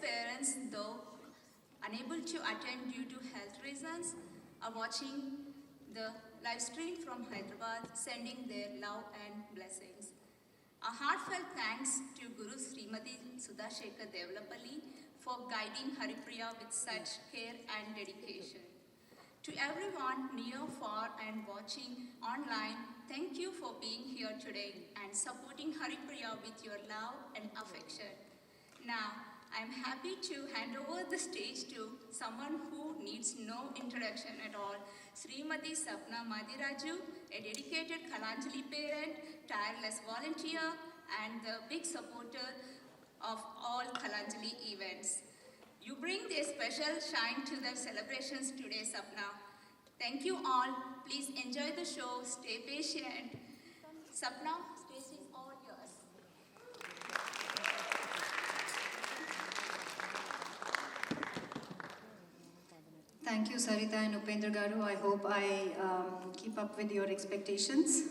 parents, though unable to attend due to health reasons, are watching the live stream from Hyderabad, sending their love and blessings. A heartfelt thanks to Guru Srimati Sudha Devulapalli for guiding Haripriya with such care and dedication. To everyone near, far and watching online, thank you for being here today and supporting Haripriya with your love and affection. Now, I'm happy to hand over the stage to someone who needs no introduction at all, Srimati Sapna Madiraju, a dedicated Kalanjali parent, tireless volunteer, and the big supporter of all Kalanjali events. You bring a special shine to the celebrations today, Sapna. Thank you all. Please enjoy the show. Stay patient. Sapna, stage is all yours. Thank you, Sarita and Upendra Garu. I hope I keep up with your expectations.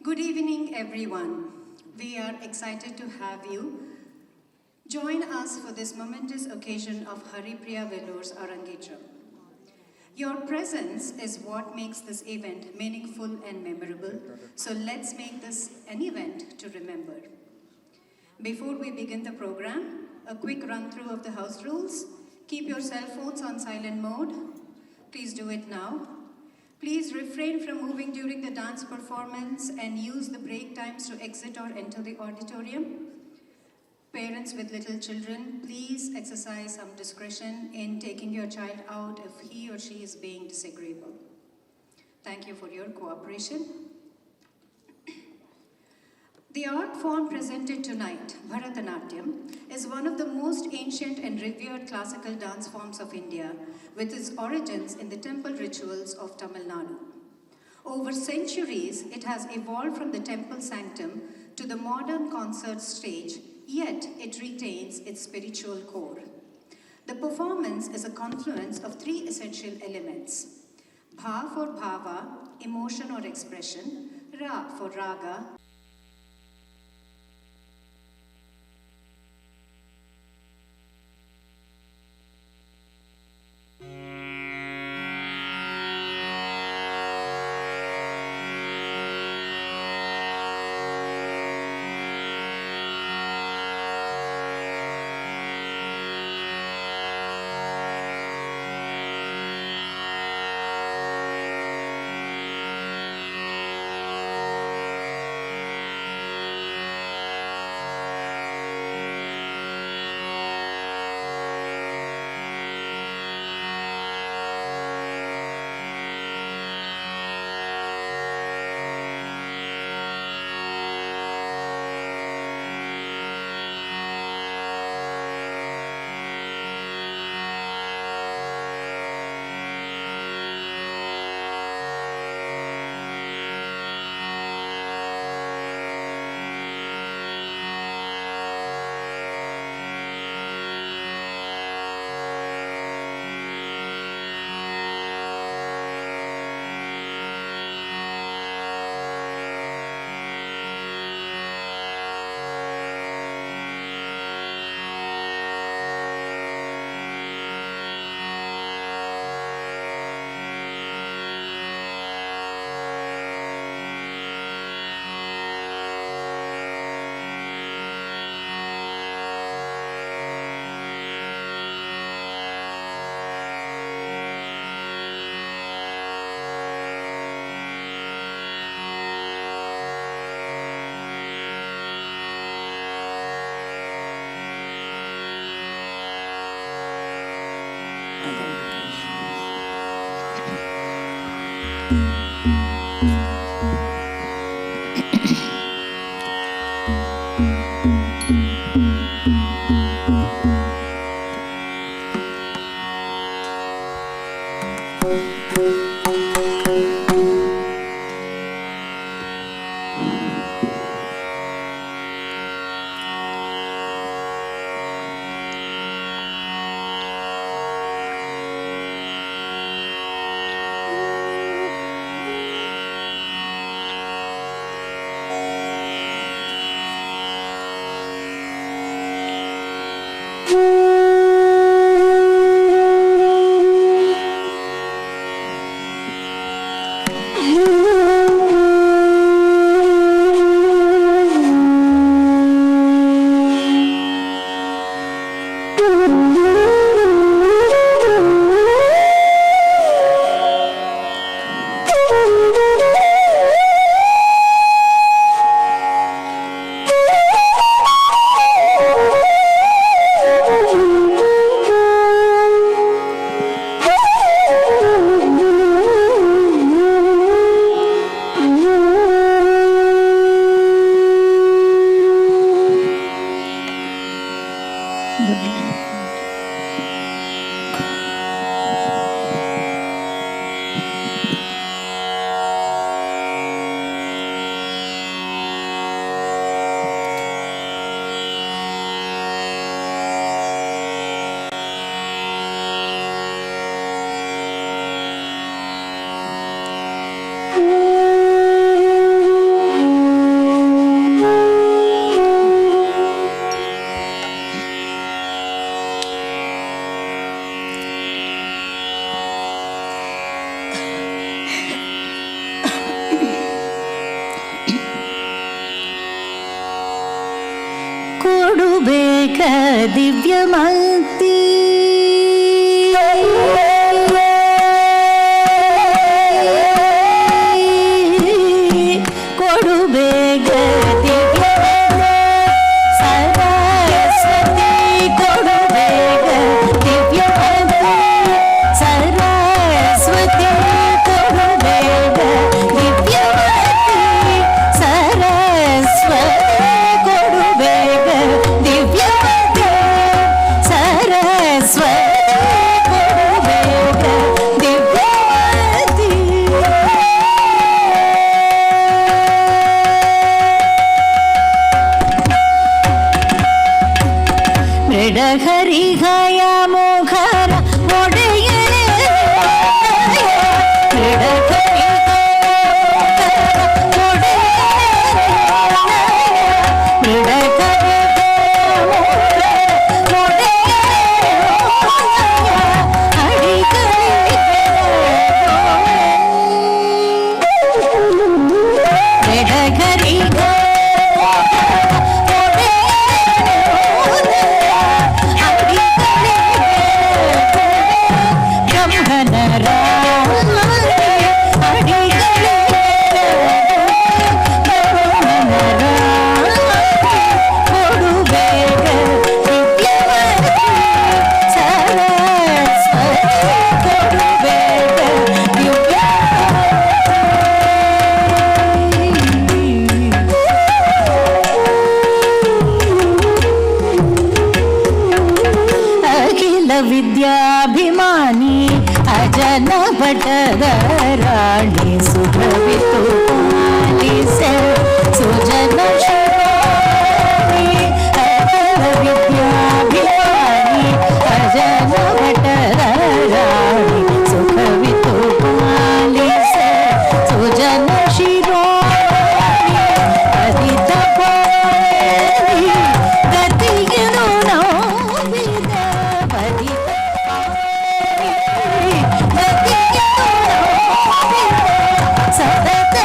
Good evening, everyone. We are excited to have you join us for this momentous occasion of Haripriya Vellore's Arangetram. Your presence is what makes this event meaningful and memorable, so let's make this an event to remember. Before we begin the program, a quick run-through of the house rules. Keep your cell phones on silent mode. Please do it now. Please refrain from moving during the dance performance and use the break times to exit or enter the auditorium. Parents with little children, please exercise some discretion in taking your child out if he or she is being disagreeable. Thank you for your cooperation. The art form presented tonight, Bharatanatyam, is one of the most ancient and revered classical dance forms of India, with its origins in the temple rituals of Tamil Nadu. Over centuries, it has evolved from the temple sanctum to the modern concert stage, yet it retains its spiritual core. The performance is a confluence of three essential elements: Bha for bhava, emotion or expression; Ra for raga, ಕೊಡುಬೇಕ ದಿವ್ಯಮತಿ ಕೊಡುಬೇಕ ದಿವ್ಯಮತಿ Saraswati ಕೊಡುಬೇಕ ದಿವ್ಯಮತಿ Saraswati ಕೊಡುಬೇಕ ದಿವ್ಯಮತಿ Saraswati ಕೊಡುಬೇಕ ದಿವ್ಯಮತಿ Saraswati ಕೊಡುಬೇಕ ದಿವ್ಯಮತಿ ಮೃಡಘರಿಘಯ ಮುಖರ ಒಡೆಯನೆ ವಿದ್ಯಾಭಿಮಾನಿ ಅಜನ ಭಟದ ರಾಣಿ ಸುಭವಿತು ಪಾಲಿಸೆ ಸುಜನ ಶಿರೋಮಣಿ ಅಜನ ವಿದ್ಯಾಭಿಮಾನಿ ಅಜನ ಭಟದ ರಾಣಿ ಸುಭವಿತು ಪಾಲಿಸೆ ಸುಜನ ಶಿರೋಮಣಿ ಅದಿತ ಪೋರಿ ಗತಿಯನು ನೋವಿದ ಪದಿತ ಸತತ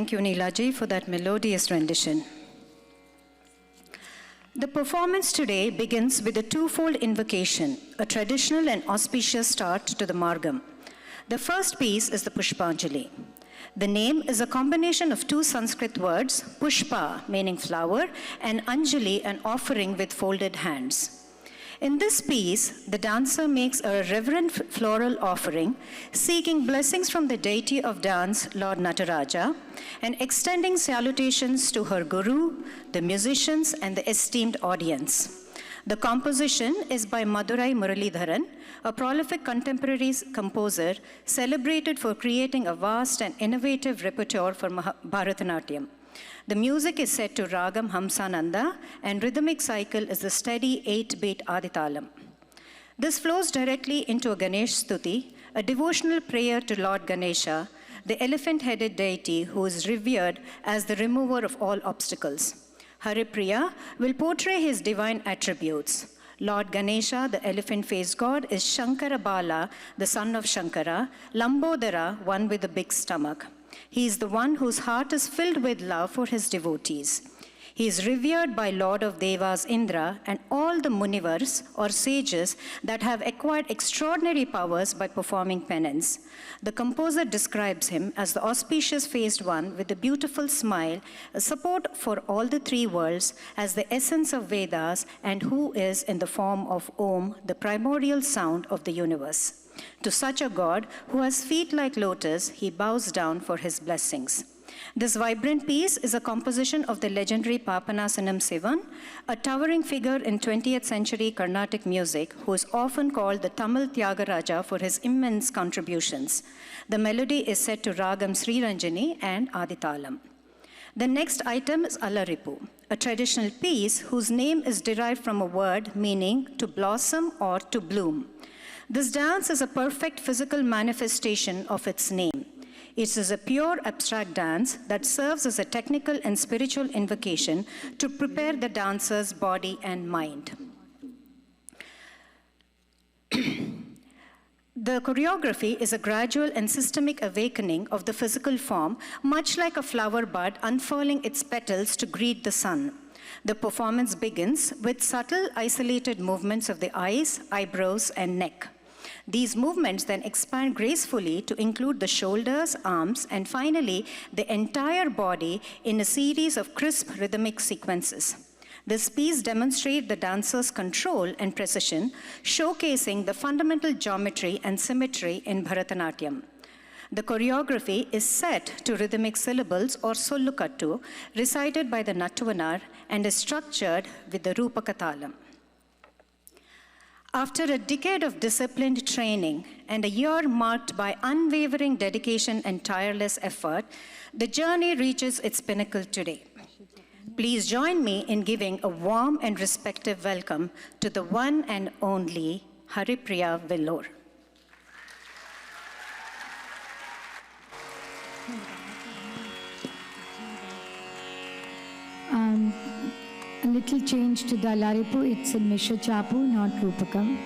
Thank you, Neelaji, for that melodious rendition. The performance today begins with a twofold invocation, a traditional and auspicious start to the Margam. The first piece is the Pushpanjali. The name is a combination of two Sanskrit words, Pushpa, meaning flower, and Anjali, an offering with folded hands. In this piece, the dancer makes a reverent floral offering, seeking blessings from the deity of dance, Lord Nataraja, and extending salutations to her guru, the musicians, and the esteemed audience. The composition is by Madurai Muralidharan, a prolific contemporary composer celebrated for creating a vast and innovative repertoire for Bharatanatyam. The music is set to Ragam Hamsananda, and rhythmic cycle is the steady 8-beat Aditalam. This flows directly into a Ganesh Stuti, a devotional prayer to Lord Ganesha, the elephant-headed deity who is revered as the remover of all obstacles. Haripriya will portray his divine attributes. Lord Ganesha, the elephant-faced god, is Shankara Bala, the son of Shankara, Lambodara, one with a big stomach. He is the one whose heart is filled with love for his devotees. He is revered by Lord of Devas Indra and all the Munivars or sages that have acquired extraordinary powers by performing penance. The composer describes him as the auspicious-faced one with a beautiful smile, a support for all the three worlds as the essence of Vedas, and who is in the form of Om, the primordial sound of the universe. To such a god who has feet like lotus, he bows down for his blessings. This vibrant piece is a composition of the legendary Papanasanam Sivan, a towering figure in 20th century Carnatic music who is often called the Tamil Tyagaraja for his immense contributions. The melody is set to Ragam Sri Ranjani and Aditalam. The next item is Alaripu, a traditional piece whose name is derived from a word meaning to blossom or to bloom. This dance is a perfect physical manifestation of its name. It is a pure abstract dance that serves as a technical and spiritual invocation to prepare the dancer's body and mind. The choreography is a gradual and systemic awakening of the physical form, much like a flower bud unfurling its petals to greet the sun. The performance begins with subtle, isolated movements of the eyes, eyebrows, and neck. These movements then expand gracefully to include the shoulders, arms, and finally, the entire body in a series of crisp rhythmic sequences. This piece demonstrates the dancer's control and precision, showcasing the fundamental geometry and symmetry in Bharatanatyam. The choreography is set to rhythmic syllables or sollukattu, recited by the Nattuvanar, and is structured with the Rupakatalam. After a decade of disciplined training and a year marked by unwavering dedication and tireless effort, the journey reaches its pinnacle today. Please join me in giving a warm and respectful welcome to the one and only Haripriya Vellore. A little change to the Alaripu, it's in Mishra Chapu, not Rupakam.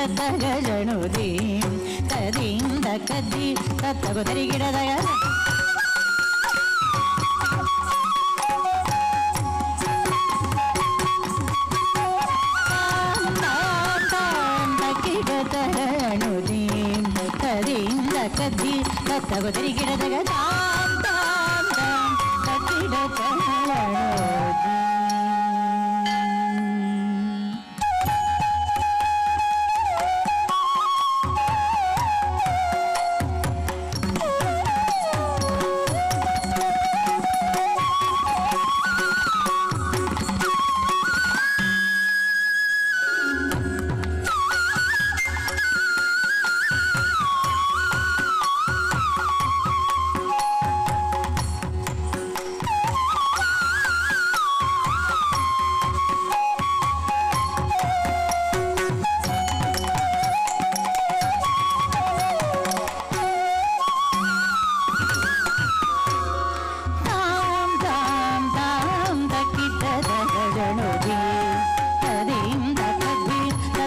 ತಗಿಡತಗಣುದಿ ತದಿಂದ Kadri ತತ್ತಗುದರಿಗಿಡದಗ ತಗಿಡತಗಣುದಿ ತದಿಂದ Kadri ತತ್ತಗುದರಿಗಿಡದಗ ತಾಂ ತಾಂ ತಾಂ ತಗಿಡತಗಣುದಿ.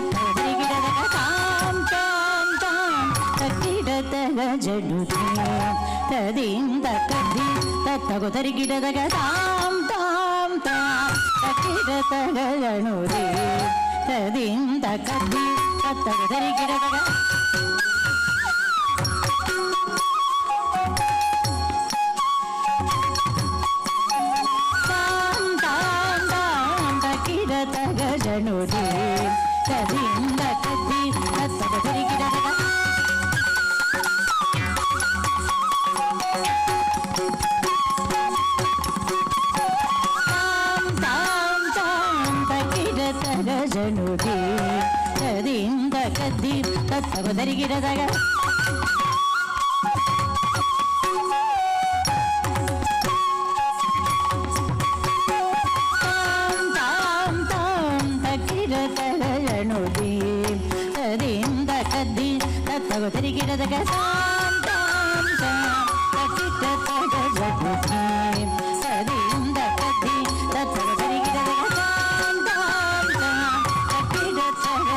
ತಗುದರಿಗಿಡದಗ ತಾಂ ತಾಂ ತಾಂ ತಗಿಡತಗಣುದಿ ತದಿಂದ ಕದ್ದಿ ತತ್ತಗುದರಿಗಿಡದಗ ತಾಂ ತಾಂ ತಾಂ ತಗಿಡತಗಣುದಿ ತದಿಂದ ಕದ್ದಿ ತತ್ತಗುದರಿಗಿಡದಗ ಗಜನುಡಿ ತದಿಂದ ಕದ್ದಿ ತತ್ತಗುದರಿಗಿಡದಗ ತಾಂ ತಾಂ ತಾಂ ತಗಿಡತಗಣುದಿ ತದಿಂದ ಕದ್ದಿ ತತ್ತಗುದರಿಗಿಡದಗ ತಾಂ ತಾಂ ತಾಂ ತಗಿಡತಗಣುದಿ ತದಿಂದ ಕದ್ದಿ ತತ್ತಗುದರಿಗಿಡದಗ ತದಿಂದ ಕದ್ದಿ ತತ್ತಗುದರಿಗಿಡದಗ ತಾಂ ತಾಂ ತಾಂ ತಗಿಡತಗಣುದಿ ತಾಂ ತಾಂ ತಾಂ ತಗಿಡತಗಣುದಿ ತದಿಂದ ಕದ್ದಿ ತತ್ತಗುದರಿಗಿಡದಗ ತಾಂ ತಾಂ ತಾಂ ತಗಿಡತಗಣುದಿ ತದಿಂದ ಕದ್ದಿ ತತ್ತಗುದರಿಗಿಡದಗ ತಾಂ ತಾಂ ತಾಂ ತಗಿಡತಗಣುದಿ ತದಿಂದ ಕದ್ದಿ ತತ್ತಗುದರಿಗಿಡದಗ ತಾಂ ತಾಂ ತಾಂ ತಗಿಡತಗಣುದಿ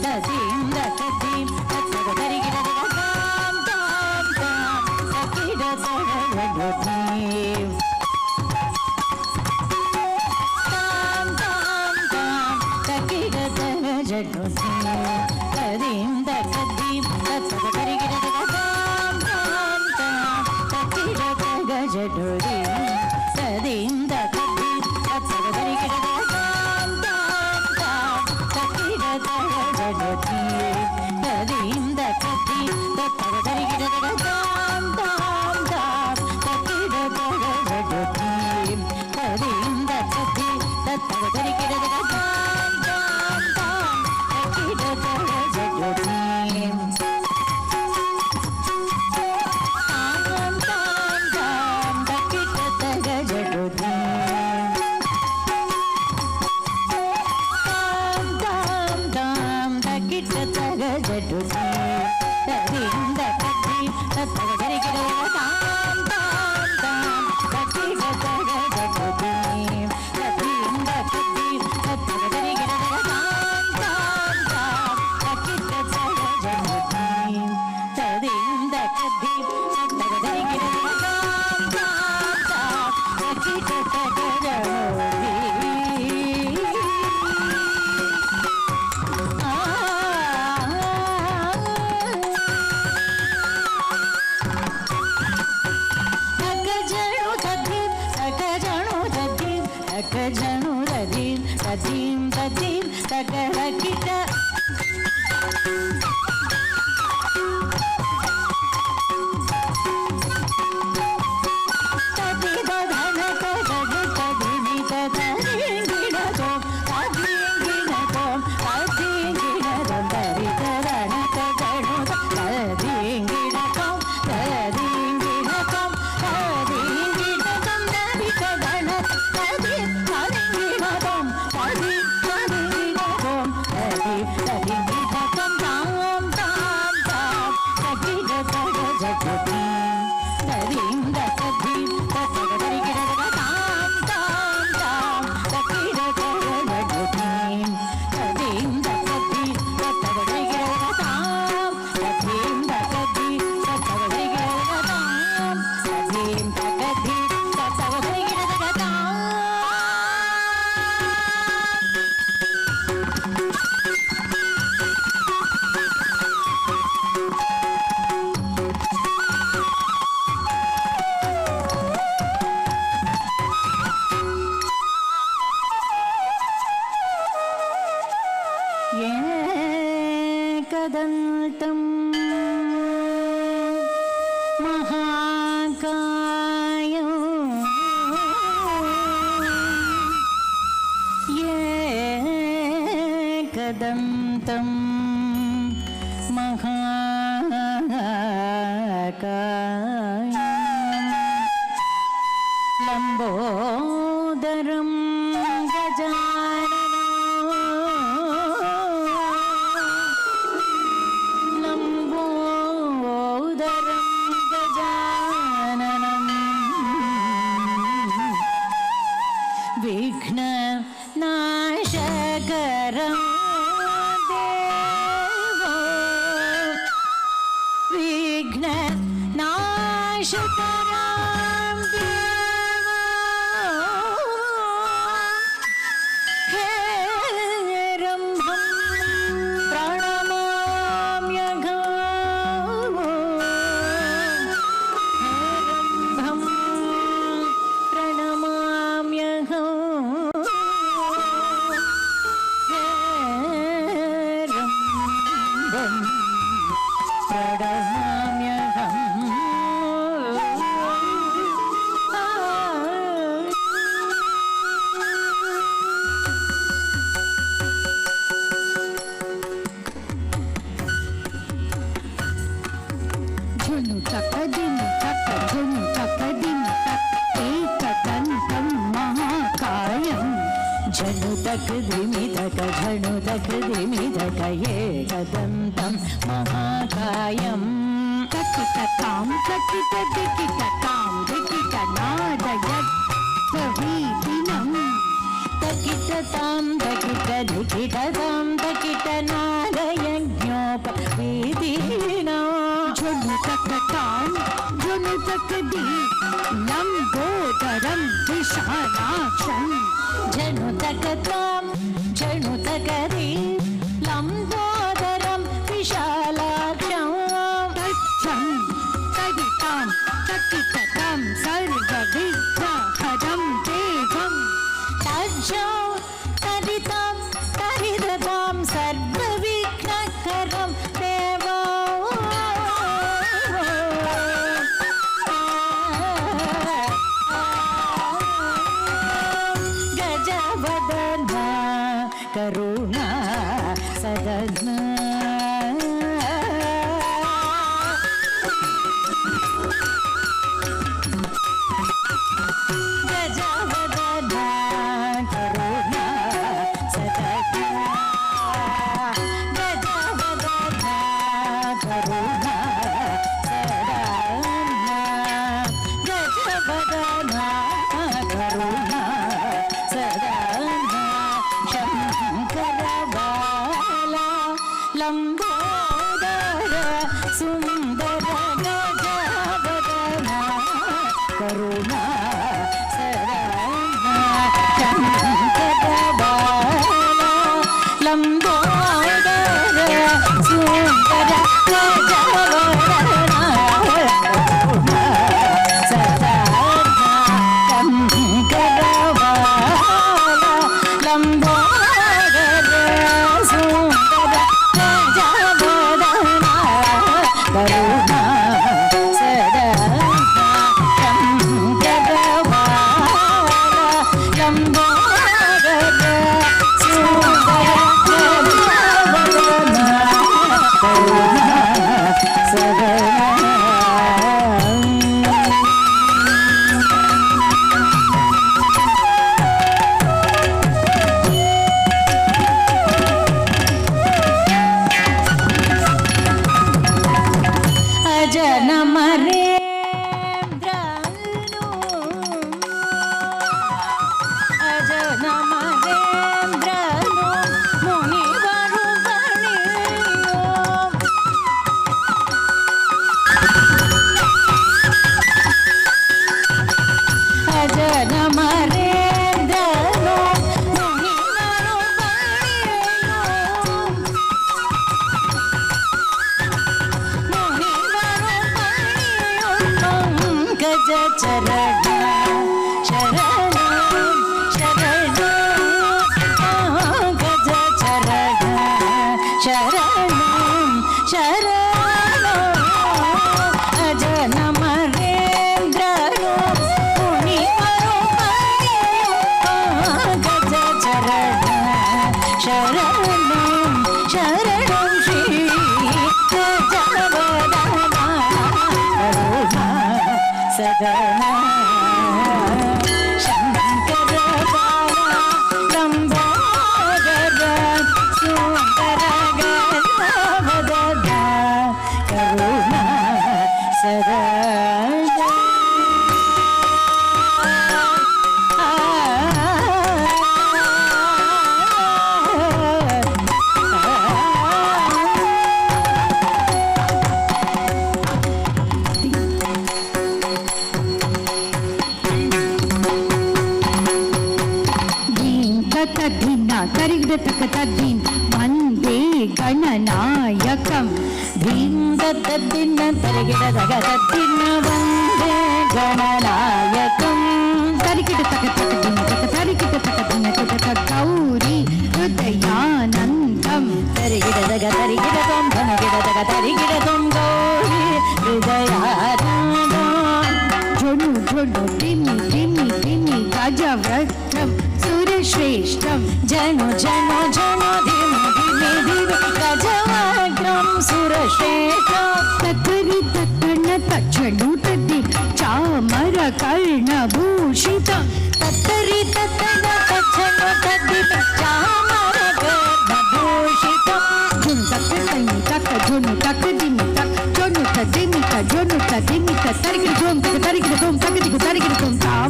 ತದಿಂದ ಕದ್ದಿ ತತ್ತಗುದರಿಗಿಡದಗ ತಾಂ ತಾಂ ತಾಂ ತಗಿಡತಗಣುದಿ ತಾಂ ತಾಂ ತಾಂ ತಗಿಡತಗಣುದಿ ತಗಿಡತಗಣುದಿ ತದಿಂದ ಕದ್ದಿ ತತ್ತಗುದರಿಗಿಡದಗ ತಾಂ ತಾಂ ತಾಂ ತಗಿಡತಗಣುದಿ ತದಿಂದ ಕದ್ದಿ ತತ್ತಗುದರಿಗಿಡದಗ ತಾಂ ತಾಂ ತಾಂ ತಗಿಡತಗಣುದಿ ತದಿಂದ ಕದ್ದಿ ತತ್ತಗುದರಿಗಿಡದಗ ತಾಂ ತಾಂ ತಾಂ ತಗಿಡತಗಣುದಿ ಜನು ರದೀಂ ರದೀಂ ರದೀಂ ತಗಡಗಿಡ ತದಿದ ಧನ ತಗಡು ತದಿನಿ ತದರಿಂಗಿಡದೋ ತದಿಂಗಿಡದೋ ತದಿಂಗಿಡದೋ ತರಿದ ಧನ ತಗಡು ತದಿಂಗಿಡದೋ ತದಿಂಗಿಡದೋ ತದಿಂಗಿಡದೋ ನರಿದ ಧನ ತದಿ ತದಿಂಗಿಡದೋ ತದಿ ತದಿಂಗಿಡದೋ ತದಿ ತದಿಂಗಿಡದೋ ತಾಂ ತಾಂ एकदन्तं महाकायं एकदन्तं महाकायं लम्बोदरं विघ्ननाशकरं देवो विघ्ननाशकरं देवो हेरम्भं प्रणमाम्यघं हेरम्भं प्रणमाम्यघं धक झणुदक धिमिदक एकदन्तं महाकायं कटिकटां कटिकटिकिटटां दिकिटनादयत्वीदिनं तकिटतां तकिटधिकिटतां तकिटनादयज्ञोपवीदिनं झणुतकटां झणुतकदि लम्बोदरं विशालाक्षं झणुतकतां झणुतकदि लम्बोदरं विशालाक्षं तच्छं तदितां तकिटतां सर्वविघ्नहरं देवं तज्जं तदितां तरिदतां सर्वविघ्नहरं देवं गजवदना करुणा सदना गजवदना करुणा सदना गजवदना करुणा सदना गजवदना करुणा सदना शङ्करबाला लम्बोदर सुन्दर गजवदना करुणा सदना शङ्करबाला लम्बोदर सुन्दर गजवदना करुणा सदना शङ्करबाला लम्बोदर सुन्दर गजवदना करुणा सदना शङ्करबाला लम्बोदर सुन्दर गजवदना करुणा सदना अजनमरेन्द्रनु अजनमरेन्द्रनु मुनिवरु गणियो अजनमरेन्द्रनु मुनिवरु गणियो गज चरण शरण शरण गज चरण शरणं शरणं श्री गजानना करुणा सदना शंकर बाला लंबोदर सुंदर गजानना करुणा सदना तरिगिडतकतद्दीन् वन्दे गणनायकं धीं तद्दिन्न तरिगिडतकतद्दिन्न वन्दे गणनायकं तरिगिडतकतद्दिन्न तरिगिडतकदिन्न गौरी हृदयानन्दं तरिगिडतकतरिगिडतं धनगिडतकतरिगिडतं गौरी हृदयानन्दं झुनु झुनु टिमि टिमि टिमि गजवृत्तं श्रेष्ठं जनो जनो जनो धीमे धीमे धीमे गजवग्रं सुरश्रेष्ठं तत्तरि तत्तन्न तच्छनु तद्दि चामर कर्णभूषितं तत्तरि तत्तन्न तच्छनु तद्दि चामर कर्णभूषितं झुनु तक तैनि तक झुनु तक दिमि तक झुनु तदिमि तक झुनु तदिमि तक तरिगिड झुम तक तरिगिड झुम तक दिगु तरिगिड झुम ताम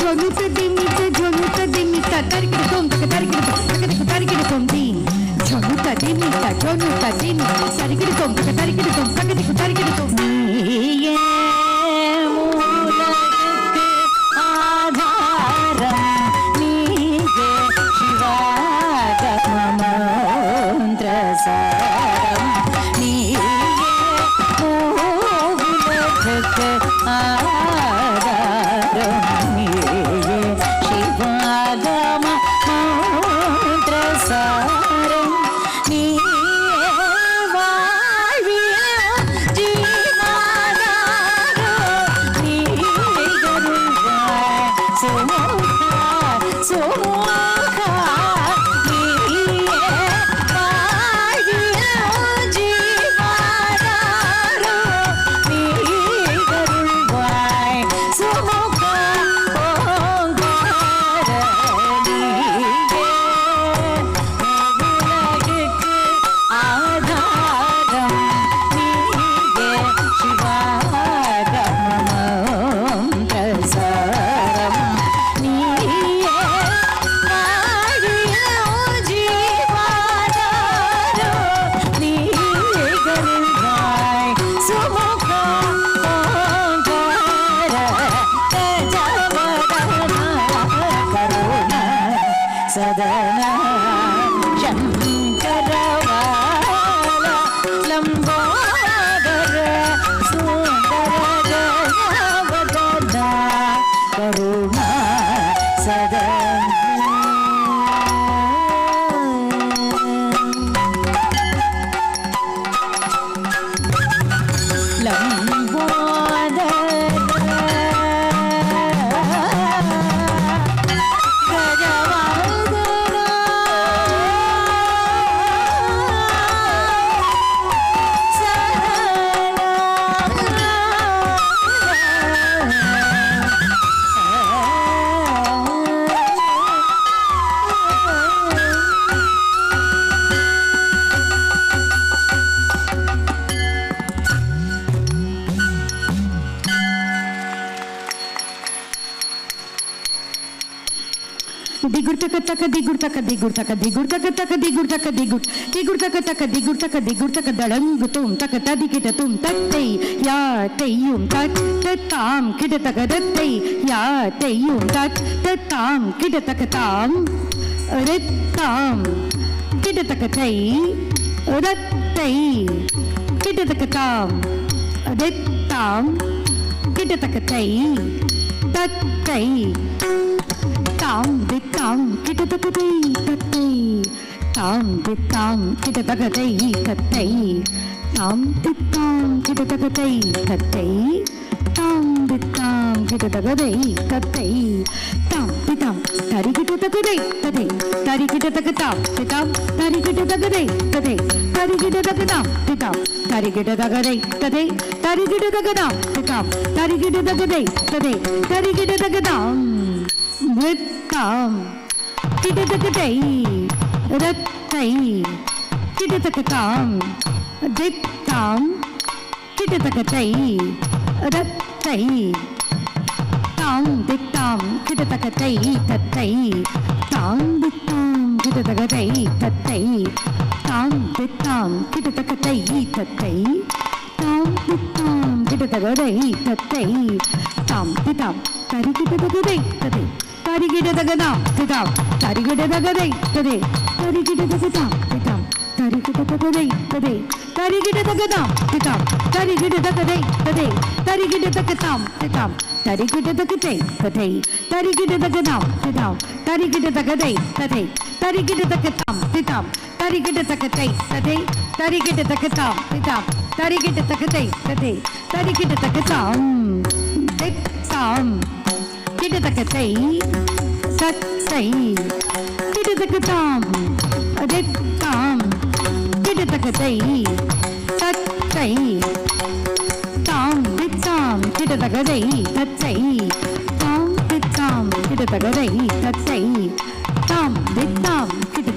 झुनु तदिमि तक झुनु तदिमि तक तरिगिड झुम तक तरिगिड झुम तक दिगु तरिगिड झुम दीन झुनु तदिमि तक झुनु तदिमि तरिगिड झुम तक तरिगिड झुम तक दिगु तरिगिड झुम ये मूलगते आधारं नीगे शिवागममन्त्रसारं नीगे मूलगते आधारं नीगे शिवागममन्त्रसारं नीगे digurtaka digurtaka digurtaka digurtaka taka digurtaka digur digurtaka taka digurtaka digurtaka dalangutum taka tadikitatum tattai ya tayyum tat tatam kidataka tattai ya tayyum tat tatam kidataka tam rittam kidataka tai rattai kidataka tam rittam kidataka tai tattai tam ditam kidatakatai tattai tam ditam kidatakatai tattai tam ditam kidatakatai tattai tam ditam kidatakatai tattai tam ditam tarikita takade tade tarikita takatam titam tarikita takade tade tarikita takatam titam tarikita takade tade tarikita takatam titam tarikita takade tade tarikita takatam vitam kita takadai rattai kita takatam dittam kita takatai rattai tam dittam kita takatai tattai tam dittam kita takatai tattai tam dittam kita takatai tattai tam dittam kita takatai tattai tam dittam tarikita takatai tattai tarikita takadam titam tarikita takatai tattai tarikita takatam titam tarikita takatai tattai tarikita takadam titam tarikita takatai tattai tarikita takatam titam tarikita takatai tattai tarikita takadam titam tarikita takatai tattai tarikita takatam titam tarikita takatai tattai tarikita takatam titam tarikita takatai tattai tarikita takatam dittam kita takatai tattai kita takatam dittam kita takatai tattai tam dittam kita takatai tattai tam dittam kita takatai tattai tam dittam kita takatai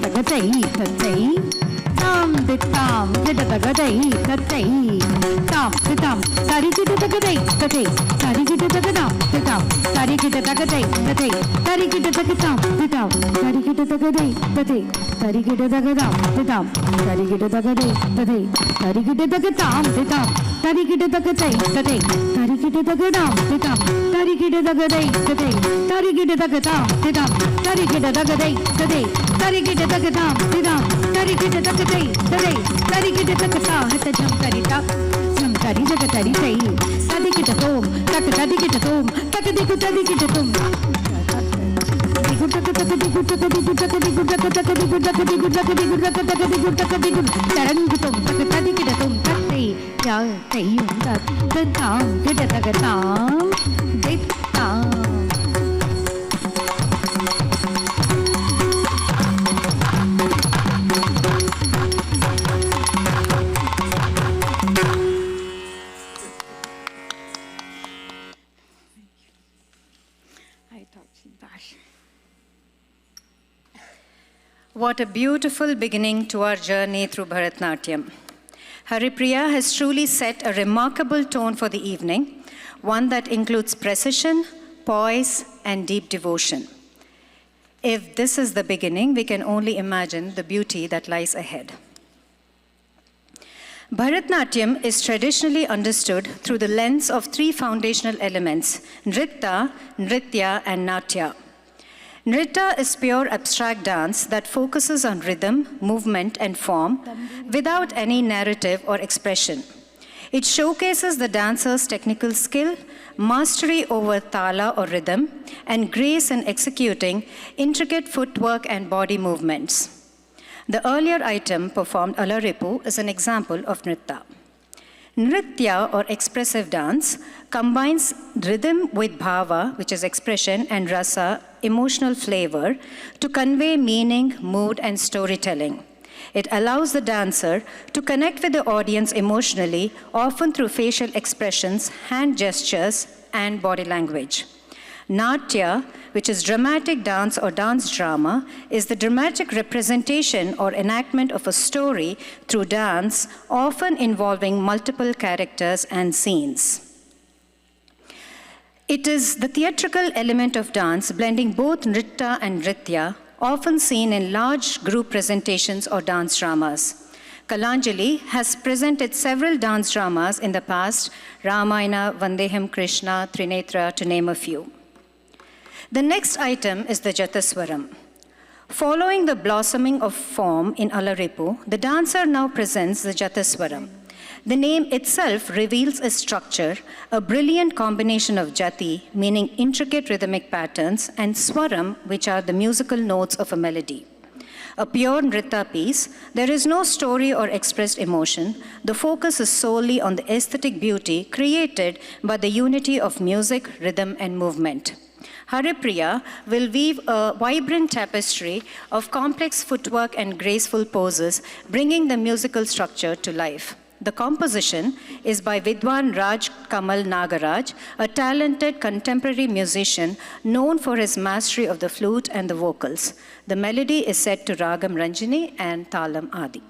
tattai tam dittam kita takatai tattai tam dittam tarikita takatai tattai tarikita takadam titam tarikita takatai tattai tarikita takatam titam tarikita takatai tattai tarikita takadam titam tarikita takatai tattai tarikita takatam titam tarikita takatai tattai tarikita takadam titam tarikita takatai tattai tarikita takatam titam tarikita takatai tattai tarikita takatam titam tarikita takatai tattai tarikita takata hata jam karita jam kari jagatari sai tarikita tom tarikita tom tarikita tom What a beautiful beginning to our journey through Bharatanatyam. Haripriya has truly set a remarkable tone for the evening, one that includes precision, poise, and deep devotion. If this is the beginning, we can only imagine the beauty that lies ahead. Bharatanatyam is traditionally understood through the lens of three foundational elements: Nritta, Nritya, and Natya. Nritta is pure abstract dance that focuses on rhythm, movement, and form without any narrative or expression. It showcases the dancer's technical skill, mastery over thala or rhythm, and grace in executing intricate footwork and body movements. The earlier item performed Alaripu is an example of Nritta. Nritya, or expressive dance, combines rhythm with bhava, which is expression, and rasa, emotional flavor, to convey meaning, mood, and storytelling. It allows the dancer to connect with the audience emotionally, often through facial expressions, hand gestures, and body language. Natya, which is dramatic dance or dance drama, is the dramatic representation or enactment of a story through dance, often involving multiple characters and scenes. It is the theatrical element of dance, blending both Nritta and Nritya, often seen in large group presentations or dance dramas. Kalanjali has presented several dance dramas in the past, Ramayana, Vandeham Krishna, Trinetra, to name a few. The next item is the Jataswaram. Following the blossoming of form in Alaripu, the dancer now presents the Jataswaram. The name itself reveals a structure, a brilliant combination of jati, meaning intricate rhythmic patterns, and swaram, which are the musical notes of a melody. A pure nritta piece, there is no story or expressed emotion. The focus is solely on the aesthetic beauty created by the unity of music, rhythm, and movement. Haripriya will weave a vibrant tapestry of complex footwork and graceful poses, bringing the musical structure to life. The composition is by Vidwan Raj Kamal Nagaraj, a talented contemporary musician known for his mastery of the flute and the vocals. The melody is set to Ragam Ranjini and Talam Adi.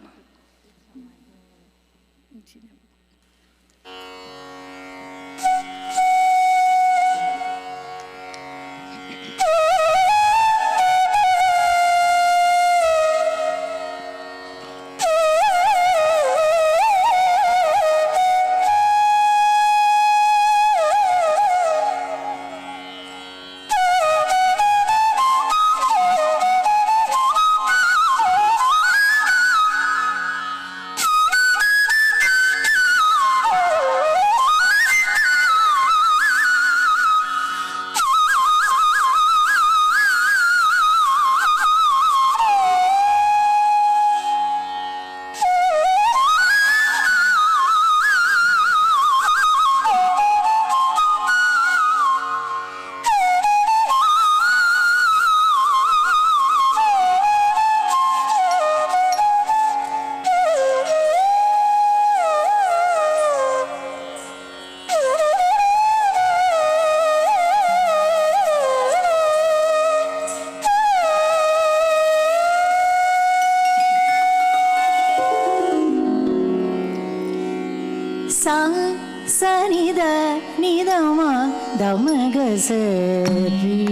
Sanida nidama damagasari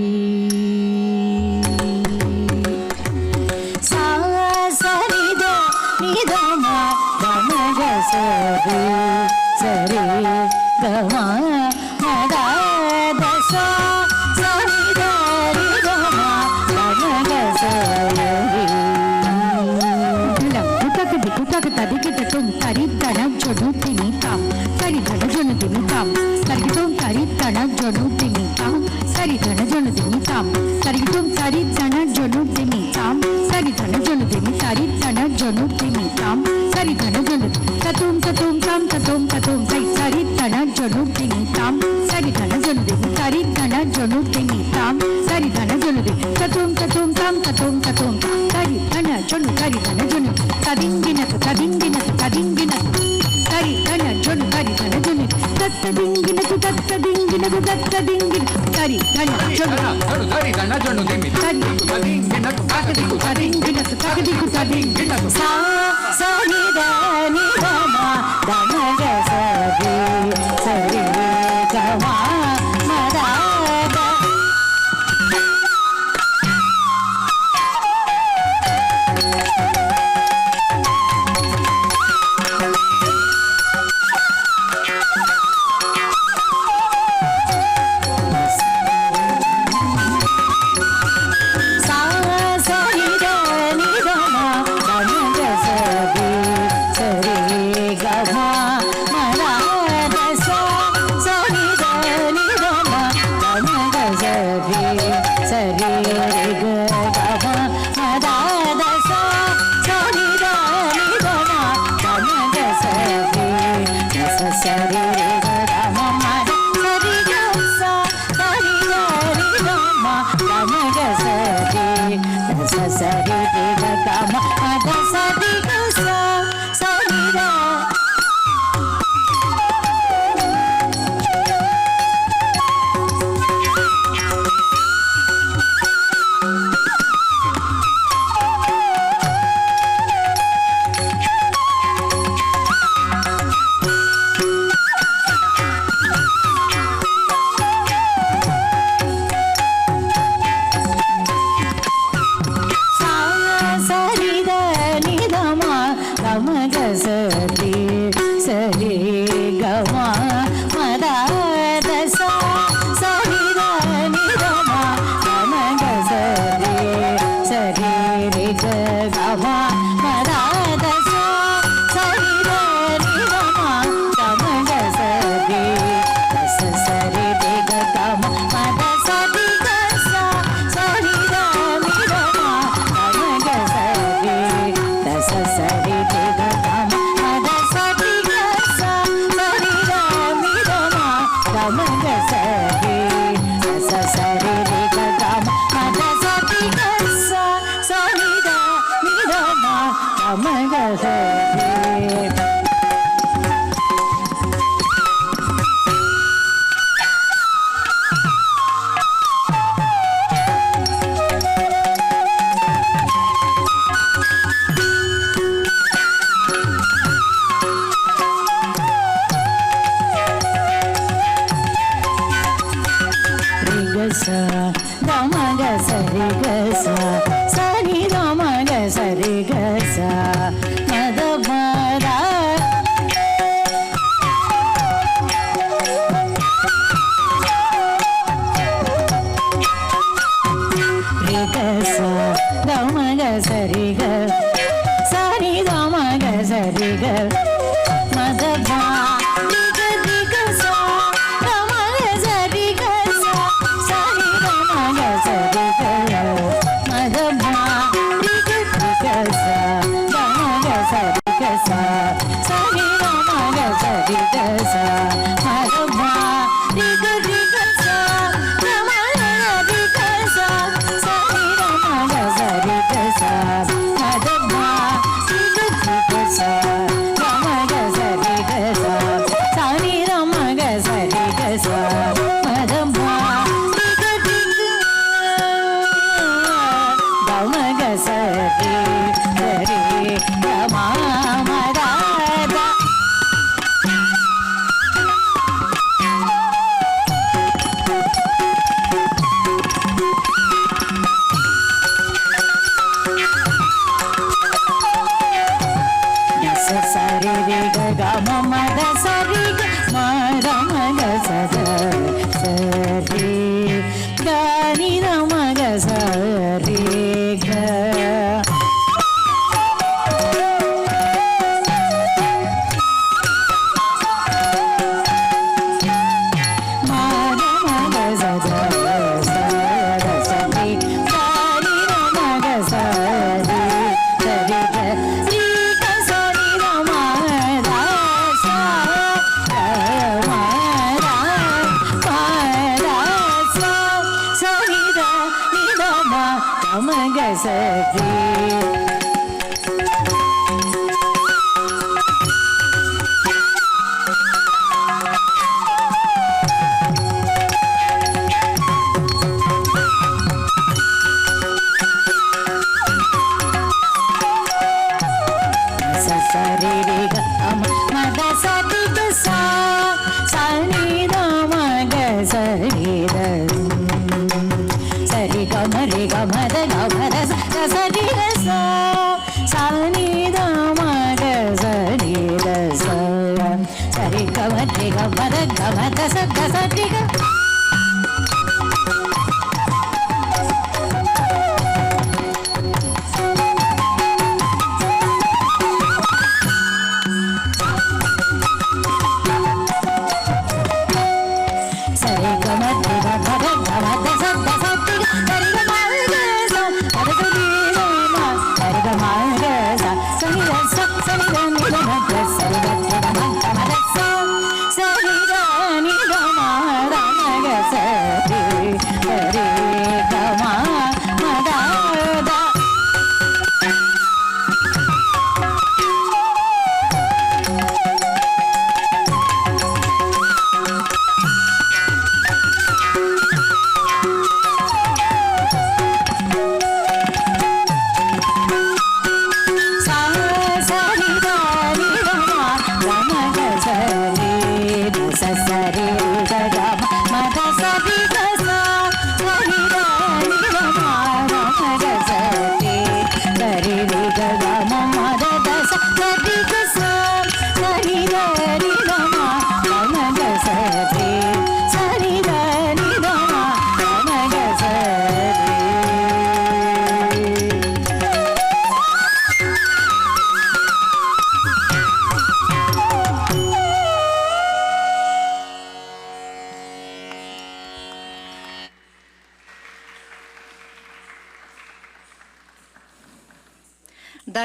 sanida nidama damagasari sari gama madadasa sanida nidama damagasari kutak tadikita tum tarit tanam chodu tinitam sari dhana jonu tinitam taritum tarit dhana jonu tinitam sari dhana jonu tinitam taritum tarit dhana jonu tinitam sari dhana jonu tinitam tarit dhana jonu tinitam sari dhana jonu tatum tatum tam tatum tatum sai sari dhana jonu tinitam sari dhana jonu tinitam tarit dhana jonu tinitam sari dhana jonu tatum tatum tam tatum tatum sari dhana jonu tadinginatu tadinginatu tadinginatu sari dhana jonu tattadinginatu tattadinginatu tattadinginatu sari dhana jonu sari dhana jonu tadinginatu tadinginatu tadinginatu sa ni da ni da ma da ma ga sa re sari ga ma ma da da Sa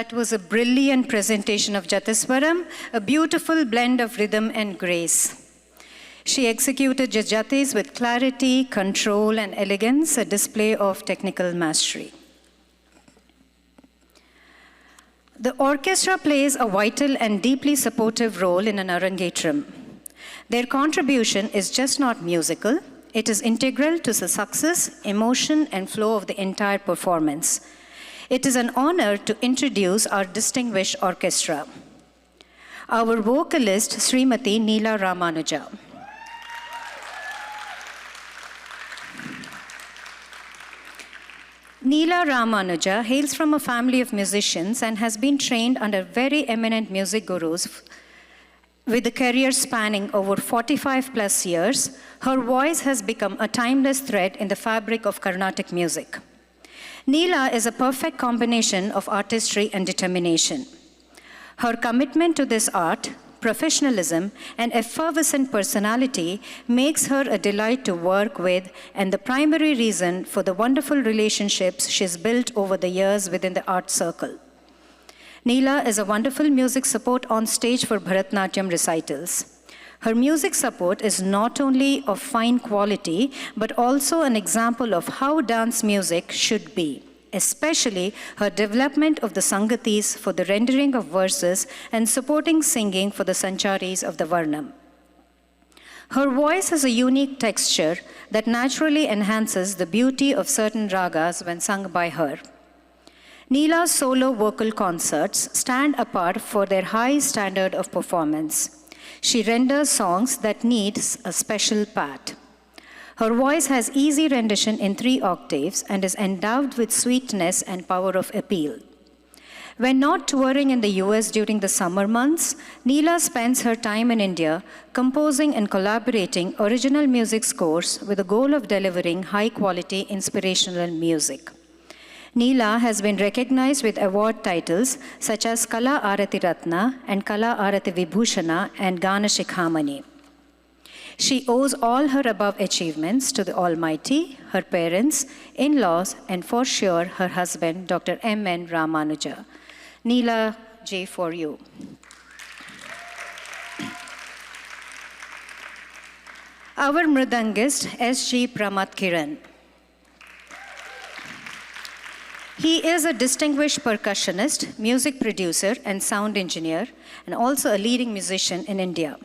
That was a brilliant presentation of Jatiswaram, a beautiful blend of rhythm and grace. She executed jatis with clarity, control, and elegance, a display of technical mastery. The orchestra plays a vital and deeply supportive role in an Arangetram. Their contribution is just not musical, it is integral to the success, emotion, and flow of the entire performance. It is an honor to introduce our distinguished orchestra. Our vocalist, Srimati Neela Ramanuja. Neela Ramanuja hails from a family of musicians and has been trained under very eminent music gurus with a career spanning over 45 plus years. Her voice has become a timeless thread in the fabric of Carnatic music. Neela is a perfect combination of artistry and determination. Her commitment to this art, professionalism, and effervescent personality makes her a delight to work with and the primary reason for the wonderful relationships she's built over the years within the art circle. Neela is a wonderful music support on stage for BharataNatya recitals. Her music support is not only of fine quality, but also an example of how dance music should be, especially her development of the sangatis for the rendering of verses and supporting singing for the sancharis of the varnam. Her voice has a unique texture that naturally enhances the beauty of certain ragas when sung by her. Neela's solo vocal concerts stand apart for their high standard of performance. She renders songs that need a special pat. Her voice has easy rendition in 3 octaves and is endowed with sweetness and power of appeal. When not touring in the US during the summer months, Neela spends her time in India composing and collaborating original music scores with the goal of delivering high-quality inspirational music. Neela has been recognized with award titles such as Kala Arati Ratna and Kala Arati Vibhushana and Gana Shikhamani. She owes all her above achievements to the Almighty, her parents, in-laws, and for sure her husband, Dr. M.N. Ramanuja. Neela J. for you. Our mridangist, S.G. Pramat Kiran. He is a distinguished percussionist, music producer, and sound engineer, and also a leading musician in India.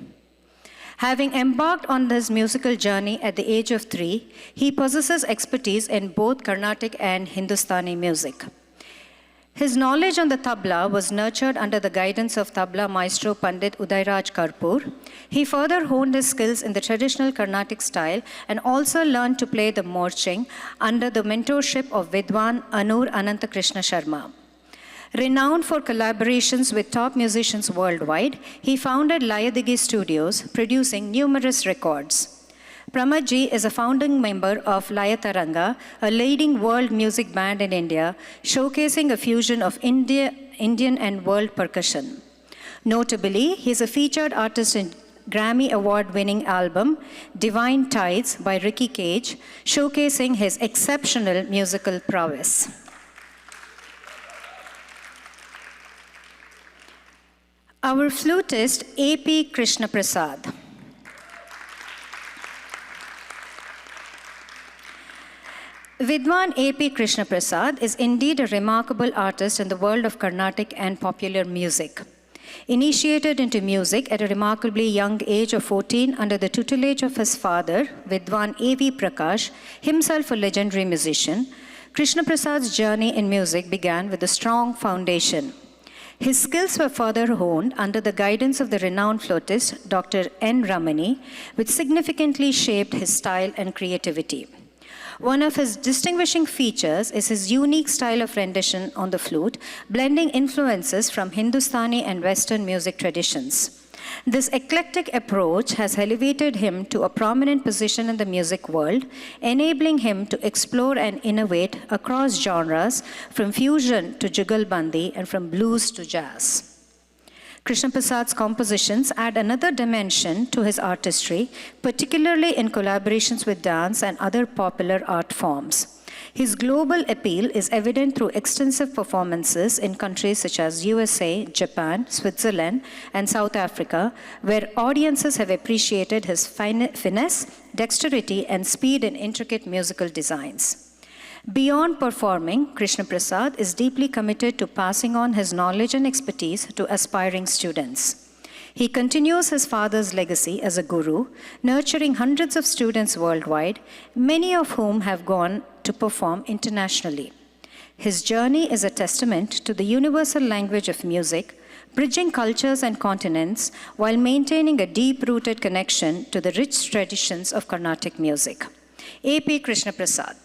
Having embarked on this musical journey at the age of 3, he possesses expertise in both Carnatic and Hindustani music. His knowledge on the tabla was nurtured under the guidance of tabla maestro Pandit Udairaj Karpur. He further honed his skills in the traditional Carnatic style and also learned to play the morching under the mentorship of Vidwan Anur Anantakrishna Sharma. Renowned for collaborations with top musicians worldwide, he founded Layadigi Studios, producing numerous records. Pramadji is a founding member of Layataranga, a leading world music band in India, showcasing a fusion of Indian and world percussion. Notably, he is a featured artist in Grammy Award-winning album, Divine Tides by Ricky Cage, showcasing his exceptional musical prowess. Our flutist, A.P. Krishna Prasad. Vidwan A.P. Krishna Prasad is indeed a remarkable artist in the world of Carnatic and popular music. Initiated into music at a remarkably young age of 14 under the tutelage of his father, Vidwan A.V. Prakash, himself a legendary musician, Krishna Prasad's journey in music began with a strong foundation. His skills were further honed under the guidance of the renowned flautist, Dr. N. Ramani, which significantly shaped his style and creativity. One of his distinguishing features is his unique style of rendition on the flute, blending influences from Hindustani and Western music traditions. This eclectic approach has elevated him to a prominent position in the music world, enabling him to explore and innovate across genres, from fusion to jugalbandi and from blues to jazz. Krishna Prasad's compositions add another dimension to his artistry, particularly in collaborations with dance and other popular art forms. His global appeal is evident through extensive performances in countries such as USA, Japan, Switzerland, and South Africa, where audiences have appreciated his finesse, dexterity, and speed in intricate musical designs. Beyond performing, Krishna Prasad is deeply committed to passing on his knowledge and expertise to aspiring students. He continues his father's legacy as a guru, nurturing hundreds of students worldwide, many of whom have gone to perform internationally. His journey is a testament to the universal language of music, bridging cultures and continents while maintaining a deep-rooted connection to the rich traditions of Carnatic music. A.P. Krishna Prasad.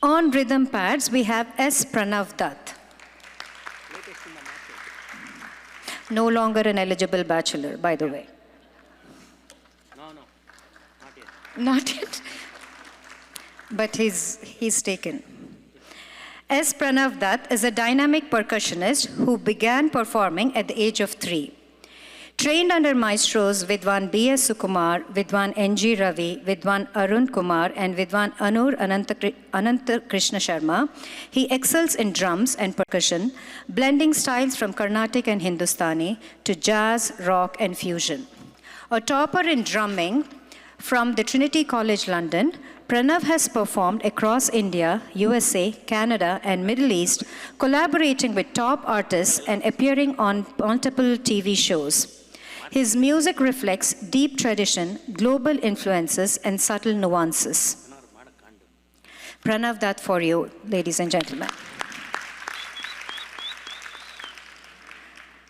On rhythm pads, we have S. Pranav Dutt. No longer an eligible bachelor, by the way. No, not yet. Not yet. But he's taken. S. Pranav Dutt is a dynamic percussionist who began performing at the age of 3. Trained under maestros Vidwan B.S. Sukumar, Vidwan N.G. Ravi, Vidwan Arun Kumar, and Vidwan Anur Ananta Krishna Sharma, he excels in drums and percussion, blending styles from Carnatic and Hindustani to jazz, rock, and fusion. A topper in drumming from the Trinity College London, Pranav has performed across India, USA, Canada, and Middle East, collaborating with top artists and appearing on multiple TV shows. His music reflects deep tradition, global influences, and subtle nuances. Pranav Dutt for you, ladies and gentlemen.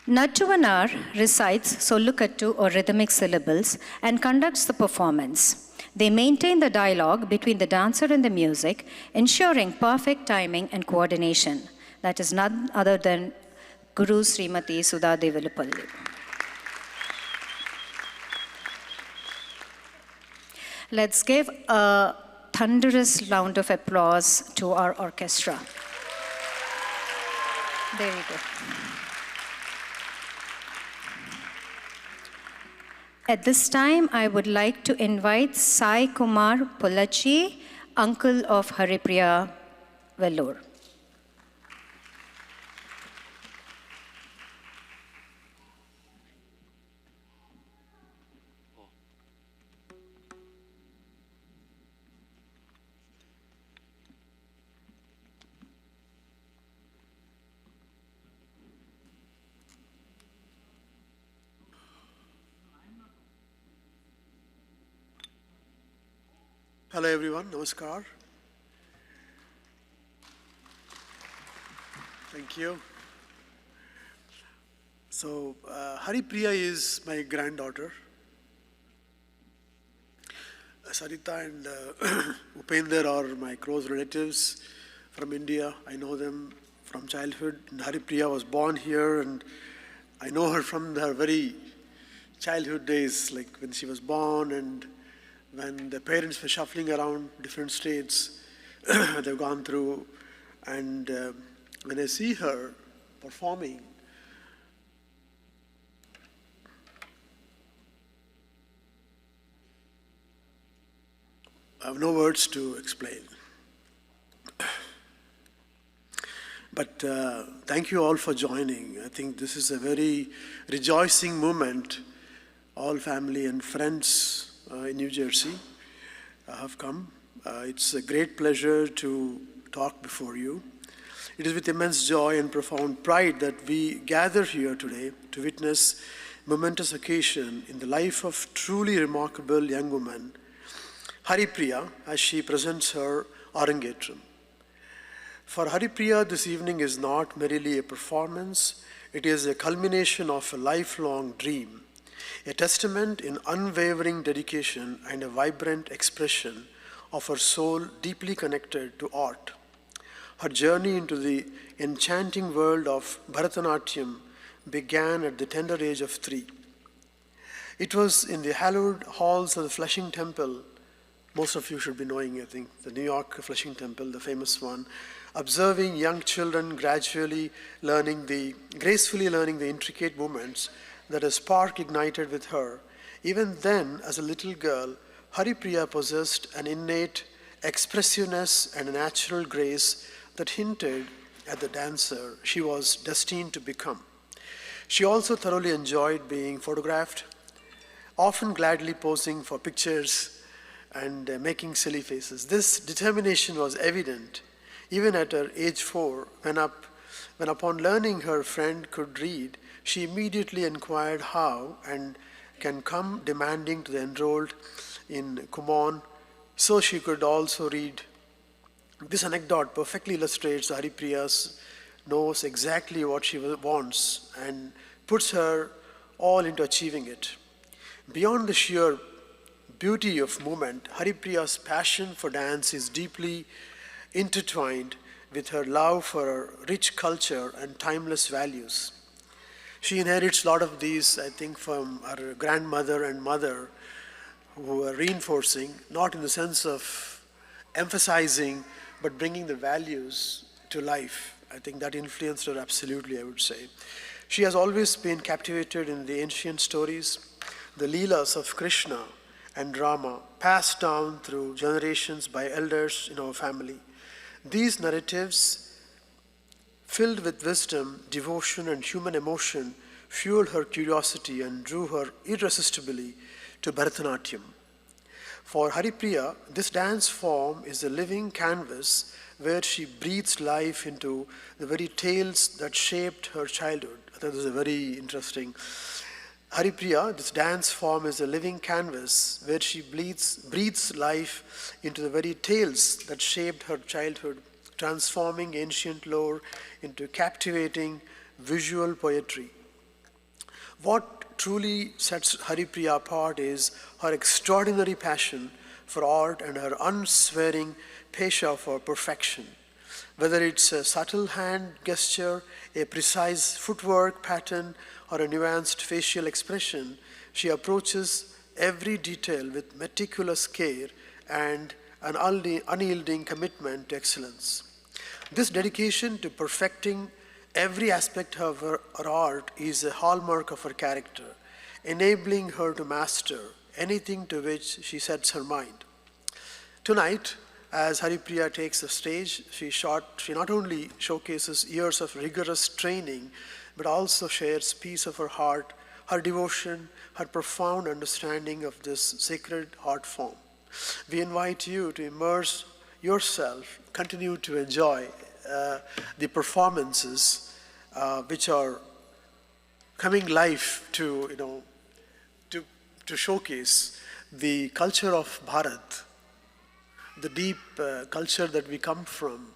Nattuvanar recites solukattu or rhythmic syllables and conducts the performance. They maintain the dialogue between the dancer and the music, ensuring perfect timing and coordination. That is none other than Guru Srimati Sudha Devulapalli. Let's give a thunderous round of applause to our orchestra. There we go. At this time, I would like to invite Sai Kumar Pollachi, uncle of Haripriya, Vellore. Hello everyone, namaskar. Thank you. So, Haripriya is my granddaughter. Sarita and Upender are my close relatives from India. I know them from childhood. And Haripriya was born here, and I know her from her very childhood days, like when she was born and when the parents were shuffling around different states they've gone through. And when I see her performing, I have no words to explain. But thank you all for joining. I think this is a very rejoicing moment. All family and friends in New Jersey have come. It's a great pleasure to talk before you. It is with immense joy and profound pride that we gather here today to witness a momentous occasion in the life of truly remarkable young woman, Haripriya, as she presents her Arangetram. For Haripriya, this evening is not merely a performance, it is a culmination of a lifelong dream, a testament in unwavering dedication and a vibrant expression of her soul deeply connected to art. Her journey into the enchanting world of Bharatanatyam began at the tender age of 3. It was in the hallowed halls of the Flushing Temple, most of you should be knowing, I think, the New York Flushing Temple, the famous one, observing young children gracefully learning the intricate movements that a spark ignited with her. Even then, as a little girl, Haripriya possessed an innate expressiveness and a natural grace that hinted at the dancer she was destined to become. She also thoroughly enjoyed being photographed, often gladly posing for pictures and making silly faces. This determination was evident even at her age 4, when upon learning her friend could read, she immediately inquired how and can come demanding to the enrolled in Kumon so she could also read. This anecdote perfectly illustrates Haripriya knows exactly what she wants and puts her all into achieving it. Beyond the sheer beauty of movement, Haripriya's passion for dance is deeply intertwined with her love for her rich culture and timeless values. She inherits a lot of these, I think, from her grandmother and mother, who are reinforcing, not in the sense of emphasizing, but bringing the values to life. I think that influenced her absolutely, I would say. She has always been captivated in the ancient stories, the Leelas of Krishna and Rama, passed down through generations by elders in our family. These narratives, filled with wisdom, devotion, and human emotion, fueled her curiosity and drew her irresistibly to Bharatanatyam. For Haripriya, this dance form is a living canvas where she breathes life into the very tales that shaped her childhood. I thought this is very interesting. Haripriya, this dance form is a living canvas where she breathes life into the very tales that shaped her childhood, transforming ancient lore into captivating visual poetry. What truly sets Haripriya apart is her extraordinary passion for art and her unswearing passion for perfection. Whether it's a subtle hand gesture, a precise footwork pattern, or a nuanced facial expression, she approaches every detail with meticulous care and an unyielding commitment to excellence. This dedication to perfecting every aspect of her art is a hallmark of her character, enabling her to master anything to which she sets her mind. Tonight, as Haripriya takes the stage, she not only showcases years of rigorous training, but also shares piece of her heart, her devotion, her profound understanding of this sacred art form. We invite you to immerse yourself, continue to enjoy the performances which are coming live to showcase the culture of Bharat, the deep culture that we come from.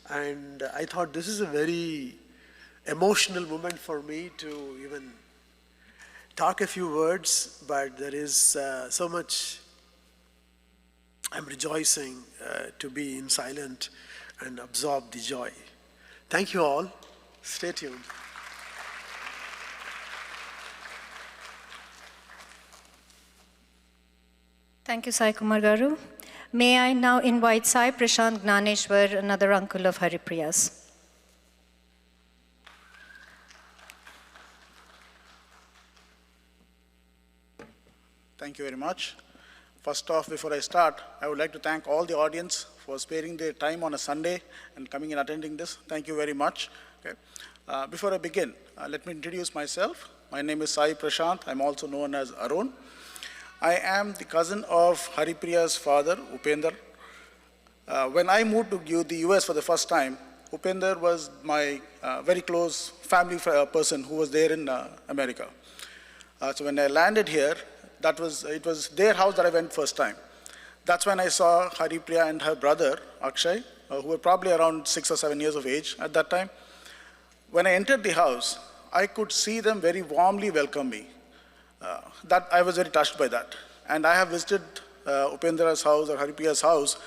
And I thought this is a very emotional moment for me to even talk a few words, but there is so much. I'm rejoicing to be in silent and absorb the joy. Thank you all. Stay tuned. Thank you, Sai Kumar Garu. May I now invite Sai Prashant Gnaneshwar, another uncle of Haripriya's. Thank you very much. First off, before I start, I would like to thank all the audience for sparing their time on a Sunday and coming and attending this. Thank you very much. Okay. Before I begin, let me introduce myself. My name is Sai Prashant. I'm also known as Arun. I am the cousin of Haripriya's father, Upender. When I moved to the US for the first time, Upender was my very close family person who was there in America. So when I landed here, it was their house that I went first time. That's when I saw Haripriya and her brother, Akshay, who were probably around 6 or 7 years of age at that time. When I entered the house, I could see them very warmly welcome me. That I was very touched by that. And I have visited Upendra's house or Haripriya's house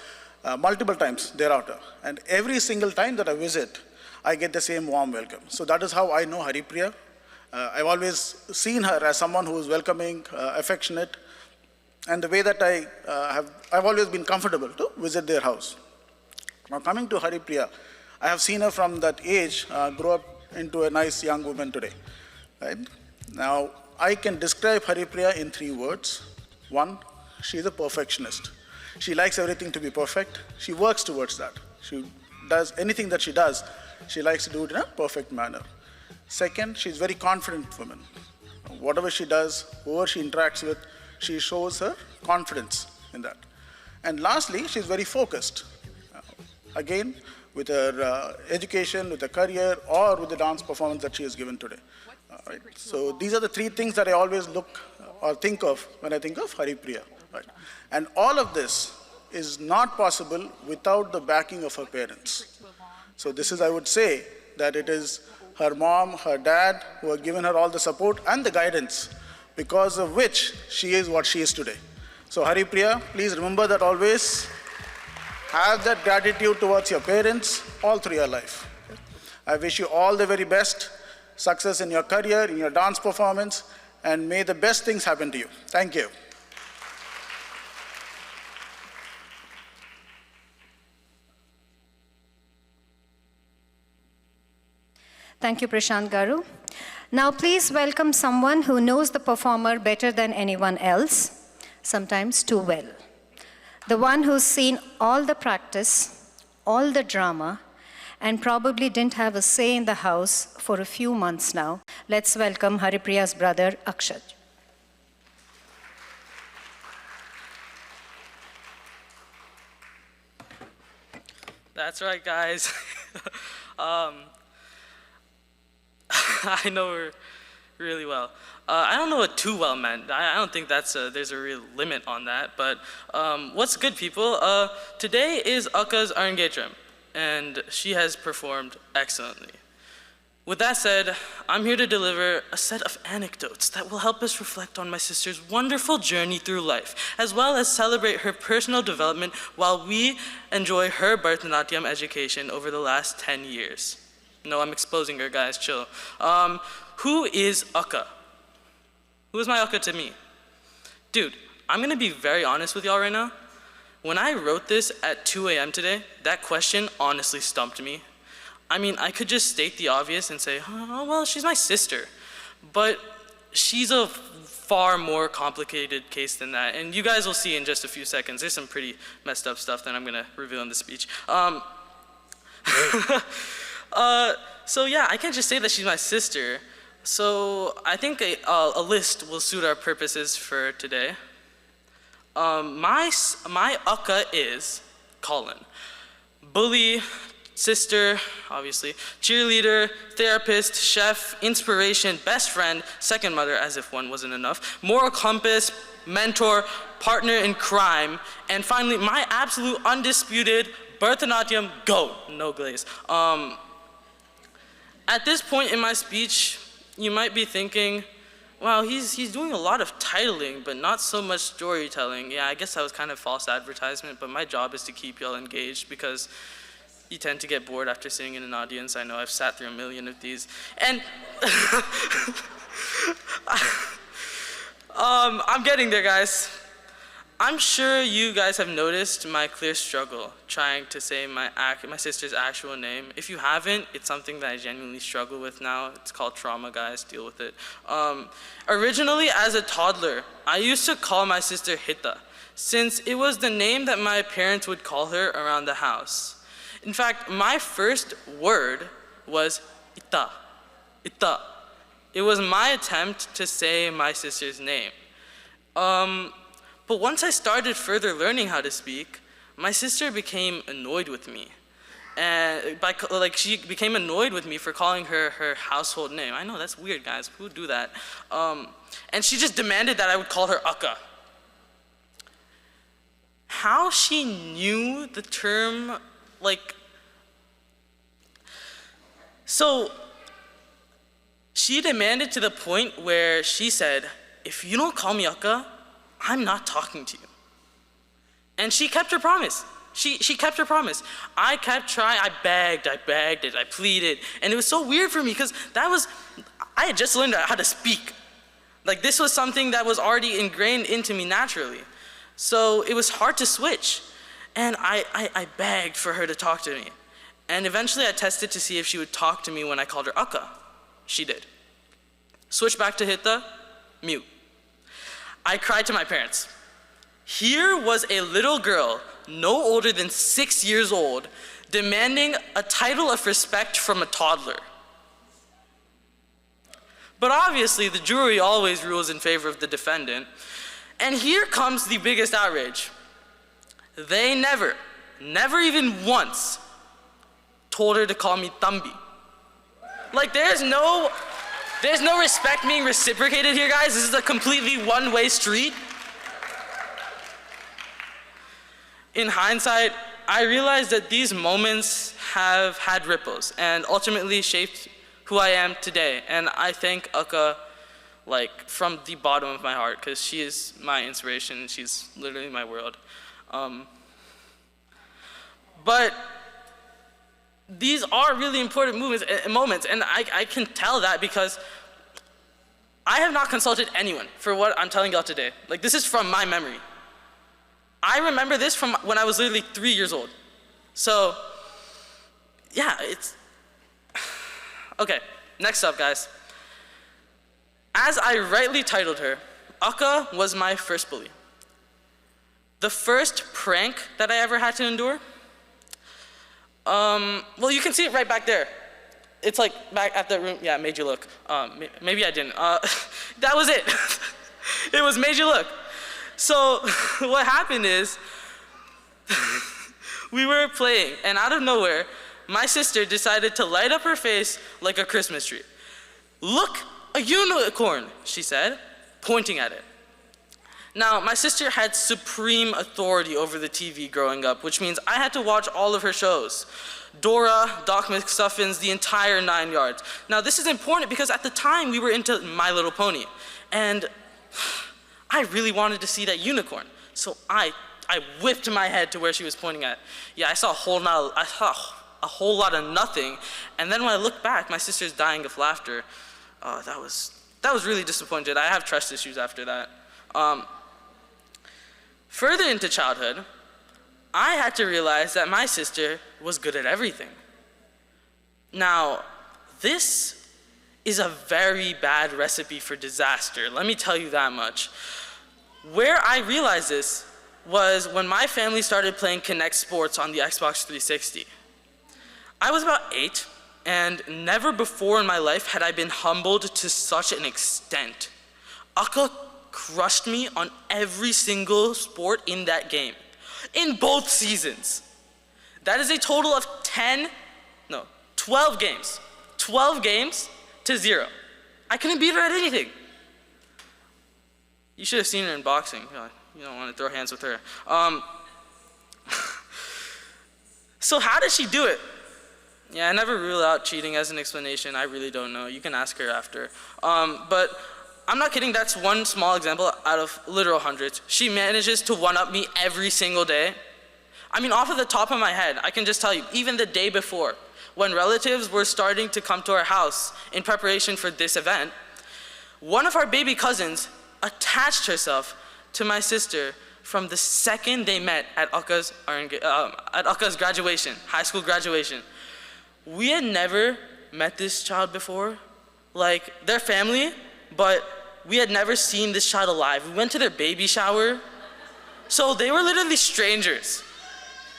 multiple times thereafter. And every single time that I visit, I get the same warm welcome. So that is how I know Haripriya. I've always seen her as someone who is welcoming, affectionate, and the way that I've always been comfortable to visit their house. Now coming to Haripriya, I have seen her from that age grow up into a nice young woman today. Right? Now, I can describe Haripriya in 3 words. 1, she is a perfectionist. She likes everything to be perfect. She works towards that. She does anything that she does, she likes to do it in a perfect manner. Second, she's a very confident woman. Whatever she does, whoever she interacts with, she shows her confidence in that. And lastly, she's very focused. Again, with her education, with her career, or with the dance performance that she has given today. Right? So these are the three things that I always look or think of when I think of Haripriya. Right? And all of this is not possible without the backing of her parents. So this is, I would say, that it is her mom, her dad, who have given her all the support and the guidance, because of which she is what she is today. So Haripriya, please remember that always. Have that gratitude towards your parents all through your life. I wish you all the very best, success in your career, in your dance performance, and may the best things happen to you. Thank you. Thank you, Prashant Garu. Now please welcome someone who knows the performer better than anyone else, sometimes too well. The one who's seen all the practice, all the drama, and probably didn't have a say in the house for a few months now. Let's welcome Haripriya's brother, Akshat. That's right, guys. I know her really well. I don't know what too well meant. I don't think there's a real limit on that. But what's good, people? Today is Akka's Arangetram, and she has performed excellently. With that said, I'm here to deliver a set of anecdotes that will help us reflect on my sister's wonderful journey through life, as well as celebrate her personal development while we enjoy her Bharatanatyam education over the last 10 years. No, I'm exposing her, guys, chill. Who is Akka? Who is my Akka to me? Dude, I'm gonna be very honest with y'all right now. When I wrote this at 2 a.m. today, that question honestly stumped me. I mean, I could just state the obvious and say, oh, well, she's my sister. But she's a far more complicated case than that. And you guys will see in just a few seconds. There's some pretty messed up stuff that I'm gonna reveal in the speech. So yeah, I can't just say that she's my sister. So I think a list will suit our purposes for today. My Akka is Colin. Bully, sister, obviously, cheerleader, therapist, chef, inspiration, best friend, second mother, as if one wasn't enough, moral compass, mentor, partner in crime, and finally, my absolute undisputed Bharatanatyam GOAT, no glaze. At this point in my speech, you might be thinking, wow, he's doing a lot of titling, but not so much storytelling. Yeah, I guess that was kind of false advertisement, but my job is to keep y'all engaged because you tend to get bored after sitting in an audience. I know I've sat through a million of these. And I'm getting there, guys. I'm sure you guys have noticed my clear struggle trying to say my sister's actual name. If you haven't, it's something that I genuinely struggle with now. It's called trauma, guys. Deal with it. Originally, as a toddler, I used to call my sister Hita, since it was the name that my parents would call her around the house. In fact, my first word was Ita. Ita. It was my attempt to say my sister's name. But once I started further learning how to speak, my sister became annoyed with me. And she became annoyed with me for calling her her household name. I know, that's weird, guys. Who would do that? And she just demanded that I would call her Akka. How she knew the term, so she demanded to the point where she said, if you don't call me Akka, I'm not talking to you. And she kept her promise. She kept her promise. I kept trying, I begged it, I pleaded. And it was so weird for me because I had just learned how to speak. This was something that was already ingrained into me naturally. So it was hard to switch. And I begged for her to talk to me. And eventually I tested to see if she would talk to me when I called her Akka. She did. Switch back to Hita, mute. I cried to my parents. Here was a little girl, no older than 6 years old, demanding a title of respect from a toddler. But obviously, the jury always rules in favor of the defendant. And here comes the biggest outrage. They never even once told her to call me Tambi. Like, there's no respect being reciprocated here, guys. This is a completely one-way street. In hindsight, I realized that these moments have had ripples and ultimately shaped who I am today. And I thank Akka, like, from the bottom of my heart, because she is my inspiration. She's literally my world. But these are really important moments, and I can tell that because I have not consulted anyone for what I'm telling y'all today. Like, this is from my memory. I remember this from when I was literally 3 years old. So, yeah, it's... Okay, next up, guys. As I rightly titled her, Akka was my first bully. The first prank that I ever had to endure, well, you can see it right back there. It's like back at the room. Yeah, made you look. Maybe I didn't. That was it. It was made you look. So what happened is we were playing, and out of nowhere, my sister decided to light up her face like a Christmas tree. "Look, a unicorn," she said, pointing at it. Now, my sister had supreme authority over the TV growing up, which means I had to watch all of her shows. Dora, Doc McStuffins, the entire 9 yards. Now, this is important because at the time we were into My Little Pony, and I really wanted to see that unicorn. So I whipped my head to where she was pointing at. Yeah, I saw a whole lot of nothing, and then when I looked back, my sister's dying of laughter. That was really disappointed. I have trust issues after that. Further into childhood, I had to realize that my sister was good at everything. Now, this is a very bad recipe for disaster, let me tell you that much. Where I realized this was when my family started playing Kinect Sports on the Xbox 360. I was about 8, and never before in my life had I been humbled to such an extent. Akka crushed me on every single sport in that game, in both seasons. That is a total of 12 games. 12 games to 0. I couldn't beat her at anything. You should have seen her in boxing. You don't want to throw hands with her. So how did she do it? Yeah, I never rule out cheating as an explanation. I really don't know. You can ask her after. But I'm not kidding, that's one small example out of literal hundreds. She manages to one-up me every single day. I mean, off of the top of my head, I can just tell you, even the day before, when relatives were starting to come to our house in preparation for this event, one of our baby cousins attached herself to my sister from the second they met at Akka's graduation, high school graduation. We had never met this child before, like their family, but we had never seen this child alive. We went to their baby shower, so they were literally strangers.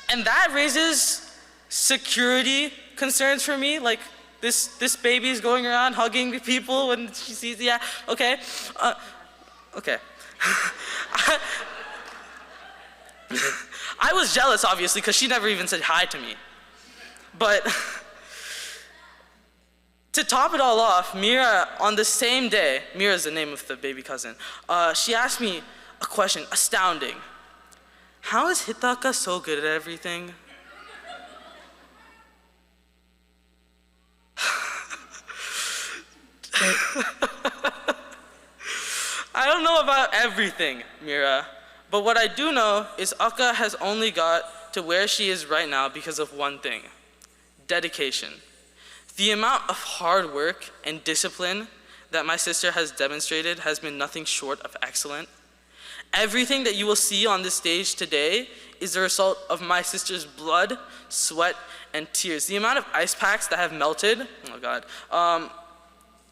And that raises security concerns for me, like this baby is going around hugging people when she sees, yeah, okay. Okay. I was jealous, obviously, because she never even said hi to me. But to top it all off, Mira, on the same day, Mira's the name of the baby cousin, she asked me a question, astounding. How is Hitaka so good at everything? I don't know about everything, Mira, but what I do know is Akka has only got to where she is right now because of one thing, dedication. The amount of hard work and discipline that my sister has demonstrated has been nothing short of excellent. Everything that you will see on this stage today is the result of my sister's blood, sweat, and tears. The amount of ice packs that have melted, oh God.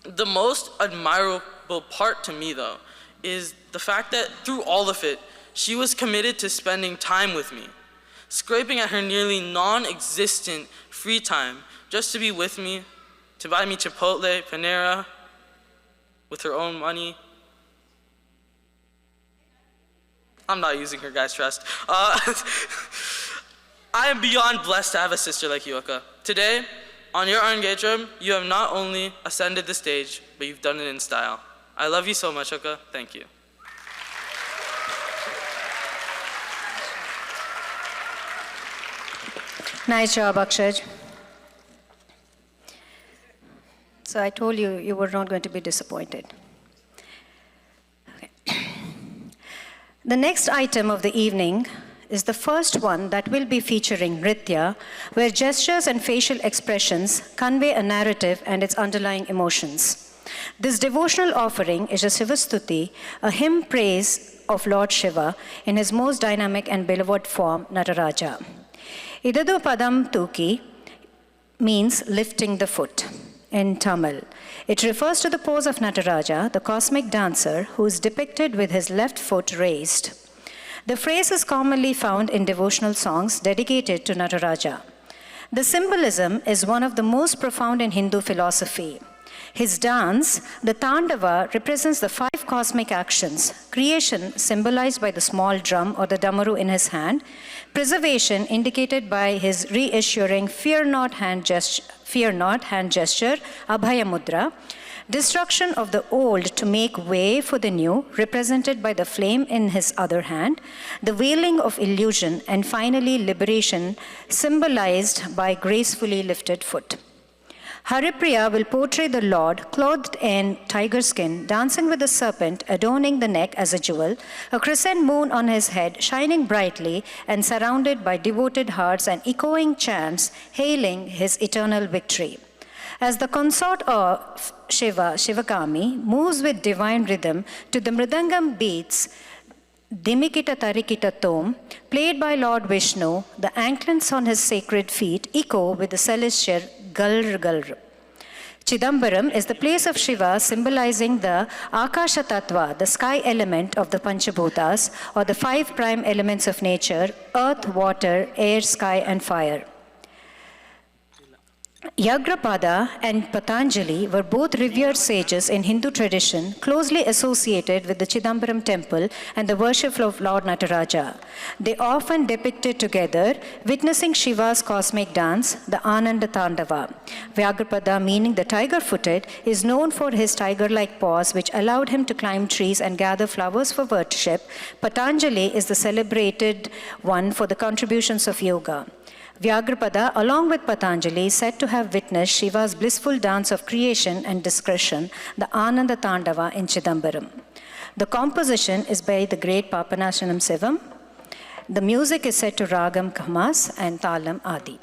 The most admirable part to me, though, is the fact that through all of it, she was committed to spending time with me, scraping at her nearly non-existent free time just to be with me, to buy me Chipotle, Panera, with her own money. I'm not using her, guys, trust. I am beyond blessed to have a sister like you, Akka. Today, on your Arangetram, you have not only ascended the stage, but you've done it in style. I love you so much, Akka. Thank you. Nice job, Akshaj. So I told you, you were not going to be disappointed. Okay. The next item of the evening is the first one that will be featuring Nritya, where gestures and facial expressions convey a narrative and its underlying emotions. This devotional offering is a Shivastuti, a hymn praise of Lord Shiva in his most dynamic and beloved form, Nataraja. Idadu Padam Tuki means lifting the foot in Tamil. It refers to the pose of Nataraja, the cosmic dancer, who is depicted with his left foot raised. The phrase is commonly found in devotional songs dedicated to Nataraja. The symbolism is one of the most profound in Hindu philosophy. His dance, the Tandava, represents the 5 cosmic actions: creation, symbolized by the small drum or the damaru in his hand; preservation, indicated by his reassuring fear not hand gesture, Abhaya Mudra; destruction of the old to make way for the new, represented by the flame in his other hand; the veiling of illusion; and finally liberation, symbolized by gracefully lifted foot. Haripriya will portray the Lord clothed in tiger skin, dancing with a serpent adorning the neck as a jewel, a crescent moon on his head shining brightly, and surrounded by devoted hearts and echoing chants hailing his eternal victory. As the consort of Shiva, Shivakami, moves with divine rhythm to the Mridangam beats, Dimikita Tarikita Tom, played by Lord Vishnu, the anklets on his sacred feet echo with the celestial Galr Galr. Chidambaram is the place of Shiva, symbolizing the Akasha Tattva, the sky element of the Panchabhutas, or the 5 prime elements of nature: earth, water, air, sky, and fire. Yagrapada and Patanjali were both revered sages in Hindu tradition, closely associated with the Chidambaram temple and the worship of Lord Nataraja. They often depicted together, witnessing Shiva's cosmic dance, the Ananda Tandava. Vyagrapada, meaning the tiger-footed, is known for his tiger-like paws, which allowed him to climb trees and gather flowers for worship. Patanjali is the celebrated one for the contributions of yoga. Vyagrapada, along with Patanjali, is said to have witnessed Shiva's blissful dance of creation and discretion, the Ananda Tandava in Chidambaram. The composition is by the great Papanashanam Sivam. The music is set to Ragam Khamas and Talam Adi.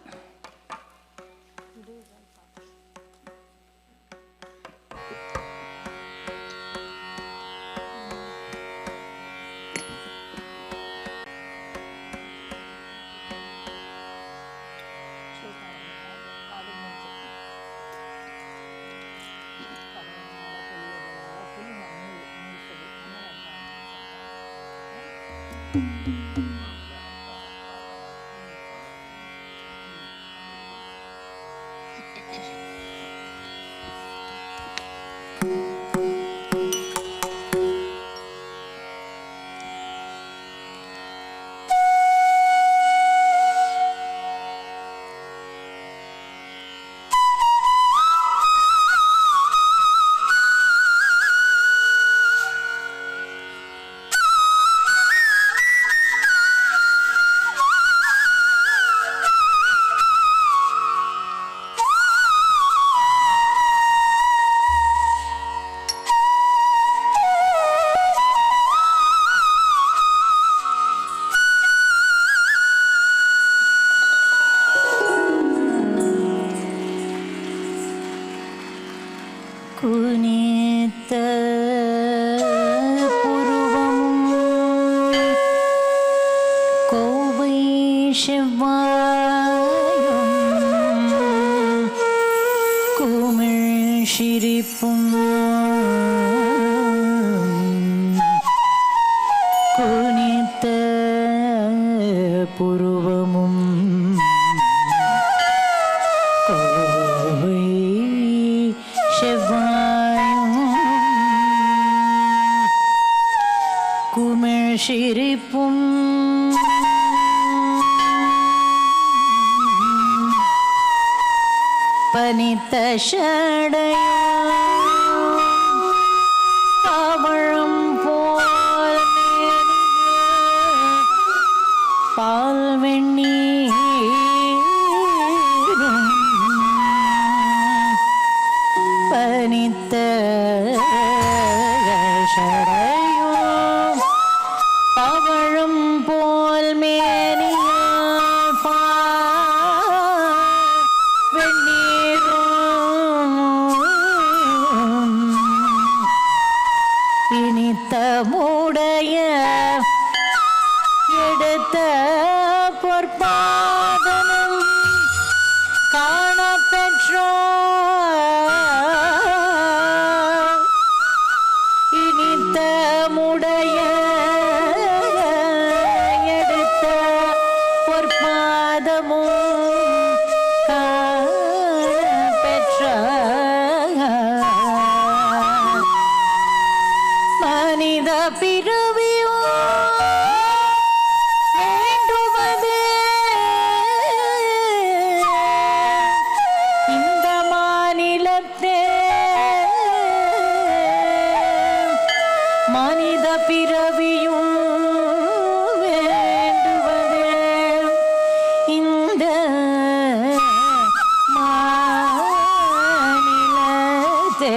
Haripriya பனித்த ஷடையும் பவழம் போல் பால் வெண்ணீரும் பனித்த ஷடையும் பவழம் போல் மேனியால் வெண்ணீரும் இனித்த மூடைய எடுத்த பொற்பாதனம் காண பெற்றோர் இனித்த முடைய எடுத்த பொற்பாதமும் காண பெற்றோர் மனித பிறவியோ வேண்டுவதே இந்த மாநிலத்தே மனித பிறவியும் வேண்டுவதே இந்த மாநிலத்தே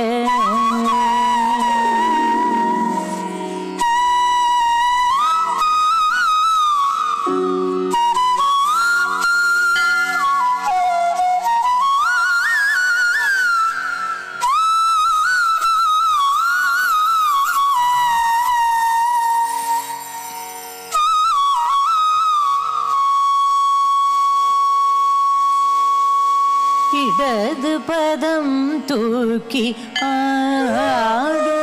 இடது பதம் தூக்கி ஆடும்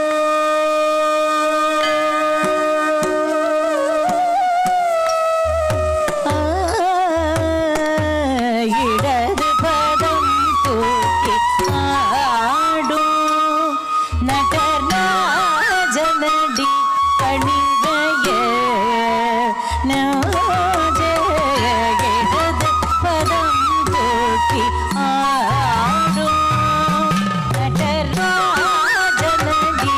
இடது பதம் தூக்கி ஆடும் நடராஜனடி கணிவைய இடது பதம் தூக்கி ஆடும் நடராஜனடி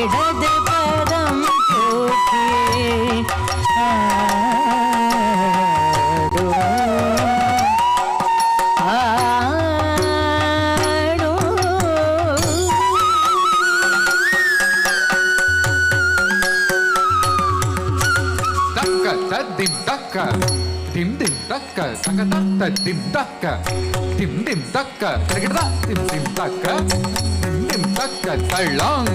இடது பதம் தூக்கி dim dakka, dim dim dakka, taka dakka, dim dakka, dim dim dakka, taka dim dim dakka, dim dim dakka, talang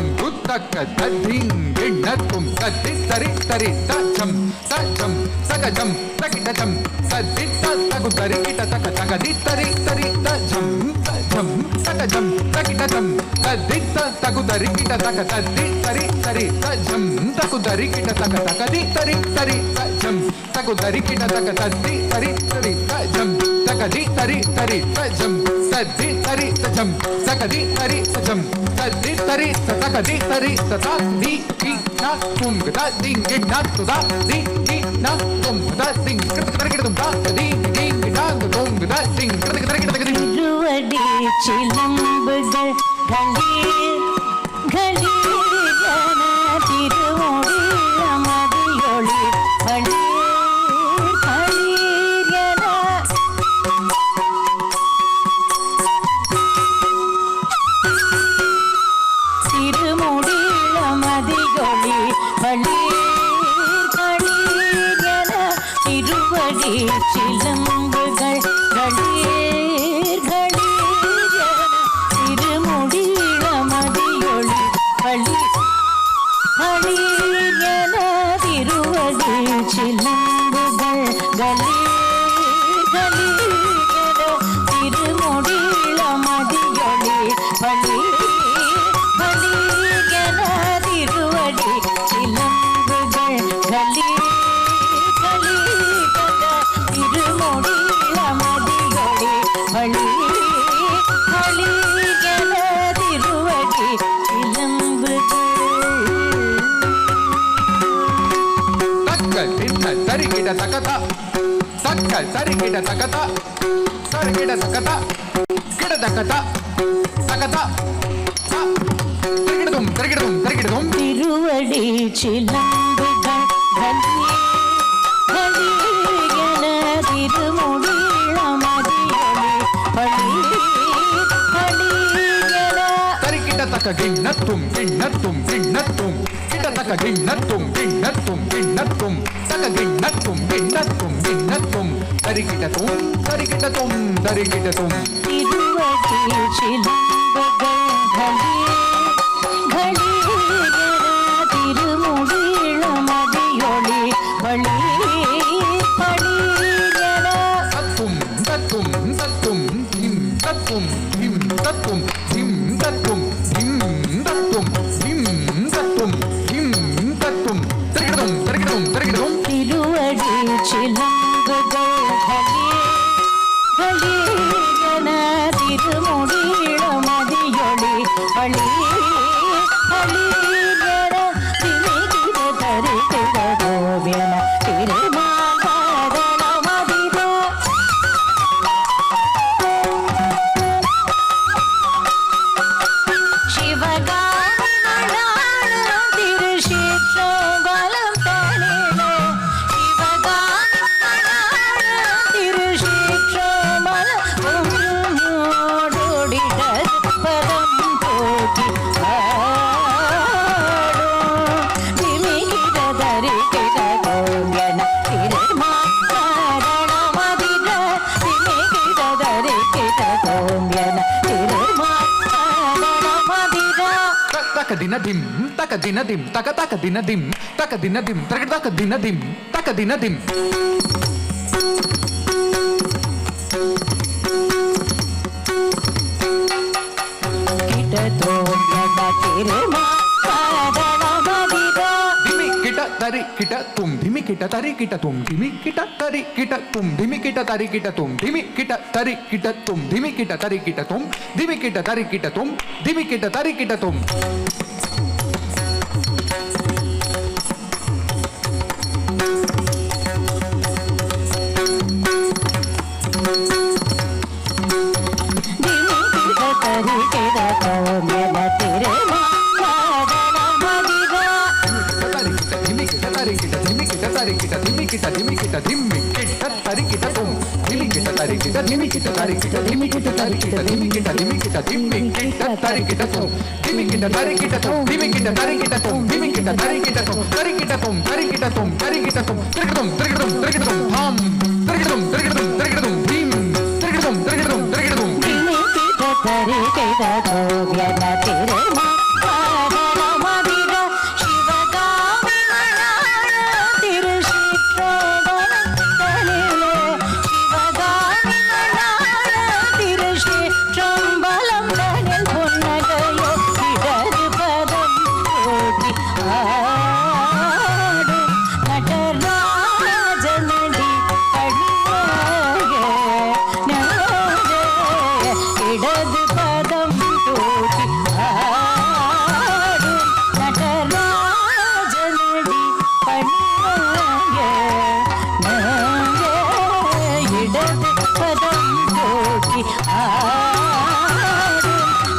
dakka, tadding ginnatum, tadding tari tari tacham, tacham, takajam, takidacham, tadding taku tari kita taka taka di tari tari tacham, tacham, takajam, takidacham, tadding taku tari kita taka taddi tari tari tacham, taku tari kita taka taka di tari tari tacham, taku tari kita taka taddi tari tari tacham, taka di tari tari tacham, taddi tari tacham, taka di tari tacham, taddi tari taka di tari tata di ki na tum gada ding gada tuda di ki na tum gada ding gada gada tum da di ding gada tum gada ding gada gada gada gada திருவடி சிலம்புகள் களீர் என திருமொழி மதியொளி களீர் என திருமொழி மதியொளி களீர் என திருவடி சிலம்புகள் களீர் திருமுடி மதியொளி களீர் என திருவடி சிலம்புகள் களீர் என திருமுடி மதியொளி களீர் என திருவடி சிலம்புகள் களீர் திருமுடி மதியொளி களீர் திருவடி சிலம்புகள் தரிகிட தகதா தக்க தரிகிட தகதா தரிகிட தகதா கிட தகதா தகதா தரிகிடதும் தரிகிடதும் தரிகிடதும் திருவடி சிலம்புகள் களீர் என திருமுடி மதியொளி களீர் என தரிகிட தக்க கிண்ணத்தும் கிண்ணத்தும் கிண்ணத்தும் கிட தக்க கிண்ணத்தும் கிண்ணத்தும் கிண்ணத்தும் தக்க கிண்ணத்தும் கிண்ணத்தும் கிண்ணத்தும் தரிகிடத்தும் தரிகிடத்தும் தரிகிடத்தும் திருவடி சிலம்புகள் களீர் என திருமுடி மதியொளி களீர் என தத்தும் தத்தும் தத்தும் திம் தத்தும் திம் தத்தும் திம் தத்தும் திம் தத்தும் திம் தத்தும் திம் தத்தும் தரிகிடதும் தரிகிடதும் தரிகிடதும் திருவடி சிலம்புகள் களீர் என திருமுடி மதியொளி களீர் என திமிகிட தரிகிட கோவியன திருமாங்கடன மதிர சிவகாமி மணாள திருஷேத்ரோபலம் தனில சிவகாமி மணாள திருஷேத்ரோபலம் ஓடோடிட பதம் போக்கி திமிகிட தரிகிட கோவியன திருமாங்கடன மதிர திமிகிட தரிகிட கோவியன திருமாங்கடன மதிர taka dinadim taka dinadim taka taka dinadim taka dinadim taka dinadim taka dinadim கிட தோங்கட திருமாங்கடன மதிர dimi kita tari kita tum dimi kita tari kita tum dimi kita tari kita tum dimi kita tari kita tum dimi kita tari kita tum dimi kita tari kita tum dimi kita tari kita tum dimi kita tari kita tum திமிகிட தரிகிட கோவியன திருமாங்கடன tarikita dimikita tarikita dimikita dimikita dimikita tarikita tom dimikita tarikita tom dimikita tarikita tom dimikita tarikita tom tarikita tom tarikita tom tarikita tom tarikita tom tarikita tom ham tarikita tom tarikita tom tarikita tom dim tarikita tom tarikita tom tarikita tom dimikita tarikita tom vyana tirma padala madira shivagami manana tirshitra dalile shivagami manana tirshitra balam dalil punnagayo idadu padam kodi aadu natarajanadi padiyage nade idadu padam kodi aadu natarajanadi padiyage nade idadu padam kodi aadu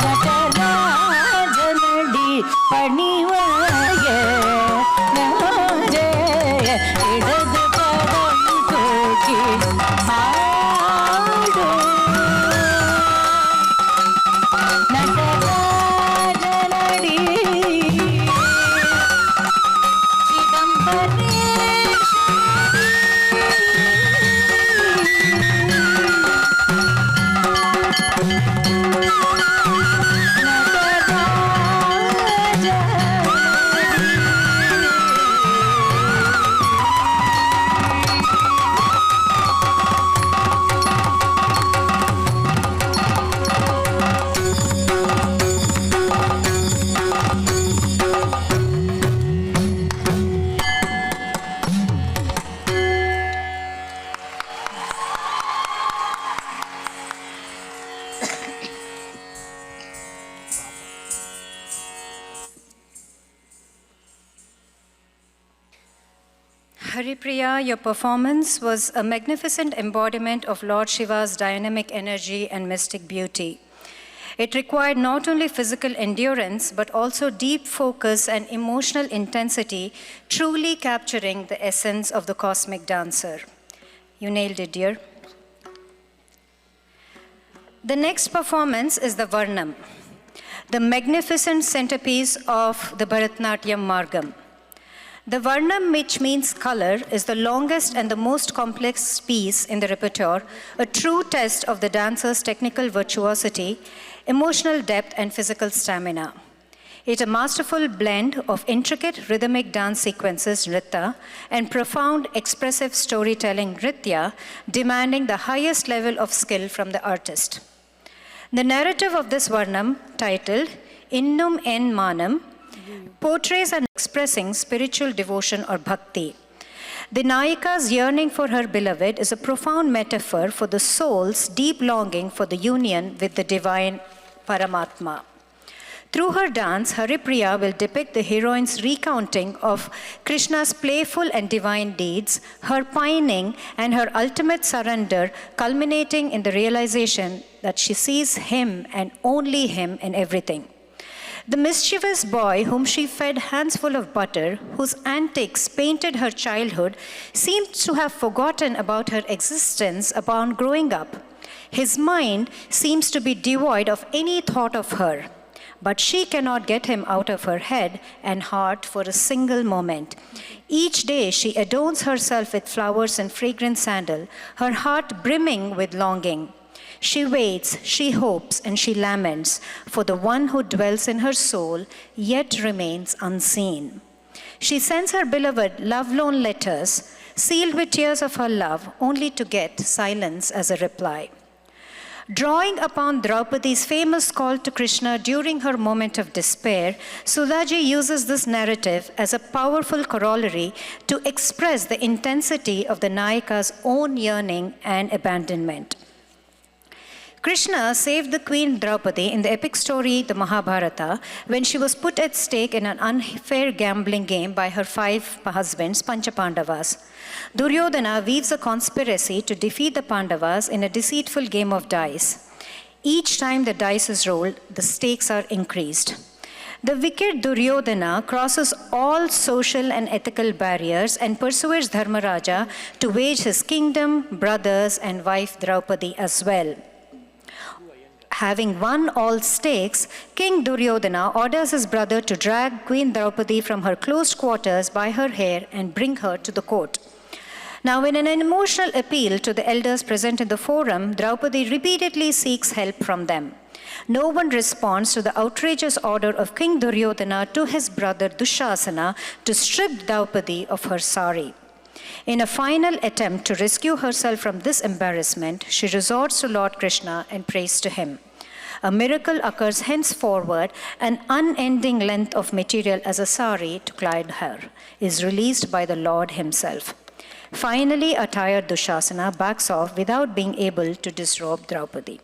natarajanadi padiyage nade idadu padam kodi aadu natarajanadi Haripriya, your performance was a magnificent embodiment of Lord Shiva's dynamic energy and mystic beauty. It required not only physical endurance, but also deep focus and emotional intensity, truly capturing the essence of the cosmic dancer. You nailed it, dear. The next performance is the Varnam, the magnificent centerpiece of the Bharatanatyam Margam. The Varnam, which means color, is the longest and the most complex piece in the repertoire, a true test of the dancer's technical virtuosity, emotional depth, and physical stamina. It is a masterful blend of intricate rhythmic dance sequences, nritta, and profound expressive storytelling, nritya, demanding the highest level of skill from the artist. The narrative of this Varnam, titled Innum En Manam, portrays and expressing spiritual devotion or bhakti. The Nayika's yearning for her beloved is a profound metaphor for the soul's deep longing for the union with the divine Paramatma. Through her dance, Haripriya will depict the heroine's recounting of Krishna's playful and divine deeds, her pining, and her ultimate surrender, culminating in the realization that she sees him and only him in everything. The mischievous boy whom she fed handsful of butter, whose antics painted her childhood, seemed to have forgotten about her existence upon growing up. His mind seems to be devoid of any thought of her, but she cannot get him out of her head and heart for a single moment. Each day she adorns herself with flowers and fragrant sandal, her heart brimming with longing. She waits, she hopes, and she laments for the one who dwells in her soul, yet remains unseen. She sends her beloved love-lone letters, sealed with tears of her love, only to get silence as a reply. Drawing upon Draupadi's famous call to Krishna during her moment of despair, Sudhaji uses this narrative as a powerful corollary to express the intensity of the Nayika's own yearning and abandonment. Krishna saved the queen Draupadi in the epic story, the Mahabharata, when she was put at stake in an unfair gambling game by her 5 husbands, Panchapandavas. Duryodhana weaves a conspiracy to defeat the Pandavas in a deceitful game of dice. Each time the dice is rolled, the stakes are increased. The wicked Duryodhana crosses all social and ethical barriers and persuades Dharmaraja to wage his kingdom, brothers, and wife Draupadi as well. Having won all stakes, King Duryodhana orders his brother to drag Queen Draupadi from her closed quarters by her hair and bring her to the court. Now, in an emotional appeal to the elders present in the forum, Draupadi repeatedly seeks help from them. No one responds to the outrageous order of King Duryodhana to his brother Dushasana to strip Draupadi of her sari. In a final attempt to rescue herself from this embarrassment, she resorts to Lord Krishna and prays to him. A miracle occurs henceforward. An unending length of material as a sari to clad her is released by the Lord himself. Finally, a tired Dushasana backs off without being able to disrobe Draupadi.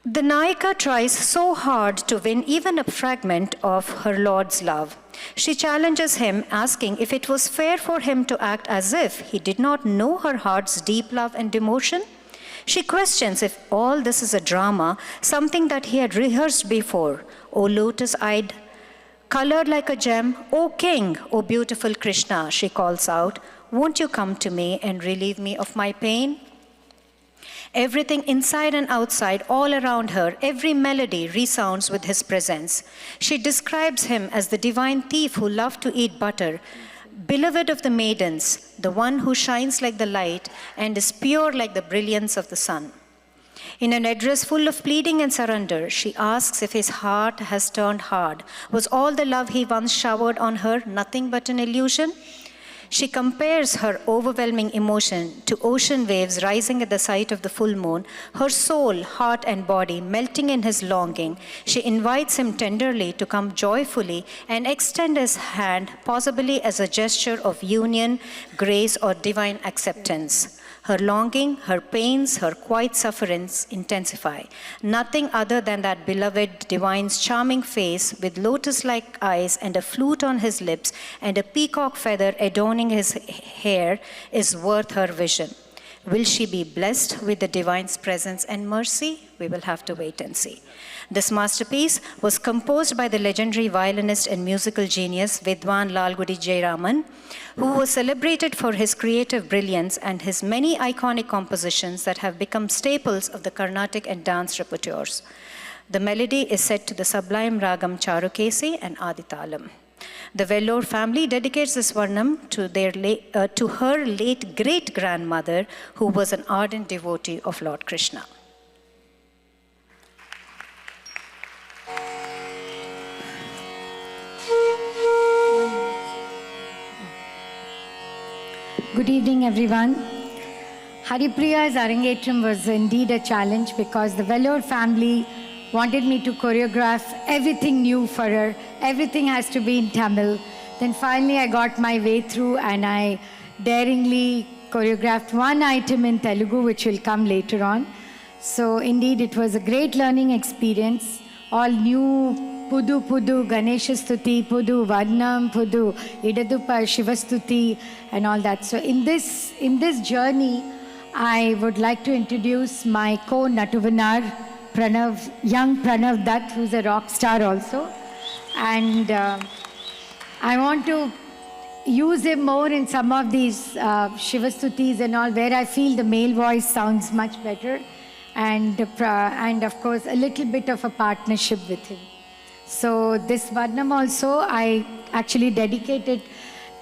The Nayika tries so hard to win even a fragment of her lord's love. She challenges him, asking if it was fair for him to act as if he did not know her heart's deep love and devotion. She questions if all this is a drama, something that he had rehearsed before. O lotus-eyed, colored like a gem, O king, O beautiful Krishna, she calls out, won't you come to me and relieve me of my pain? Everything inside and outside, all around her, every melody resounds with his presence. She describes him as the divine thief who loved to eat butter, beloved of the maidens, the one who shines like the light and is pure like the brilliance of the sun. In an address full of pleading and surrender, she asks if his heart has turned hard. Was all the love he once showered on her nothing but an illusion? She compares her overwhelming emotion to ocean waves rising at the sight of the full moon, her soul, heart, and body melting in his longing. She invites him tenderly to come joyfully and extend his hand, possibly as a gesture of union, grace, or divine acceptance. Her longing, her pains, her quiet sufferings intensify. Nothing other than that beloved divine's charming face with lotus-like eyes and a flute on his lips and a peacock feather adorning his hair is worth her vision. Will she be blessed with the divine's presence and mercy? We will have to wait and see. This masterpiece was composed by the legendary violinist and musical genius Vidwan Lalgudi Jayaraman, who was celebrated for his creative brilliance and his many iconic compositions that have become staples of the Carnatic and dance repertoires. The melody is set to the sublime ragam Charukesi and Aditalam. The Vellore family dedicates this varnam to her late great-grandmother, who was an ardent devotee of Lord Krishna. Good evening, everyone. Haripriya's Arangetram was indeed a challenge because the Vellore family wanted me to choreograph everything new for her. Everything has to be in Tamil. Then finally I got my way through and I daringly choreographed one item in Telugu, which will come later on. So indeed it was a great learning experience. All new Pudu Pudu, Ganesha Stuti, Pudu, Varnam, Pudu, Idadupa, Shiva Stuti, and all that. So in this journey, I would like to introduce my co-Natuvanar, Pranav, young Pranav Dutt, who's a rock star also. And I want to use him more in some of these Shiva Stutis and all, where I feel the male voice sounds much better. And of course, a little bit of a partnership with him. So this Varnam also I actually dedicated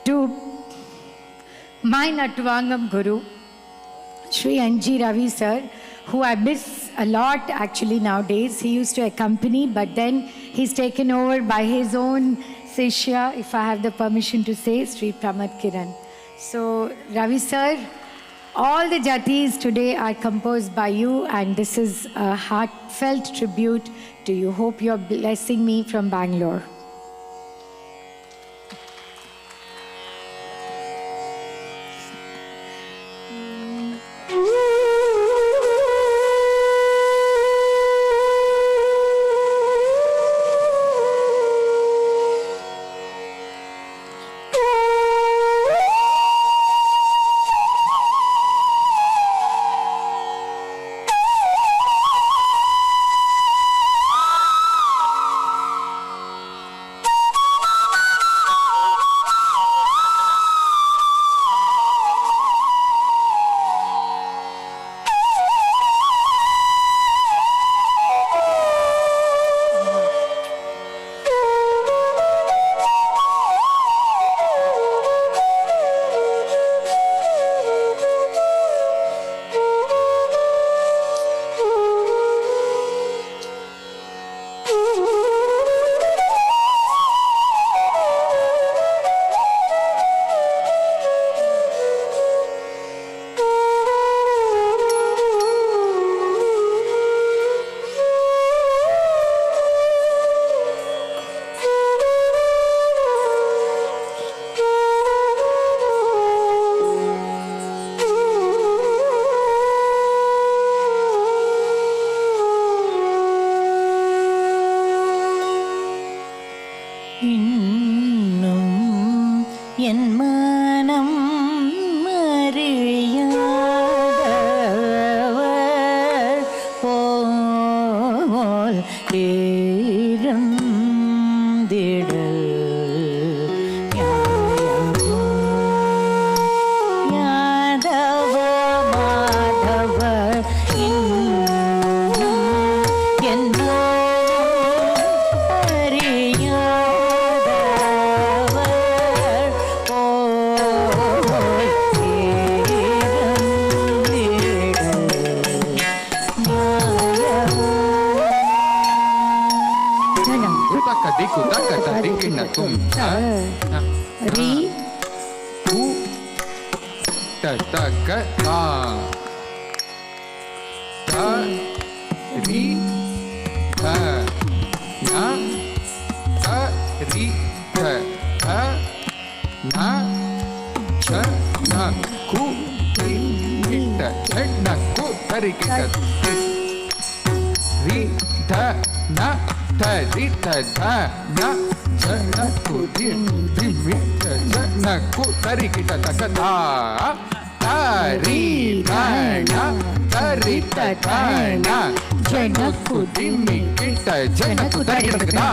to my Natvangam Guru, Sri N.G. Ravi sir, who I miss a lot actually nowadays. He used to accompany, but then he's taken over by his own Sishya, if I have the permission to say, Sri Pramad Kiran. So Ravi sir, all the jatis today are composed by you, and this is a heartfelt tribute to you. Hope you're blessing me from Bangalore. இன்னும் என் மனம் அறியாதவர் போல் இருந்திடல் யாதவ மாதவர் இன்னும் என் ri u ta ta ka ta ta ri ta na ta ri ta ta na cha na ku ri ta na ku tari kita ri ta na ta ri ta ta na na ku di di mi na ku tari kita ta ta ta ri ta na tari ta ta na jana ku di mi kita jana ku tari kita ta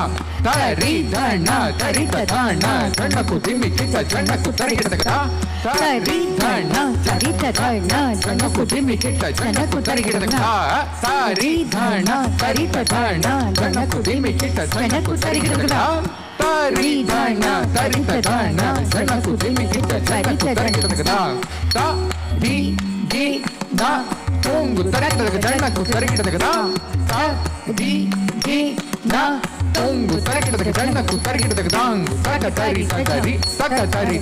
ta ri ta na tari ta ta na jana ku di mi kita jana ku tari kita ta ta ri ta na tari ta ta na jana ku di mi kita jana ku tari kita ta ta ri ta na tari ta ta na jana ku di mi kita jana ku tari kita ta tari dana tari dana jana ku dimi kita jana ku tari kita ta ta ri gi na tongu tari kita jana ku tari kita ta ta ri gi na tongu tari kita jana ku tari kita ta ta tari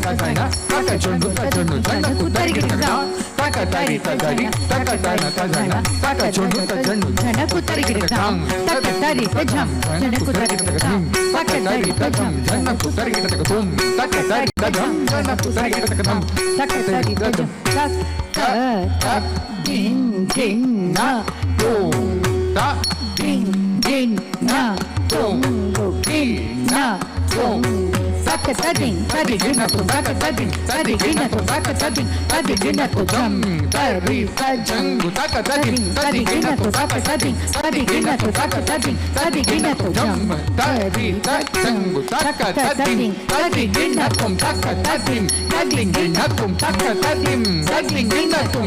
ta jana ta chondu jana ku tari kita ta ta tari ta jana ta jana ta chondu jana ku tari kita ta tari ta jam jana ku tari kita ta tari ta jam jana ku tari kita ta tari ta jam jana ku tari kita ta tari ta jam ta ding ding na do ta ding ding na dong ding na dong taka tading tadi gina to taka tading tadi gina to taka tading tadi gina to jam tari tajang taka tading tadi gina to taka tading tadi gina to taka tading tadi gina to jam tari tajang taka tading tadi gina to taka tading tadi gina to taka tading tadi gina to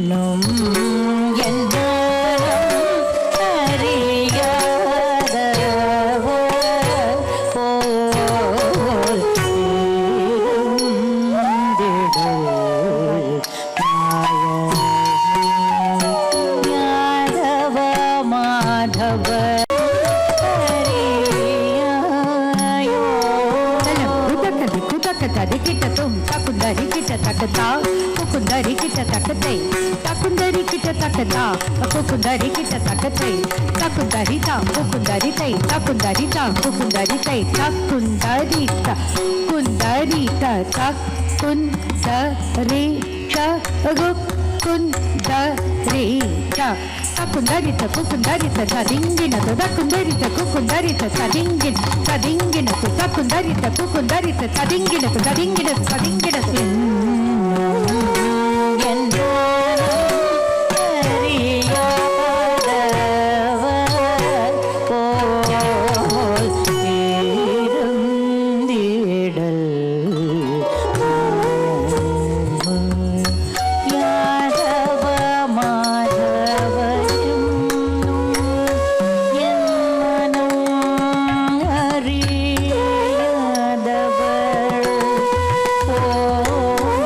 இன்னும் எந்த அறியாதவர் போல் இருந்திடல் யாதவ மாதவர் kita tum takundari kita takata kukundari kita takatai takundari kita takata kukundari kita takatai takundari ta kukundari tai takundari ta kukundari tai takundari ta kundari ta takundari ta kukundari ta takundari ta kukundari ta tadingina ta takundari ta kukundari ta tadingina ta takundari ta kukundari ta tadingina ta tadingina ta tadingina ta yendo அறியாதவர் போல் இருந்திடல் யாதவ மாதவரும் என் மனம் அறியாதவர் போல்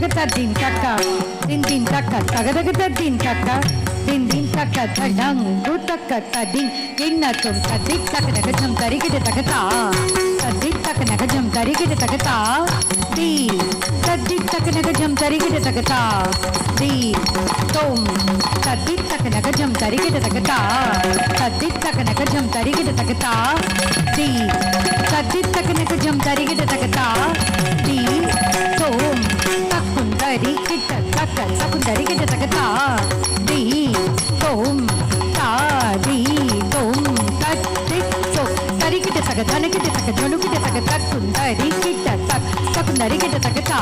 din taka, din taka, tagadagata din taka, din taka, tadang, du taka, tading, innatum, tadik taka nagajam tarigida takata, tadik taka nagajam tarigida takata, di, tadik taka nagajam tarigida takata, di, tom, tadik taka nagajam tarigida takata, tadik taka nagajam tarigida takata, di, tadik taka nagajam tarigida takata, di, tom, takundari kita taka, takundari kita takata, di, tom, ta, di, tom, tadik, tom, tari kita taka, dana kita taka, jonu kita taka, takundari kita tak, takundari kita takata,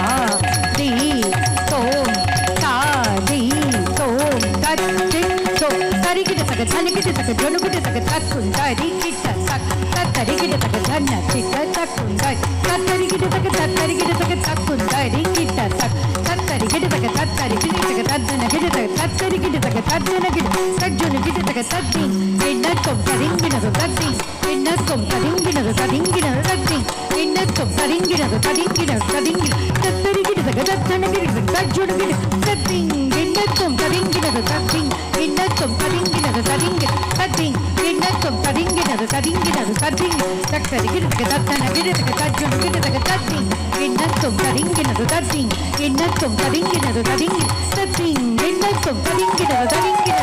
di, tom, ta, di, tom, tadik, tom, tari kita taka, dana kita taka, jonu kita taka, takundari kita tak, tari kita taka, dana kita takundari, tari kita taka, tari kita taka, takundari kita tak, tari kita taka, tari kita taka, tadana kita taka, tari kita taka, tadana kita, tajonu kita taka, tading, innatum taringina tading, innatum taringina tadingina tading, innatum taringina tadingina tading, tari kita taka, tadana kita, tajonu kita, tading, innatum taringina tading, innatum taringina tading, tading, innatum taringina tadingina tading, tari kita taka, tadana kita taka, tajonu kita taka, tading, innatum taringina tading, innatum taringina tading, tading, innatum taringina tadingina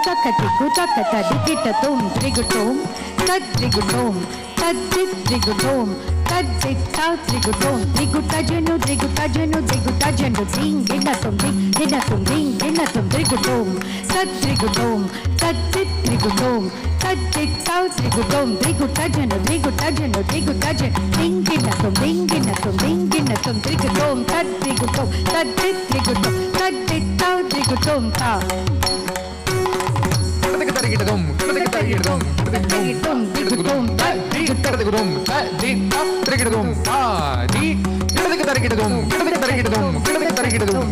taka tiku taka tadikita tum trigutum tad trigutum tad trigutum tad ta trigutum trigutajanu trigutajanu trigutajanu ding dinatum trigutum tad trigutum tad trigutum tad ta trigutum trigutajanu trigutajanu ding dinatum trigutum tad trigutum tad trigutum tad ta trigutum ta Tarigitum, tarigitum, tarigitum, tarigitum, tarigitum, tarigitum, di, tarigitum, tarigitum, tarigitum, tarigitum, tarigitum,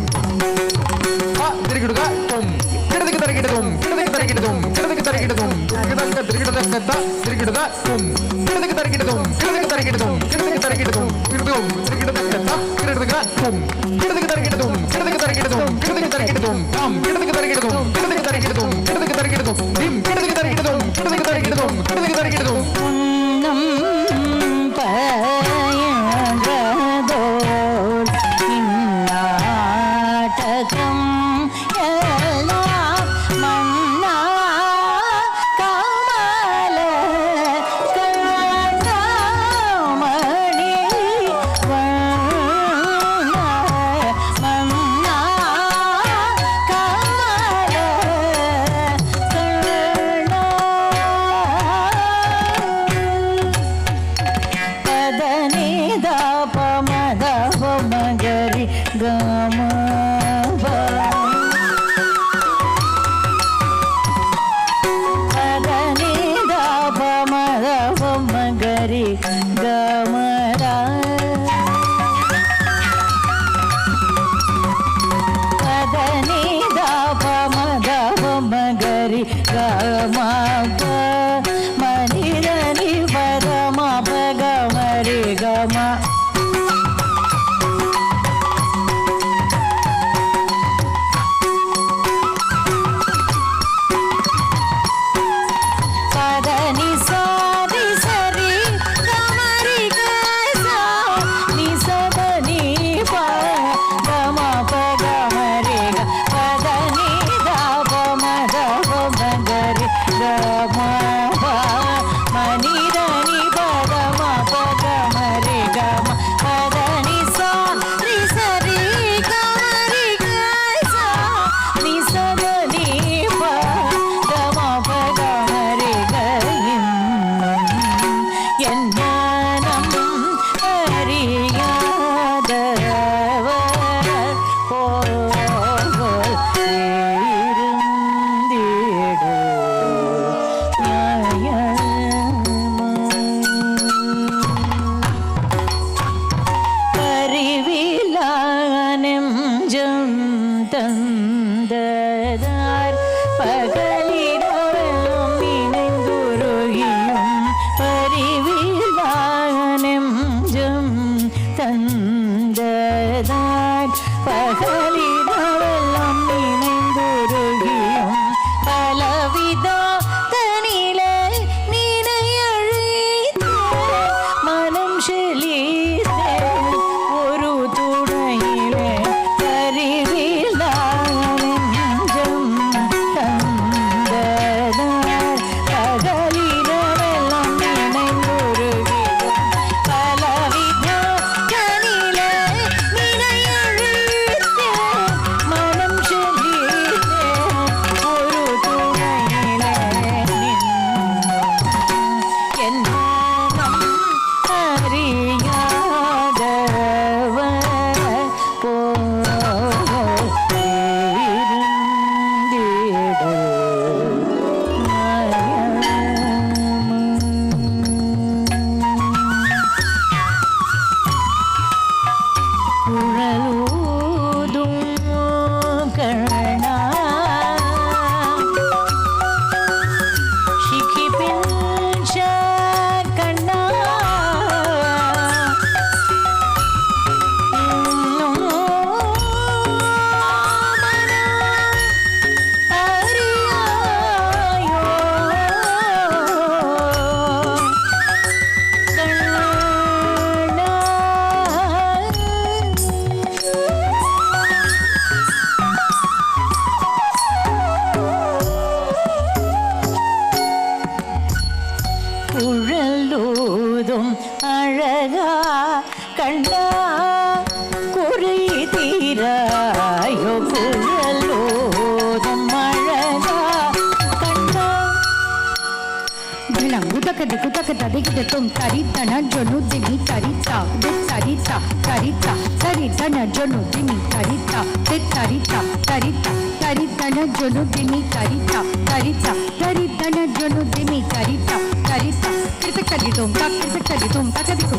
takadiku takadadikidatum taritana jonu dimi tarita dit tarita tarita taritana jonu dimi tarita dit tarita tarita taritana jonu dimi tarita tarita taritana jonu dimi tarita tarita kirtakadidum takadikum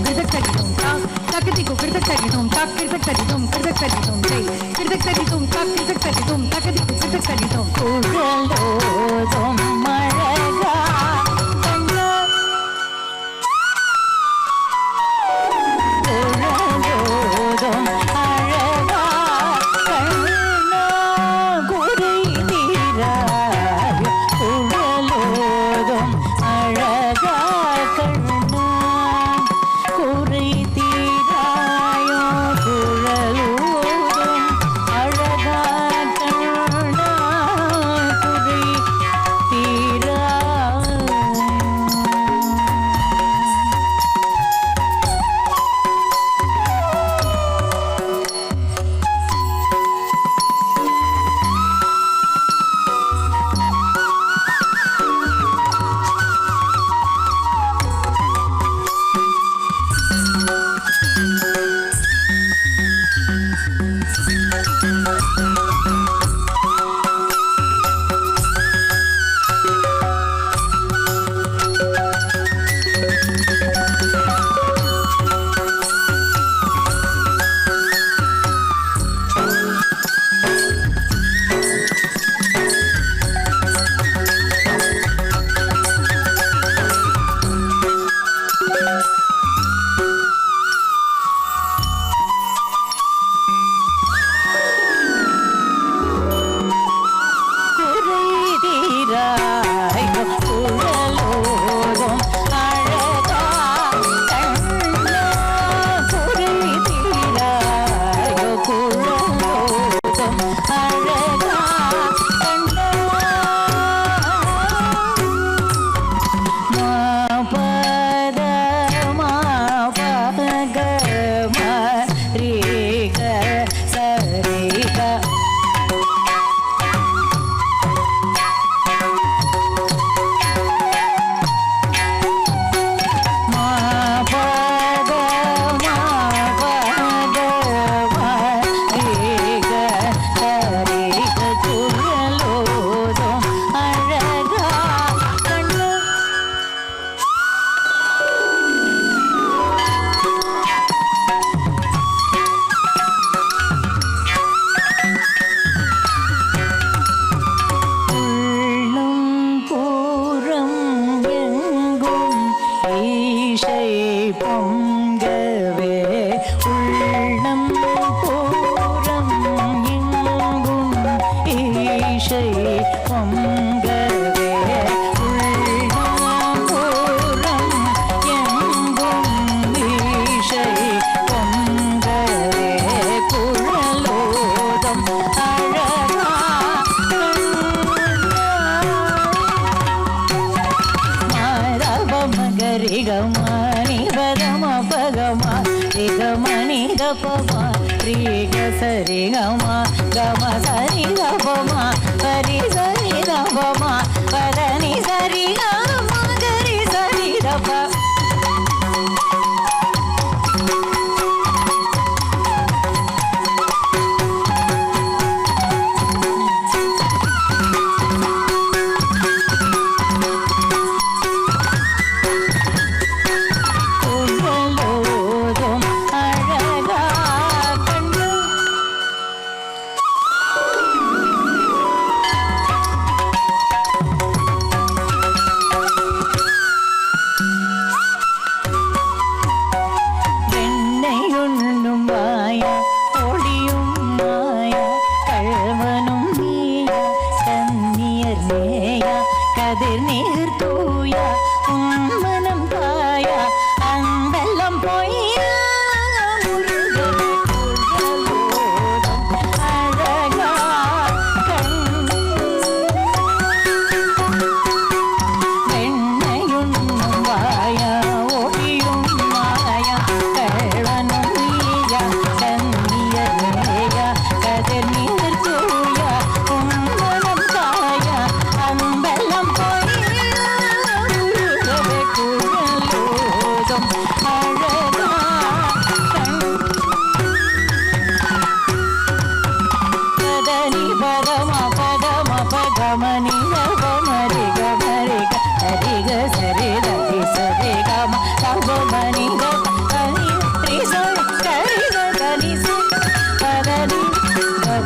kirtakadidum takadiku kirtakadidum kirtakadidum jai kirtakadidum takadikum kirtakadidum குழலோதும் மழகா குழலோதும் அழகா கண்ணா குறை தீராய் குழலோதும் அழகா கண்ணா குறை தீராயோ குழலோதும் அழகா கண்ணா குறை தீராய்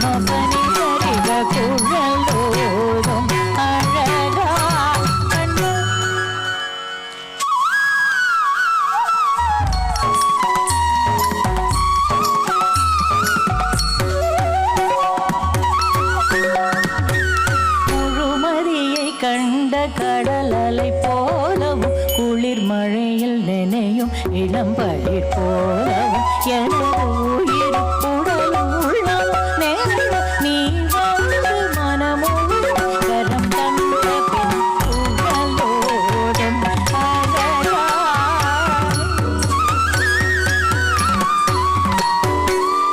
பமபனி சரிக குழலோதும் அழகா கண்ணு முழுமதியை கண்ட கடல் அலை போலவும் குளிர் மழையில் நினையும் இளம்பயிர் போலவும் எனது உயிர் உடலும் உள்ளம் நேரம் நீ வந்து மனமும் கரம் தந்த பின் உடலோடும் அழகா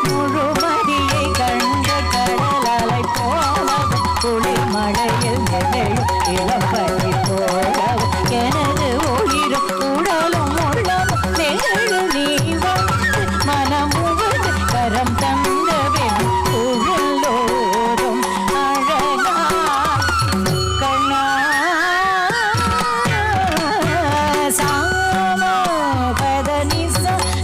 முழுமதியை கண்ட கடல் அலை போலவும் குளிர் மழையில் நினையும் இளம்பயிர் போலவும் எனது உயிரும் உடலும் உள்ளமும் நெகிழு நீ வந்து மனமுவது கரம் தந்தவின் உழலோடும் அழகா கண்ணா சாம பதனி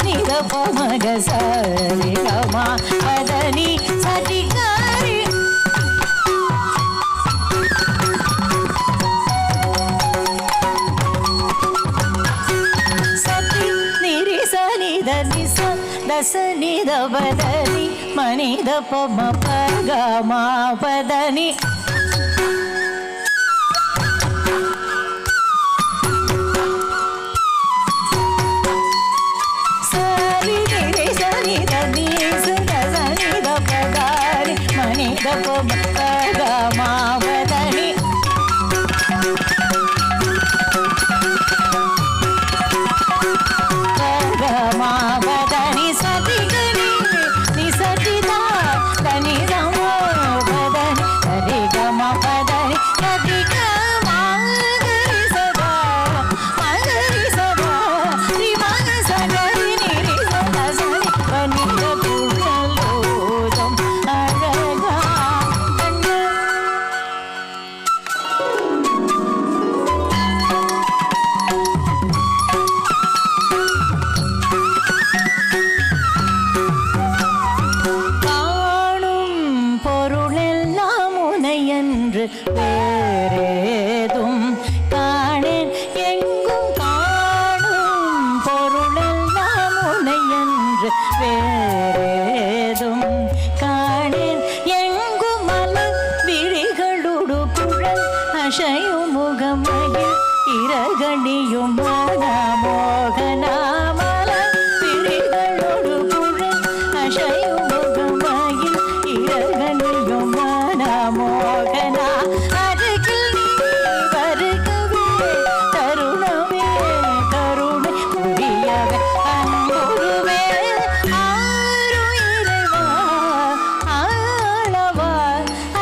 நித பமக சரி கமா பதனி சதிகாரி சதி நிரிச நித நிச தச நித பதனி மனித பம பகமா பதனி சரி நிரிச நித நிச தச நித பதாரி மனித பம பகமா பதனி பகமாபதனி சதிகரி நிசதிதா தனி ரமோ பதனி சரிகமபதனி சதிகமாகரி சதா மகரி சதா ஸ்ரீமக சகரி நிரி சதா சரி பனித குழலோதும் அழகா கண்ணு காணும் பொருளெல்லாம் உனையன்று வேறேதும் காணேன் எங்கும் காணும் பொருளெல்லாம் உனையன்று வேறேதும் காணேன் எங்கும் மலர் விழிகளோடு குழல் அசையும் முகமயில் இரகணியும் மனமோகனா மலர் விழிகளோடு குழல் அசையும் முகமயில் இரகணியும் மனமோகனா அருகில் நீ வருகவே தருணமே கருணை புரியவே அன்புருவே ஆருயிரவா ஆளவா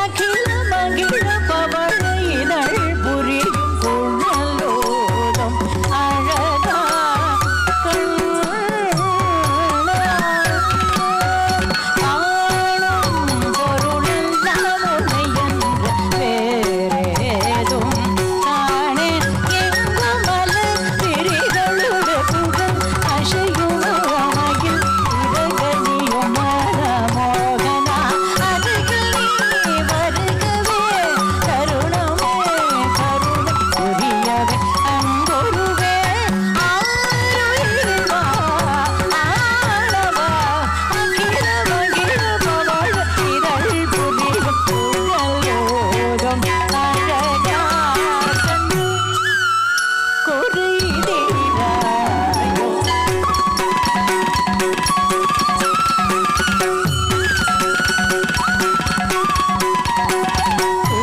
அகில மகிழ பவள இதழ் புரியும் குழலோடும் அழகா காணும் பொருளெல்லாம் உனையன்று வேறேதும் காணேன் எங்கும் மலர் விரிகளோடு புகழ் அசையும் அழகில் இரகணியும் மனமோகனா அருகில் நீ வருகவே தருணமே கருணை புரியவே அன்புருவே ஆருயிரவா ஆளவா அகில மகிழ பவள இதழ் புரியும் குழலோடும் அழகா கண்ணு கொரிதீராயோ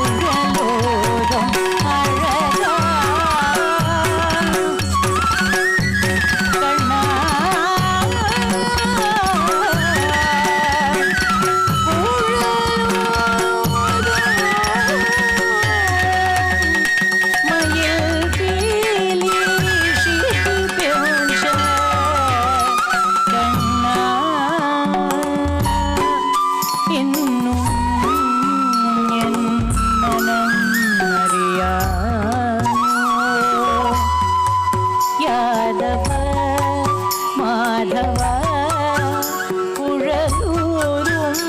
குழலோடும் அழகா கண்ணா மயில் பீலி சிறு பெருஞ்ச கண்ணா இன்னும் என் மனம் அறியானோ Yadava Madhava குழலூரும்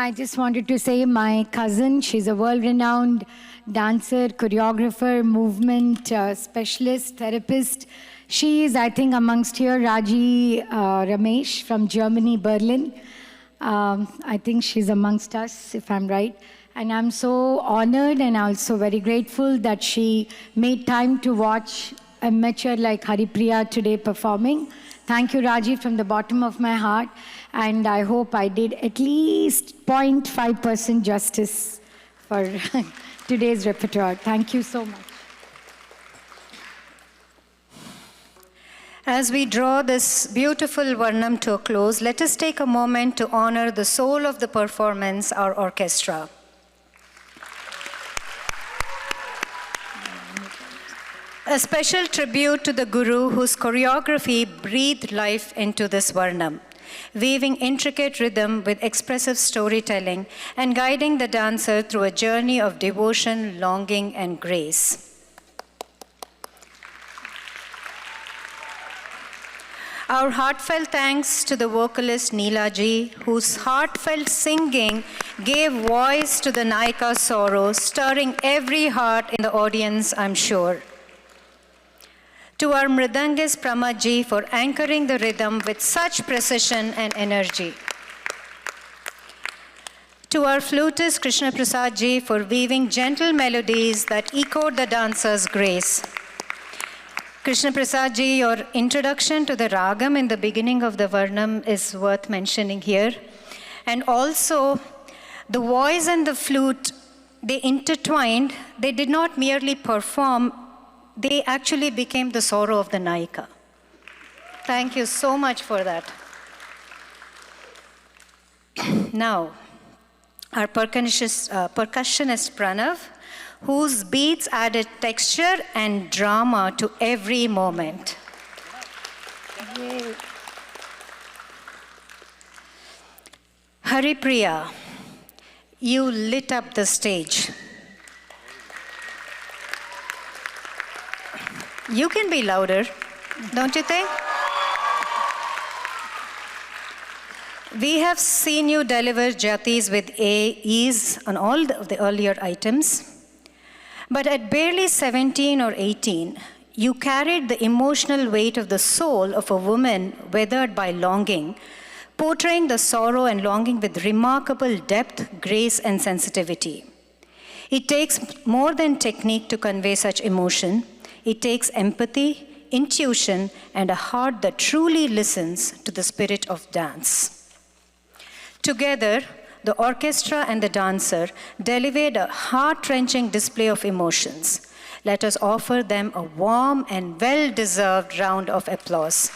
I just wanted to say my cousin, she's a world-renowned dancer, choreographer, movement specialist, therapist. She is, I think, amongst here, Raji Ramesh from Germany, Berlin. I think she's amongst us, if I'm right. And I'm so honored and also very grateful that she made time to watch a amateur like Haripriya today performing. Thank you, Raji, from the bottom of my heart. And I hope I did at least 0.5% justice for today's repertoire. Thank you so much. As we draw this beautiful Varnam to a close, let us take a moment to honor the soul of the performance, our orchestra. A special tribute to the Guru whose choreography breathed life into this Varnam, weaving intricate rhythm with expressive storytelling and guiding the dancer through a journey of devotion, longing, and grace. Our heartfelt thanks to the vocalist Neela Ji, whose heartfelt singing gave voice to the Nayika's sorrow, stirring every heart in the audience, I'm sure. To our Mridangist Pramad Ji for anchoring the rhythm with such precision and energy. To our flutist Krishna Prasad Ji for weaving gentle melodies that echoed the dancer's grace. Krishna Prasad Ji, your introduction to the ragam in the beginning of the Varnam is worth mentioning here. And also, the voice and the flute, they intertwined. They did not merely perform, they actually became the sorrow of the Nayika. Thank you so much for that. Now, our percussionist Pranav, whose beats added texture and drama to every moment. Yay. Haripriya, you lit up the stage. You can be louder, don't you think? We have seen you deliver jatis with ease on all of the earlier items. But at barely 17 or 18, you carried the emotional weight of the soul of a woman weathered by longing, portraying the sorrow and longing with remarkable depth, grace, and sensitivity. It takes more than technique to convey such emotion. It takes empathy, intuition, and a heart that truly listens to the spirit of dance. Together, the orchestra and the dancer delivered a heart-wrenching display of emotions. Let us offer them a warm and well-deserved round of applause.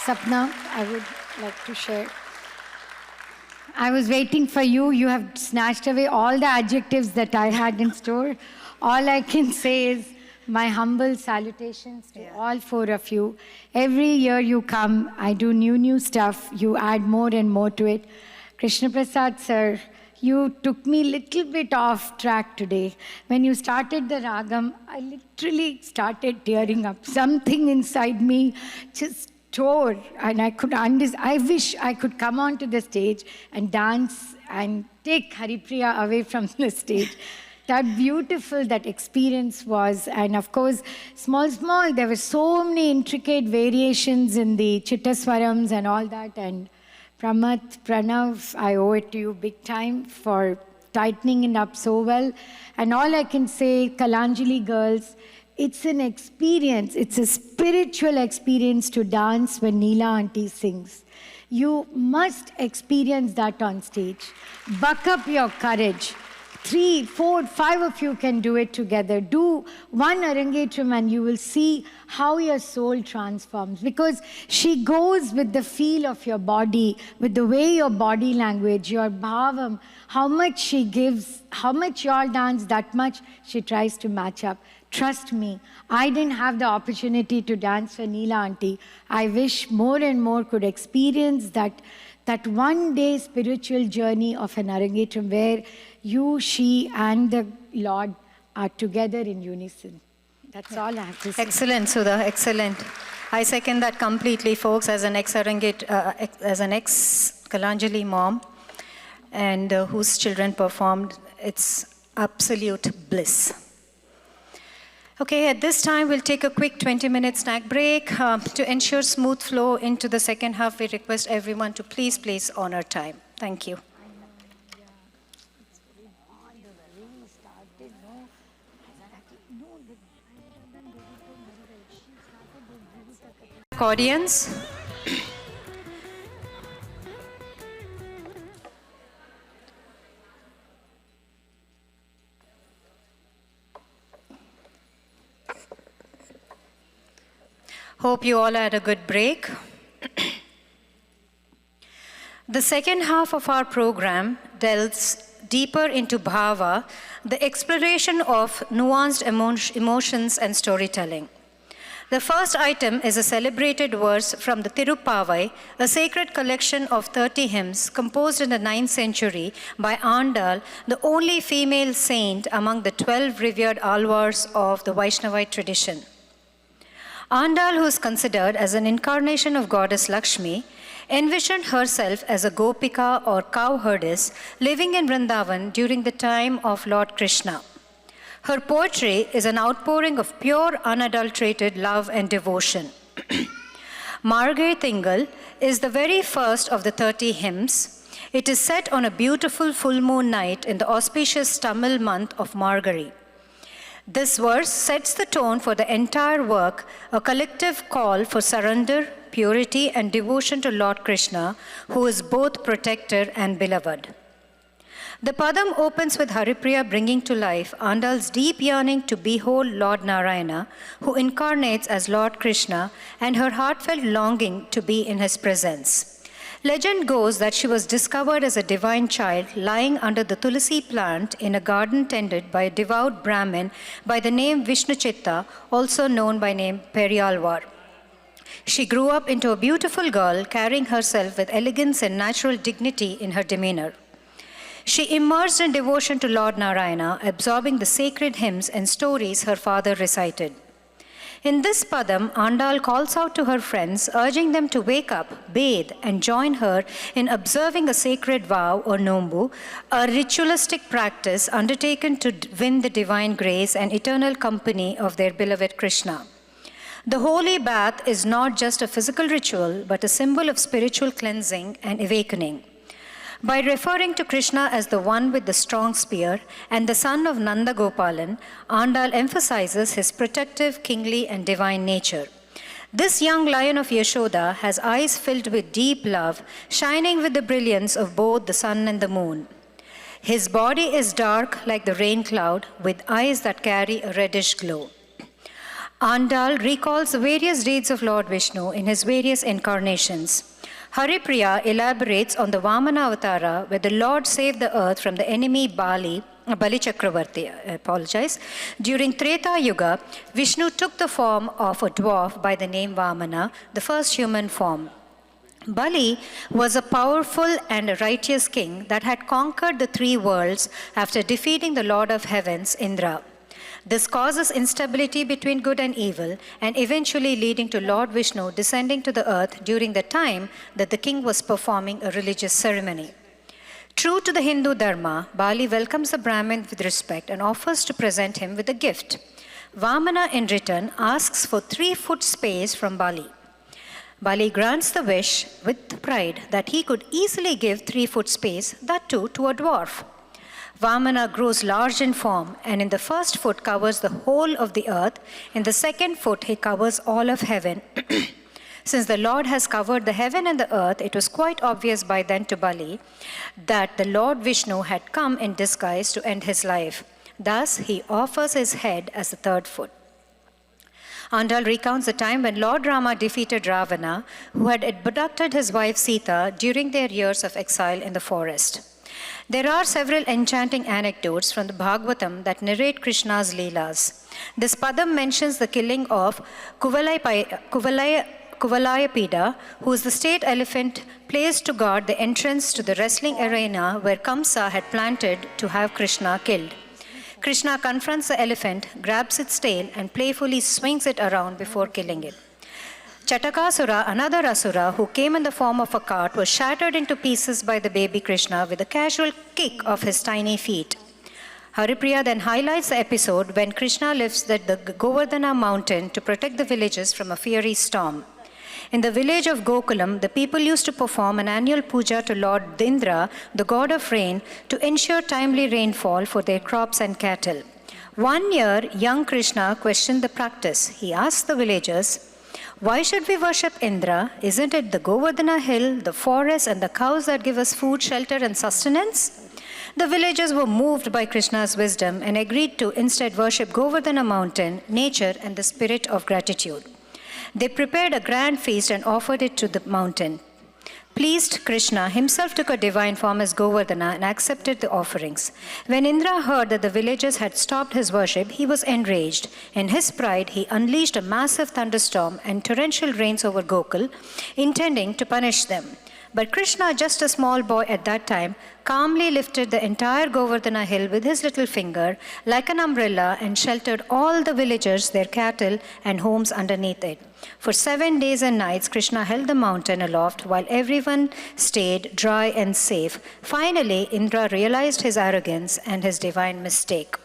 Sapna, I would like to share. I was waiting for you. You have snatched away all the adjectives that I had in store. All I can say is my humble salutations to all four of you. Every year you come, I do new stuff. You add more and more to it. Krishna Prasad sir, you took me a little bit off track today. When you started the ragam, I literally started tearing up. Something inside me just tore, and I wish I could come onto the stage and dance and take Haripriya away from the stage. That beautiful that experience was, and of course, small, there were so many intricate variations in the Chittaswarams and all that, and Pranav, I owe it to you big time for tightening it up so well. And all I can say, Kalanjali girls, it's an experience, it's a spiritual experience to dance when Neela auntie sings. You must experience that on stage. Buck up your courage. 3, 4, 5 of you can do it together. Do one Arangetram and you will see how your soul transforms. Because she goes with the feel of your body, with the way your body language, your bhavam, how much she gives, how much you all dance, that much she tries to match up. Trust me, I didn't have the opportunity to dance for Neela auntie. I wish more and more could experience that one day spiritual journey of an Arangetram where you, she, and the Lord are together in unison. That's all I have to say. Excellent, Sudha, excellent. I second that completely, folks. As an Kalanjali mom, and whose children performed. It's absolute bliss. Okay, at this time, we'll take a quick 20-minute snack break. To ensure smooth flow into the second half, we request everyone to please honor time. Thank you. Audience. Hope you all had a good break. The second half of our program delves deeper into bhava, the exploration of nuanced emotions and storytelling. The first item is a celebrated verse from the Tirupavai, a sacred collection of 30 hymns composed in the 9th century by Andal, the only female saint among the 12 revered alvars of the Vaishnavite tradition. Andal, who is considered as an incarnation of goddess Lakshmi, envisioned herself as a gopika or cowherdess living in Vrindavan during the time of Lord Krishna. Her poetry is an outpouring of pure, unadulterated love and devotion. Margai Tingal is the very first of the 30 hymns. It is set on a beautiful full moon night in the auspicious Tamil month of Margari. This verse sets the tone for the entire work, a collective call for surrender, purity, and devotion to Lord Krishna, who is both protector and beloved. The Padam opens with Haripriya bringing to life Andal's deep yearning to behold Lord Narayana, who incarnates as Lord Krishna, and her heartfelt longing to be in his presence. Legend goes that she was discovered as a divine child lying under the tulsi plant in a garden tended by a devout Brahmin by the name Vishnuchitta, also known by name Periyalvar. She grew up into a beautiful girl, carrying herself with elegance and natural dignity in her demeanor. She immersed in devotion to Lord Narayana, absorbing the sacred hymns and stories her father recited. In this padam, Andal calls out to her friends, urging them to wake up, bathe, and join her in observing a sacred vow or nombu, a ritualistic practice undertaken to win the divine grace and eternal company of their beloved Krishna. The holy bath is not just a physical ritual, but a symbol of spiritual cleansing and awakening. By referring to Krishna as the one with the strong spear and the son of Nanda Gopalan, Andal emphasizes his protective, kingly, and divine nature. This young lion of Yashoda has eyes filled with deep love, shining with the brilliance of both the sun and the moon. His body is dark like the rain cloud, with eyes that carry a reddish glow. Andal recalls the various deeds of Lord Vishnu in his various incarnations. Haripriya elaborates on the Vamana Avatara, where the Lord saved the earth from the enemy Bali Chakravarti, During Treta Yuga, Vishnu took the form of a dwarf by the name Vamana, the first human form. Bali was a powerful and a righteous king that had conquered the three worlds after defeating the Lord of Heavens, Indra. This causes instability between good and evil, and eventually leading to Lord Vishnu descending to the earth during the time that the king was performing a religious ceremony. True to the Hindu Dharma, Bali welcomes the Brahmin with respect and offers to present him with a gift. Vamana, in return, asks for 3-foot space from Bali. Bali grants the wish with pride that he could easily give 3-foot space, that too to a dwarf. Vamana grows large in form, and in the first foot covers the whole of the earth. In the second foot, he covers all of heaven. Since the Lord has covered the heaven and the earth, it was quite obvious by then to Bali that the Lord Vishnu had come in disguise to end his life. Thus, he offers his head as the third foot. Andal recounts the time when Lord Rama defeated Ravana, who had abducted his wife Sita during their years of exile in the forest. There are several enchanting anecdotes from the Bhagavatam that narrate Krishna's Leelas. This padam mentions the killing of Kuvalayapida, who is the state elephant placed to guard the entrance to the wrestling arena where Kamsa had planted to have Krishna killed. Krishna confronts the elephant, grabs its tail, and playfully swings it around before killing it. Chatakasura, another asura who came in the form of a cart, was shattered into pieces by the baby Krishna with a casual kick of his tiny feet. Haripriya then highlights the episode when Krishna lifts the Govardhana mountain to protect the villages from a fiery storm. In the village of Gokulam, the people used to perform an annual puja to Lord Indra, the god of rain, to ensure timely rainfall for their crops and cattle. One year, young Krishna questioned the practice. He asked the villagers, "Why should we worship Indra? Isn't it the Govardhana hill, the forest, and the cows that give us food, shelter, and sustenance?" The villagers were moved by Krishna's wisdom and agreed to instead worship Govardhana mountain, nature, and the spirit of gratitude. They prepared a grand feast and offered it to the mountain. Pleased, Krishna himself took a divine form as Govardhana and accepted the offerings. When Indra heard that the villagers had stopped his worship, he was enraged. In his pride, he unleashed a massive thunderstorm and torrential rains over Gokul, intending to punish them. But Krishna, just a small boy at that time, calmly lifted the entire Govardhana hill with his little finger like an umbrella and sheltered all the villagers, their cattle, and homes underneath it. For 7 days and nights, Krishna held the mountain aloft while everyone stayed dry and safe. Finally, Indra realized his arrogance and his divine mistake.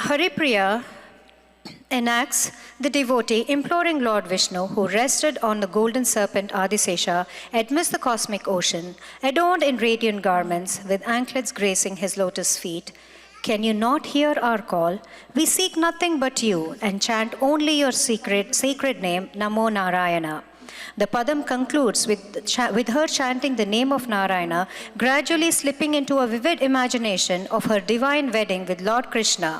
Haripriya enacts the devotee imploring Lord Vishnu, who rested on the golden serpent Adisesha amidst the cosmic ocean, adorned in radiant garments with anklets gracing his lotus feet. "Can you not hear our call? We seek nothing but you and chant only your sacred name, Namo Narayana." The Padam concludes with her chanting the name of Narayana, gradually slipping into a vivid imagination of her divine wedding with Lord Krishna.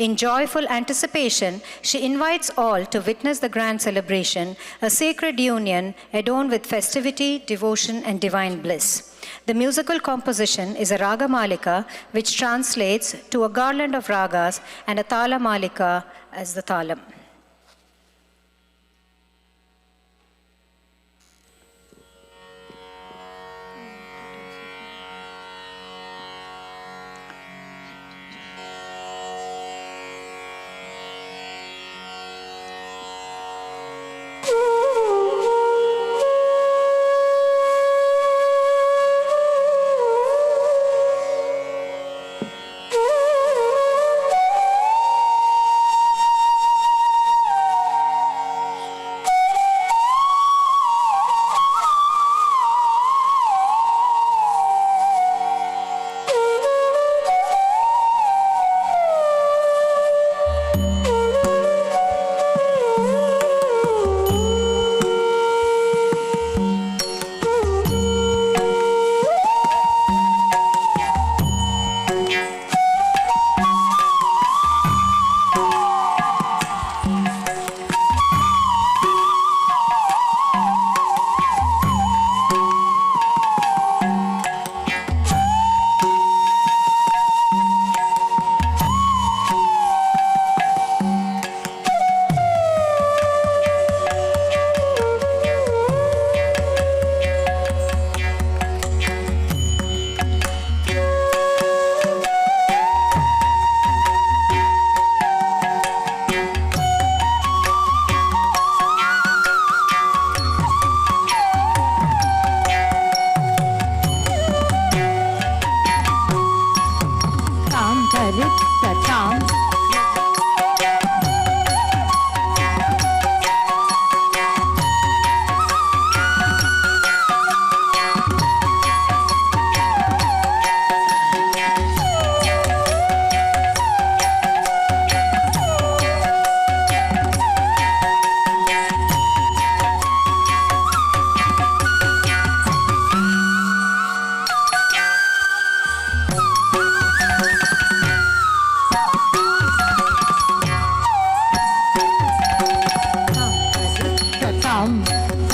In joyful anticipation, she invites all to witness the grand celebration, a sacred union adorned with festivity, devotion, and divine bliss. The musical composition is a Raga Malika, which translates to a garland of ragas, and a Tala Malika as the Talam.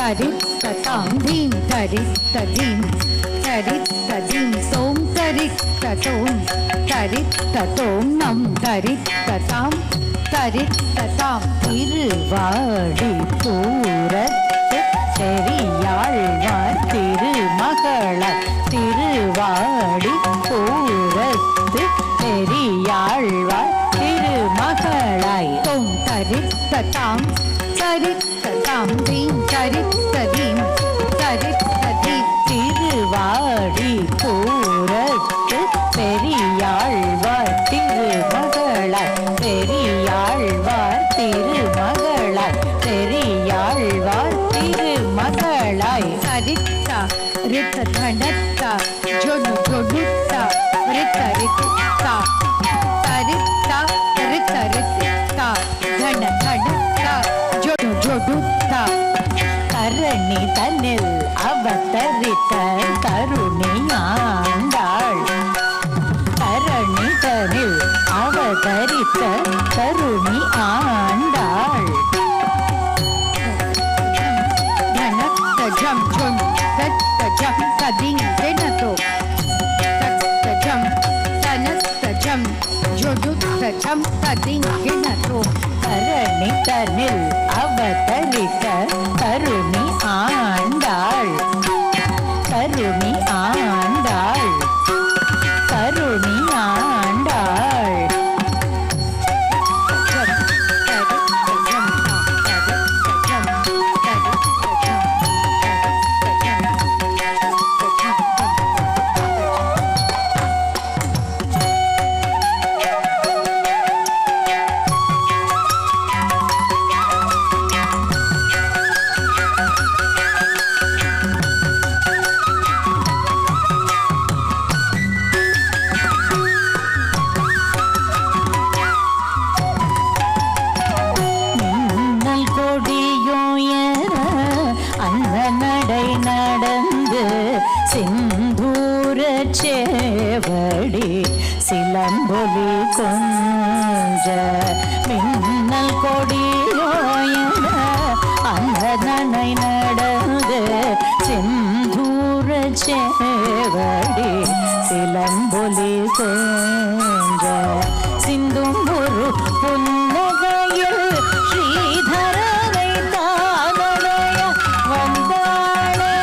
tarit tatam dhim tarit tadim tarit tadim tom tarit tatom tarit tatom nam tarit tatam Thiruvadi பூரத்து Periyazhwar திருமகளர் Thiruvadi பூரத்து Periyazhwar திருமகளாய் தாம் சரித்ததாம் theme சரித்ததீம் சரித்ததீம் Thiruvadi பூரத்து Periyazhwar திருமகளாய் Periyazhwar திருமகளாய் Periyazhwar திருமகளாய் சரித்தா ரித்த தனத்தா ஜொனு ஜொனுத்தா ரித்த Rita சரித்தா ரித்த Rita தன தனத்தா ஜொனு ஜொனுத்தா கரணி தன்னில் அவதரித்த கருணையாண்டாள் கரணி தனில் அவதரித்த கருணி ஆண்டாள் தனத்தஜம் ஜொன் தத்தஜம் ததிங் தினதோ தத்தஜம் தனத்தஜம் ஜொடுத்தஜம் ததிங் தினதோ கரணி தனில் அவதரித்த கருணி ஆண்டாள் கருணி ஆண்டாள் கருணி ஆண்டாள் சேவடி சிலம்பொலி கொஞ்ச மின்னல் கொடியோயன அந்த நனை நடந்து சிந்தூர சேவடி சிலம்பொலி கொஞ்ச சிந்தும் ஒரு புன்னகையில் ஸ்ரீதரனை தானடைய வந்தாளே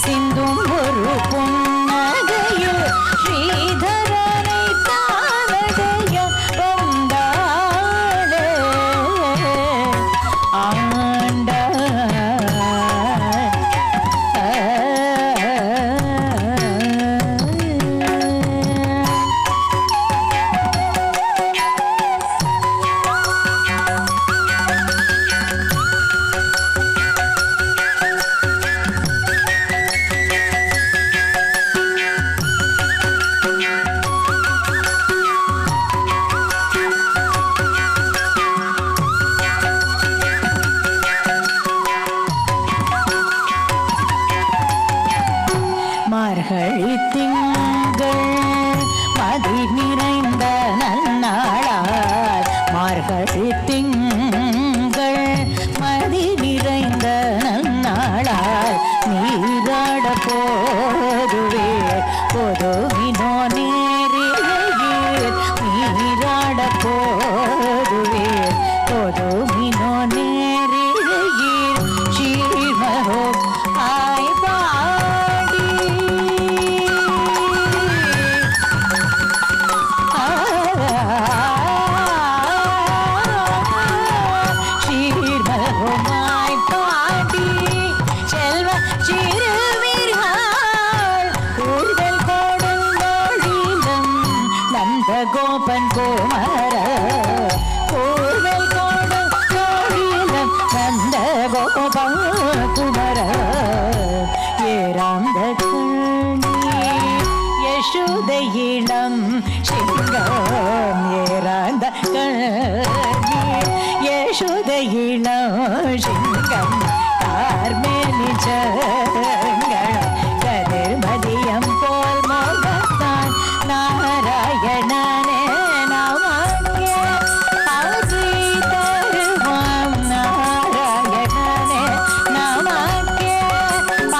சிந்தும் ஒரு புன்னகையில் ஸ்ரீதரனை தானடைய வந்தாளே மார்கழி திங்கள் மதி நிறைந்த நன்னாளால் மார்கழி திங்கள் மதி நிறைந்த நன்னாளால் நீராட போதுவே பொதுவினோ நேரில் நீராட போதுவே பொதுவினோ நேரில் சீர்மரோ ஆய் பாடி சீர்மரோமாய் பாடி செல்வ சிறுவீர்கள் கூடுதல் கொடுங்கோழிலம் நந்த கோபன் கோமர கூடுதல் கொடுங்கோழிலம் நந்த கோபன் குமர ஏராந்த யசோத இளம் சிங்கம் ஏராந்த யசோத இளம் சிங்கம் கார்மேனி ஜங்கள் கதிர்மதியம் போல் மோகத்தான் நாராயணனே நமக்கே ஆசி தருவாம் நாராயணனே நமக்கே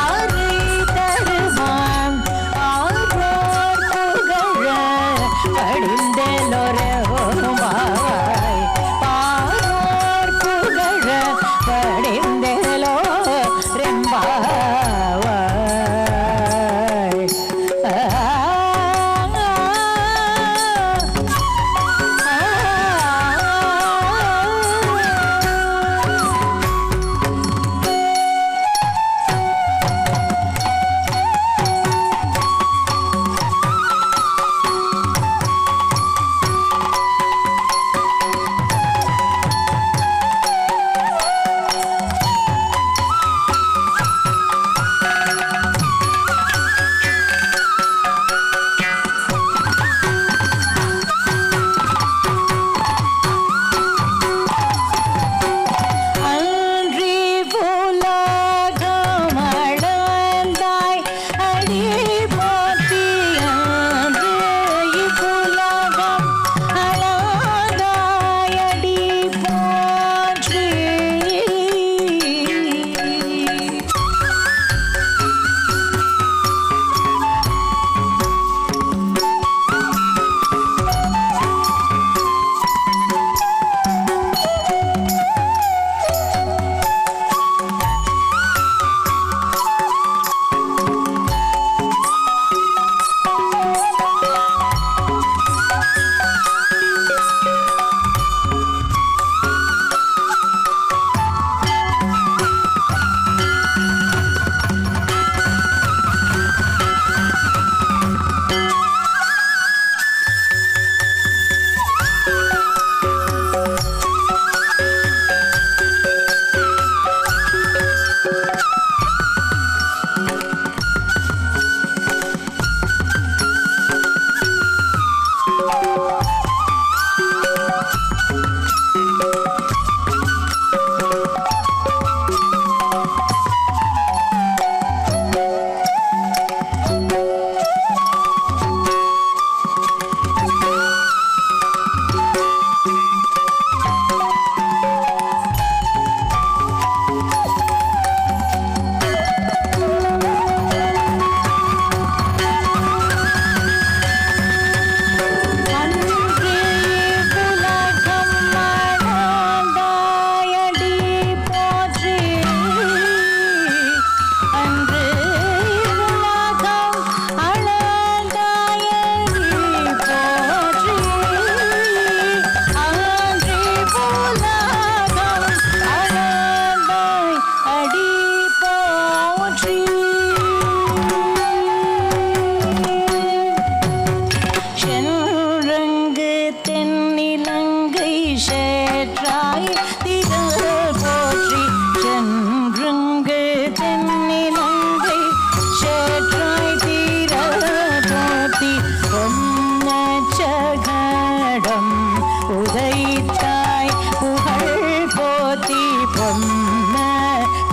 ஆசி தருவாம் ஆரோர் புகழ படிந்தெல்லோரே ஓமாவாய் பாரோர் புகழ படிந்தெல்லோ ரெம்பாய்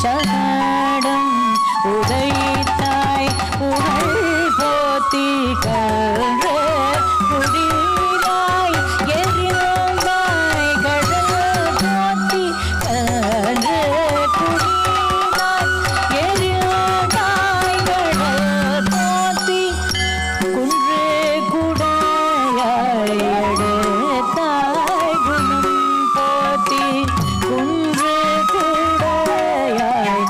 சகடம் உதைத்தாய் புகழ் போத்தி கல்ற குடிலாய் எரிந்தாய் கடல் போத்தி கல்ற குடிலாய் எரிந்தாய் கடல் போத்தி குன்று குடையாய் எடுத்தாய் குணம் போத்தி குன்று குடையாய்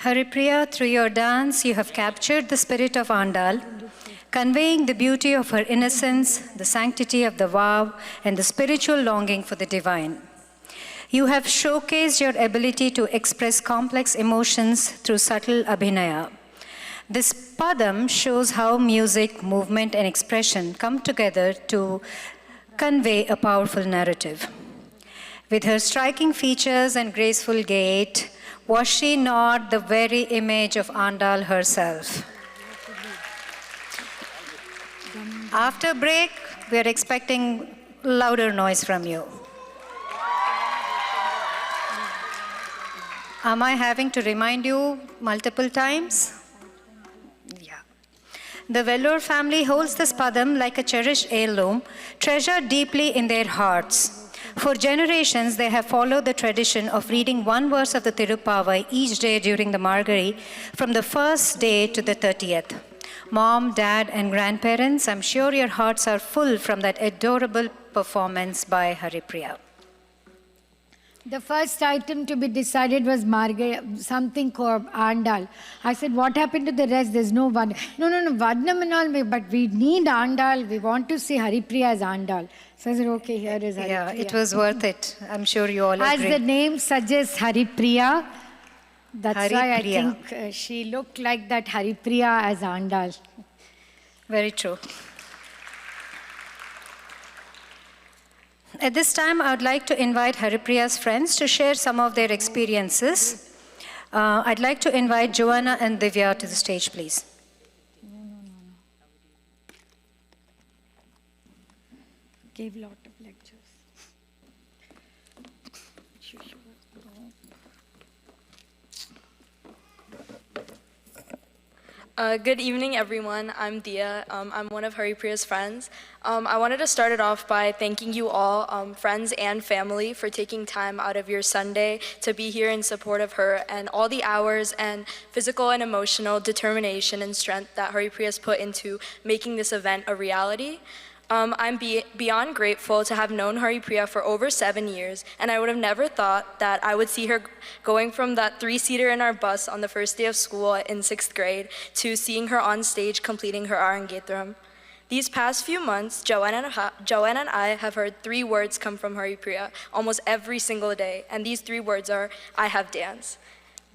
Haripriya, through your dance, you have captured the spirit of Andal, conveying the beauty of her innocence, the sanctity of the vow, and the spiritual longing for the divine. You have showcased your ability to express complex emotions through subtle abhinaya. This padam shows how music, movement, and expression come together to convey a powerful narrative. With her striking features and graceful gait, was she not the very image of Andal herself? After break, we are expecting louder noise from you. Am I having to remind you multiple times? Yeah. The Vellore family holds this padam like a cherished heirloom, treasured deeply in their hearts. For generations, they have followed the tradition of reading one verse of the Tirupavai each day during the Margari, from the first day to the 30th. Mom, dad, and grandparents, I'm sure your hearts are full from that adorable performance by Haripriya. The first item to be decided was something called Andal. I said, what happened to the rest? There's no Vadnam. No, Vadnam and all, but we need Andal. We want to see Haripriya as Andal. So I said, okay, here is Haripriya. Yeah, it was worth it. I'm sure you all agree. As the name suggests, Haripriya, that's Haripriya. why I think she looked like that Haripriya as Andal. Very true. At this time, I would like to invite Haripriya's friends to share some of their experiences. I'd like to invite Joanna and Divya to the stage, please. Gave a lot of lectures. Good evening, everyone. I'm Dia. I'm one of Haripriya's friends. I wanted to start it off by thanking you all, friends and family, for taking time out of your Sunday to be here in support of her and all the hours and physical and emotional determination and strength that Haripriya's put into making this event a reality. I'm beyond grateful to have known Haripriya for over 7 years, and I would have never thought that I would see her going from that 3-seater in our bus on the first day of school in 6th grade to seeing her on stage completing her Arangetram. These past few months, Joanna and I have heard 3 words come from Haripriya almost every single day, and these 3 words are, I have dance.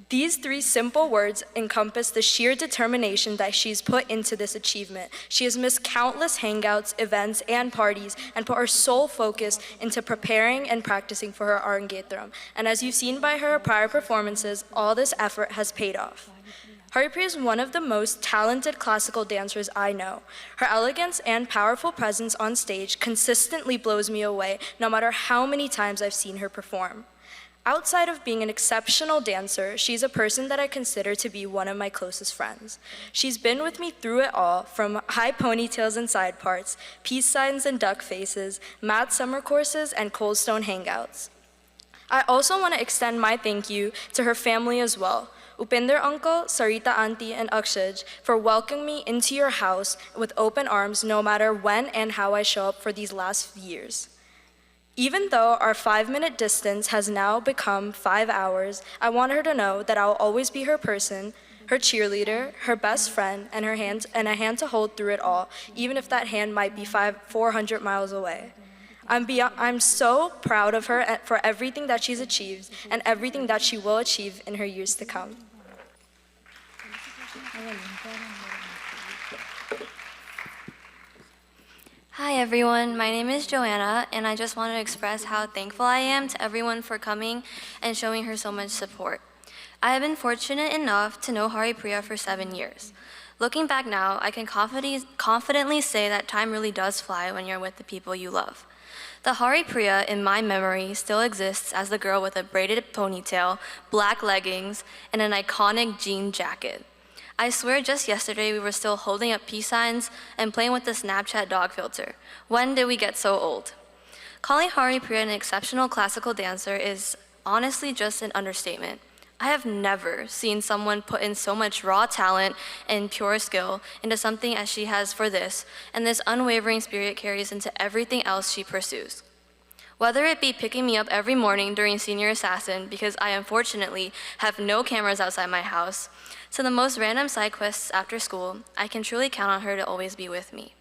These 3 simple words encompass the sheer determination that she's put into this achievement. She has missed countless hangouts, events, and parties, and put her sole focus into preparing and practicing for her Arangetram. And as you've seen by her prior performances, all this effort has paid off. Haripriya is one of the most talented classical dancers I know. Her elegance and powerful presence on stage consistently blows me away, no matter how many times I've seen her perform. Outside of being an exceptional dancer, she's a person that I consider to be one of my closest friends. She's been with me through it all, from high ponytails and side parts, peace signs and duck faces, math summer courses, and Cold Stone hangouts. I also want to extend my thank you to her family as well. Upinder uncle, Sarita auntie, and Akshaj for welcoming me into your house with open arms no matter when and how I show up for these last years. Even though our 5-minute distance has now become 5 hours, I want her to know that I'll always be her person, her cheerleader, her best friend, and a hand to hold through it all, even if that hand might be 400 miles away. I'm so proud of her for everything that she's achieved and everything that she will achieve in her years to come. Hi everyone, my name is Joanna, and I just wanted to express how thankful I am to everyone for coming and showing her so much support. I have been fortunate enough to know Haripriya for 7 years. Looking back now, I can confidently say that time really does fly when you're with the people you love. The Haripriya in my memory still exists as the girl with a braided ponytail, black leggings, and an iconic jean jacket. I swear just yesterday we were still holding up peace signs and playing with the Snapchat dog filter. When did we get so old? Calling Haripriya an exceptional classical dancer is honestly just an understatement. I have never seen someone put in so much raw talent and pure skill into something as she has for this, and this unwavering spirit carries into everything else she pursues. Whether it be picking me up every morning during Senior Assassin because I unfortunately have no cameras outside my house, to the most random side quests after school, I can truly count on her to always be with me.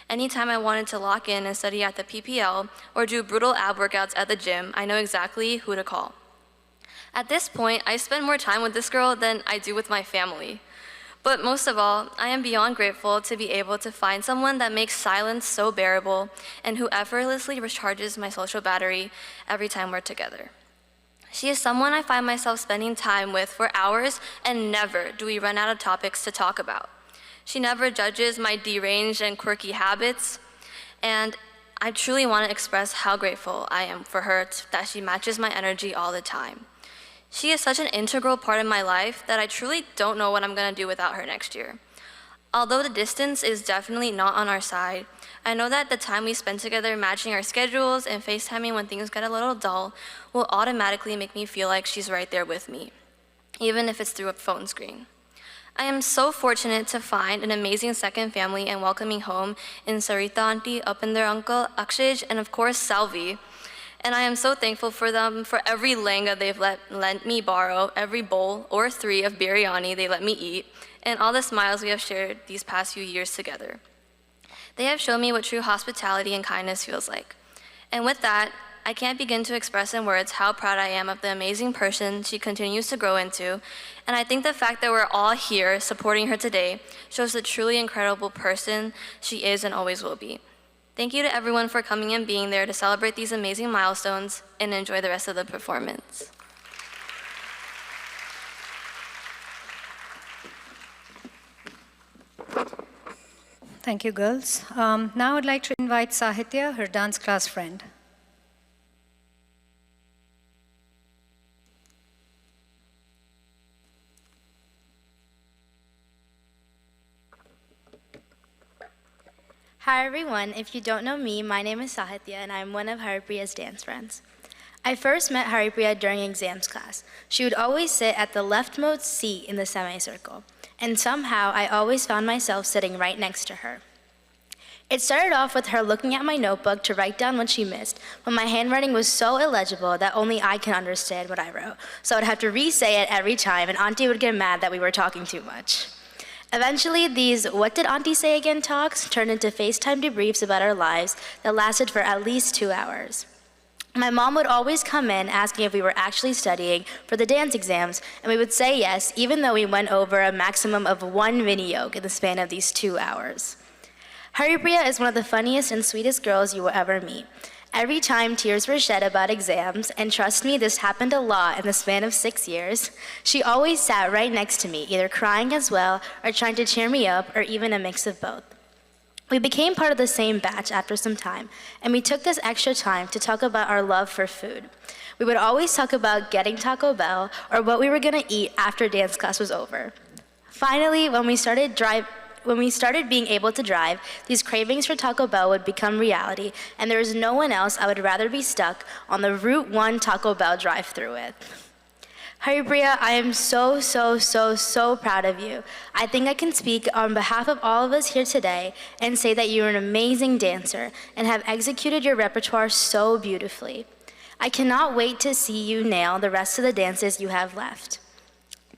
Anytime I wanted to lock in and study at the PPL or do brutal ab workouts at the gym, I know exactly who to call. At this point, I spend more time with this girl than I do with my family. But most of all, I am beyond grateful to be able to find someone that makes silence so bearable and who effortlessly recharges my social battery every time we're together. She is someone I find myself spending time with for hours, and never do we run out of topics to talk about. She never judges my deranged and quirky habits, and I truly want to express how grateful I am for her that she matches my energy all the time. She is such an integral part of my life that I truly don't know what I'm going to do without her next year. Although the distance is definitely not on our side, I know that the time we spend together matching our schedules and FaceTiming when things get a little dull will automatically make me feel like she's right there with me, even if it's through a phone screen. I am so fortunate to find an amazing second family and welcoming home in Sarita Auntie, Upinder Uncle, Akshij, and of course Salvi. And I am so thankful for them for every lenga they've let me borrow, every bowl or 3 of biryani they let me eat, and all the smiles we have shared these past few years together. They have shown me what true hospitality and kindness feels like. And with that, I can't begin to express in words how proud I am of the amazing person she continues to grow into, and I think the fact that we're all here supporting her today shows the truly incredible person she is and always will be. Thank you to everyone for coming and being there to celebrate these amazing milestones and enjoy the rest of the performance. Thank you, girls. Now I'd like to invite Sahitya, her dance class friend. Hi everyone, if you don't know me, my name is Sahitya and I'm one of Haripriya's dance friends. I first met Haripriya during exams class. She would always sit at the leftmost seat in the semicircle, and somehow I always found myself sitting right next to her. It started off with her looking at my notebook to write down what she missed, but my handwriting was so illegible that only I can understand what I wrote, so I'd have to re-say it every time, and Auntie would get mad that we were talking too much. Eventually, these "what did Auntie say again" talks turned into FaceTime debriefs about our lives that lasted for at least 2 hours. My mom would always come in asking if we were actually studying for the dance exams, and we would say yes, even though we went over a maximum of 1 mini yoke in the span of these 2 hours. Haripriya is one of the funniest and sweetest girls you will ever meet. Every time tears were shed about exams, and trust me, this happened a lot in the span of 6 years, she always sat right next to me, either crying as well or trying to cheer me up, or even a mix of both. We became part of the same batch after some time, and we took this extra time to talk about our love for food. We would always talk about getting Taco Bell or what we were gonna eat after dance class was over. Finally, when we started being able to drive, these cravings for Taco Bell would become reality, and there was no one else I would rather be stuck on the Route 1 Taco Bell drive-thru with. Haripriya, I am so proud of you. I think I can speak on behalf of all of us here today and say that you're an amazing dancer and have executed your repertoire so beautifully. I cannot wait to see you nail the rest of the dances you have left.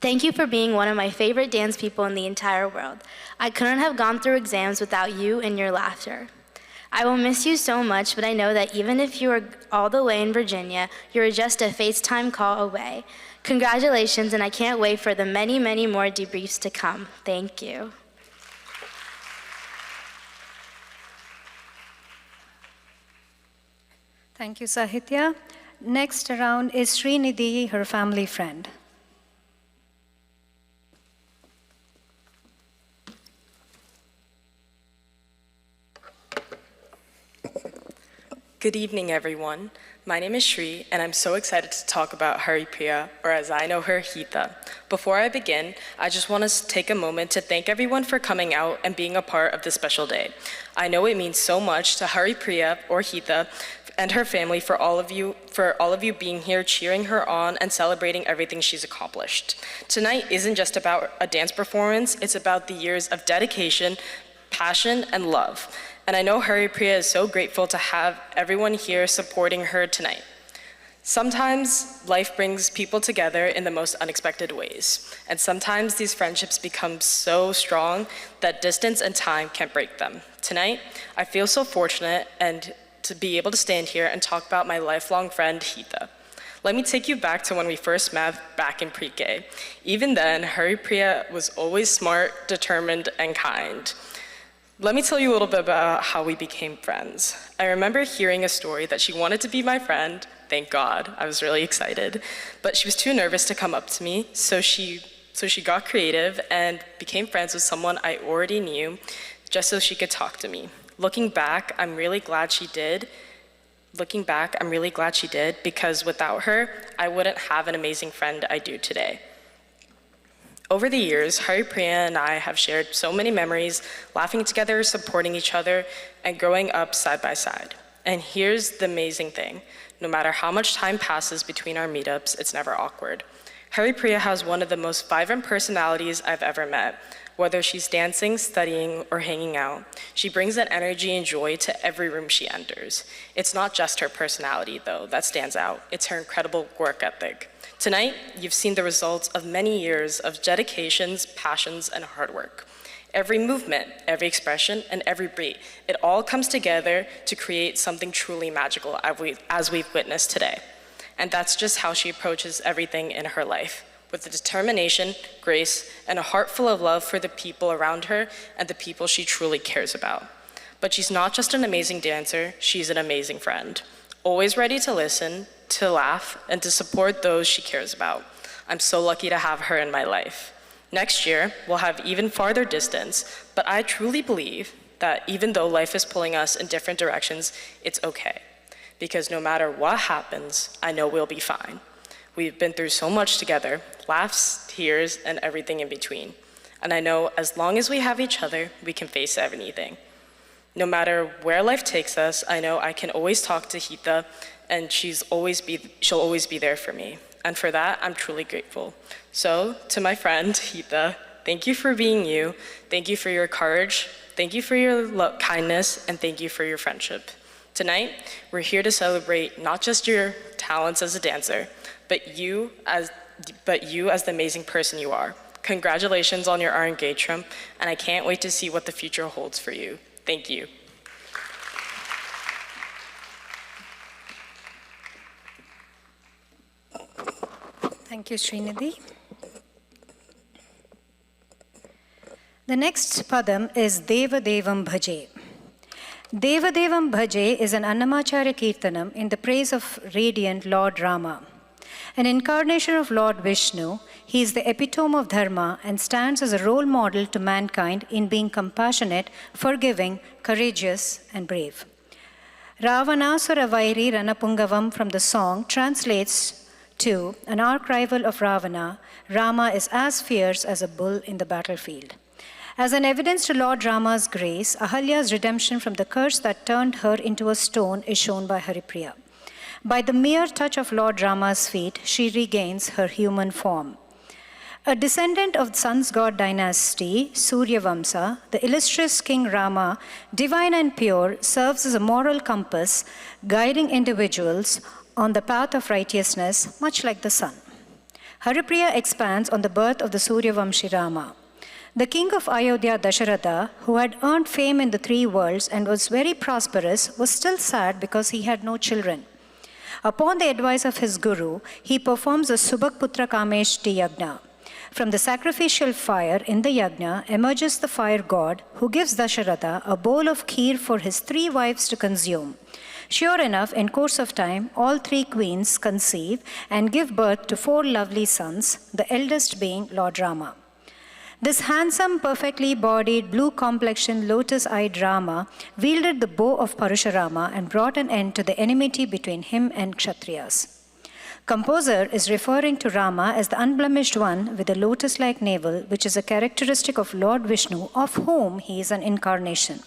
Thank you for being one of my favorite dance people in the entire world. I couldn't have gone through exams without you and your laughter. I will miss you so much, but I know that even if you are all the way in Virginia, you're just a FaceTime call away. Congratulations, and I can't wait for the many, many more debriefs to come. Thank you. Thank you, Sahitya. Next around is Srinidhi, her family friend. Good evening, everyone. My name is Shri, and I'm so excited to talk about Haripriya, or as I know her, Hita. Before I begin, I just want to take a moment to thank everyone for coming out and being a part of this special day. I know it means so much to Haripriya, or Hita, and her family for all of you being here, cheering her on, and celebrating everything she's accomplished. Tonight isn't just about a dance performance, it's about the years of dedication, passion, and love. And I know Haripriya is so grateful to have everyone here supporting her tonight. Sometimes life brings people together in the most unexpected ways, and sometimes these friendships become so strong that distance and time can't break them. Tonight, I feel so fortunate and to be able to stand here and talk about my lifelong friend, Hita. Let me take you back to when we first met back in pre-K. Even then, Haripriya was always smart, determined, and kind. Let me tell you a little bit about how we became friends. I remember hearing a story that she wanted to be my friend. Thank God, I was really excited. But she was too nervous to come up to me, so she got creative and became friends with someone I already knew, just so she could talk to me. Looking back, I'm really glad she did, because without her, I wouldn't have an amazing friend I do today. Over the years, Haripriya and I have shared so many memories, laughing together, supporting each other, and growing up side by side. And here's the amazing thing. No matter how much time passes between our meetups, it's never awkward. Haripriya has one of the most vibrant personalities I've ever met. Whether she's dancing, studying, or hanging out, she brings that energy and joy to every room she enters. It's not just her personality, though, that stands out. It's her incredible work ethic. Tonight, you've seen the results of many years of dedications, passions, and hard work. Every movement, every expression, and every beat, it all comes together to create something truly magical as we've witnessed today. And that's just how she approaches everything in her life, with the determination, grace, and a heart full of love for the people around her and the people she truly cares about. But she's not just an amazing dancer, she's an amazing friend. Always ready to listen, to laugh, and to support those she cares about. I'm so lucky to have her in my life. Next year, we'll have even farther distance, but I truly believe that even though life is pulling us in different directions, it's okay. Because no matter what happens, I know we'll be fine. We've been through so much together, laughs, tears, and everything in between. And I know as long as we have each other, we can face anything. No matter where life takes us, I know I can always talk to Hita, and she'll always be there for me. And for that, I'm truly grateful. So, to my friend, Hita, thank you for being you, thank you for your courage, thank you for your kindness, and thank you for your friendship. Tonight, we're here to celebrate not just your talents as a dancer, but you as the amazing person you are. Congratulations on your Arangetram, and I can't wait to see what the future holds for you. Thank you. Thank you, Srinidhi. The next padam is Deva Devam Bhaje. Deva Devam Bhaje is an Annamacharya Kirtanam in the praise of radiant Lord Rama. An incarnation of Lord Vishnu, he is the epitome of dharma and stands as a role model to mankind in being compassionate, forgiving, courageous, and brave. Ravanasura Vairi Ranapungavam from the song translates to, an arch-rival of Ravana, Rama is as fierce as a bull in the battlefield. As an evidence to Lord Rama's grace, Ahalya's redemption from the curse that turned her into a stone is shown by Haripriya. By the mere touch of Lord Rama's feet, she regains her human form. A descendant of the Sun's God dynasty, Surya Vamsa, the illustrious King Rama, divine and pure, serves as a moral compass, guiding individuals on the path of righteousness, much like the sun. Haripriya expands on the birth of the Surya Vamshi Rama. The king of Ayodhya, Dasharatha, who had earned fame in the three worlds and was very prosperous, was still sad because he had no children. Upon the advice of his guru, he performs a Subhakputra Kameshti Yagna. From the sacrificial fire in the yagna emerges the fire god who gives Dasharatha a bowl of kheer for his 3 wives to consume. Sure enough, in course of time, all 3 queens conceive and give birth to 4 lovely sons, the eldest being Lord Rama. This handsome, perfectly bodied, blue-complexioned, lotus-eyed Rama wielded the bow of Parashurama and brought an end to the enmity between him and Kshatriyas. Composer is referring to Rama as the unblemished one with a lotus-like navel, which is a characteristic of Lord Vishnu, of whom he is an incarnation.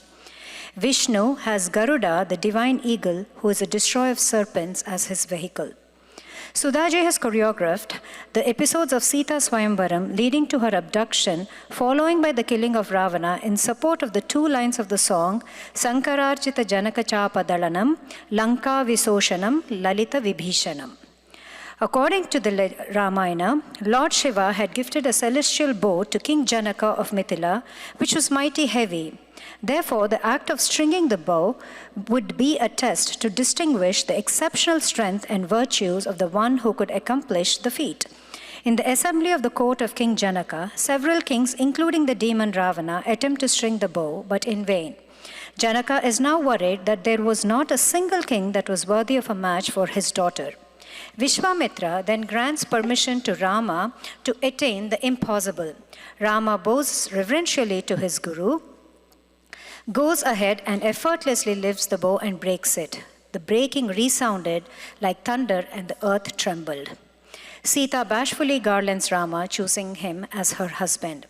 Vishnu has Garuda, the divine eagle, who is a destroyer of serpents, as his vehicle. Sudhaji has choreographed the episodes of Sita Swayamvaram leading to her abduction, following by the killing of Ravana in support of the 2 lines of the song Sankararchita Janaka Chapadalanam, Lanka Visoshanam, Lalita Vibhishanam. According to the Ramayana, Lord Shiva had gifted a celestial bow to King Janaka of Mithila, which was mighty heavy. Therefore, the act of stringing the bow would be a test to distinguish the exceptional strength and virtues of the one who could accomplish the feat. In the assembly of the court of King Janaka, several kings, including the demon Ravana, attempt to string the bow, but in vain. Janaka is now worried that there was not a single king that was worthy of a match for his daughter. Vishwamitra then grants permission to Rama to attain the impossible. Rama bows reverentially to his guru, goes ahead and effortlessly lifts the bow and breaks it. The breaking resounded like thunder and the earth trembled. Sita bashfully garlands Rama, choosing him as her husband.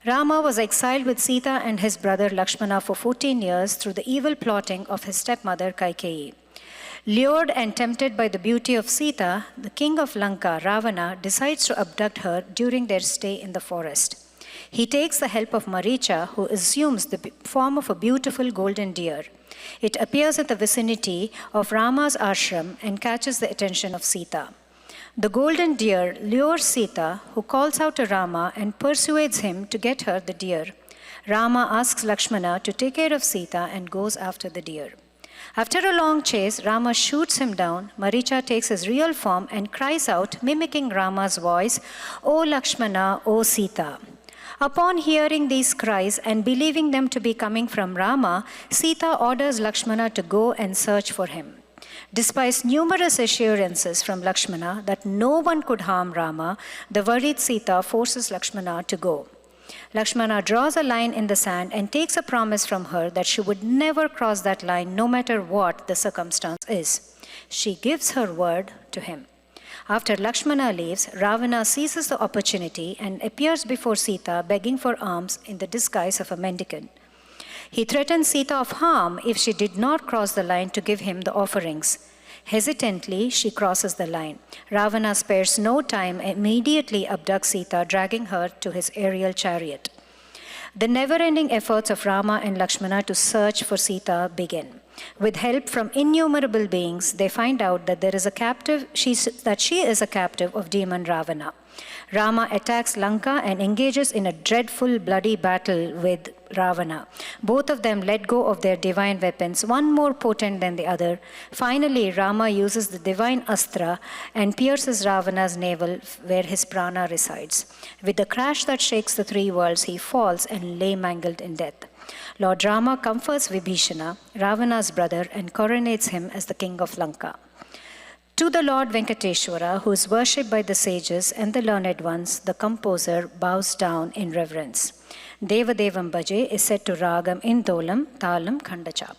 Rama was exiled with Sita and his brother Lakshmana for 14 years through the evil plotting of his stepmother Kaikeyi. Lured and tempted by the beauty of Sita, the king of Lanka, Ravana, decides to abduct her during their stay in the forest. He takes the help of Maricha, who assumes the form of a beautiful golden deer. It appears in the vicinity of Rama's ashram and catches the attention of Sita. The golden deer lures Sita, who calls out to Rama and persuades him to get her the deer. Rama asks Lakshmana to take care of Sita and goes after the deer. After a long chase, Rama shoots him down. Maricha takes his real form and cries out, mimicking Rama's voice, "O Lakshmana, O Sita." Upon hearing these cries and believing them to be coming from Rama, Sita orders Lakshmana to go and search for him. Despite numerous assurances from Lakshmana that no one could harm Rama, the worried Sita forces Lakshmana to go. Lakshmana draws a line in the sand and takes a promise from her that she would never cross that line no matter what the circumstance is. She gives her word to him. After Lakshmana leaves, Ravana seizes the opportunity and appears before Sita begging for alms in the disguise of a mendicant. He threatens Sita of harm if she did not cross the line to give him the offerings. Hesitantly, she crosses the line. Ravana spares no time and immediately abducts Sita, dragging her to his aerial chariot. The never-ending efforts of Rama and Lakshmana to search for Sita begin. With help from innumerable beings, they find out that there is a captive. She is a captive of demon Ravana. Rama attacks Lanka and engages in a dreadful, bloody battle with Ravana. Both of them let go of their divine weapons, one more potent than the other. Finally, Rama uses the divine astra and pierces Ravana's navel where his prana resides. With a crash that shakes the 3 worlds, he falls and lay mangled in death. Lord Rama comforts Vibhishana, Ravana's brother, and coronates him as the king of Lanka. To the Lord Venkateshwara, who is worshipped by the sages and the learned ones, the composer bows down in reverence. Devadevam Bhaje is set to Ragam in Dolam, Talam, Khandachap.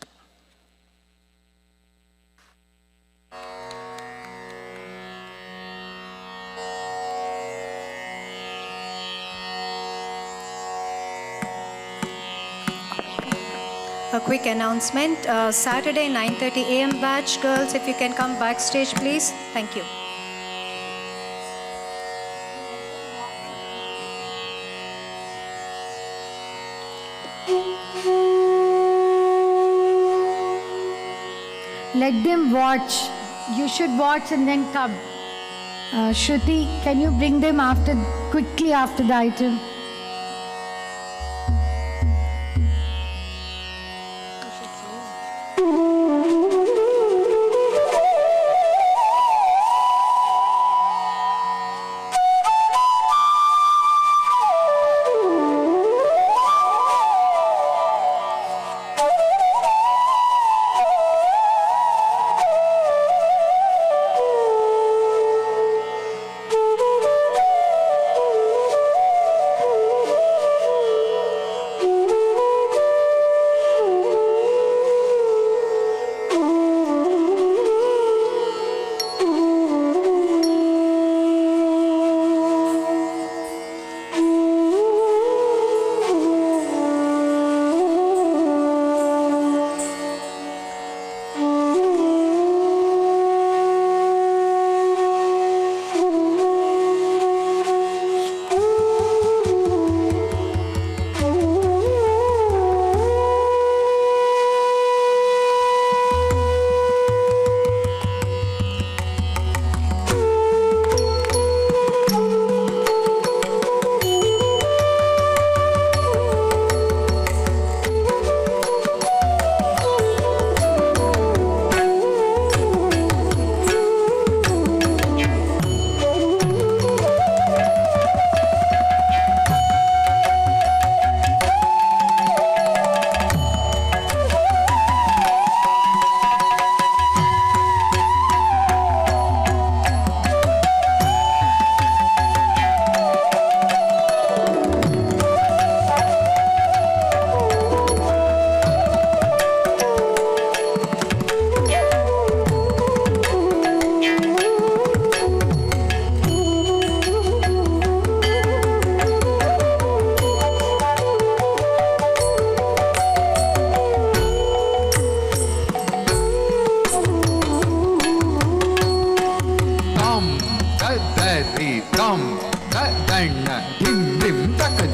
A quick announcement, Saturday 9:30 a.m. batch, girls, if you can come backstage, please. Thank you. Let them watch. You should watch and then come. Shruti, can you bring them quickly after the item?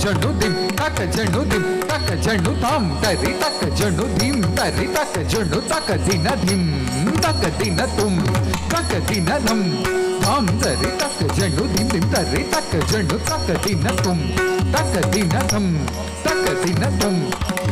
జను దిం తక జను దిం తక జను తాం తరి తక జను దిం తరి తక జను తక దిన దిం తక దిన తుం తక దిన నం తాం తరి తక జను దిం దిం తరి తక జను తక దిన తుం తక దిన నం తక దిన తుం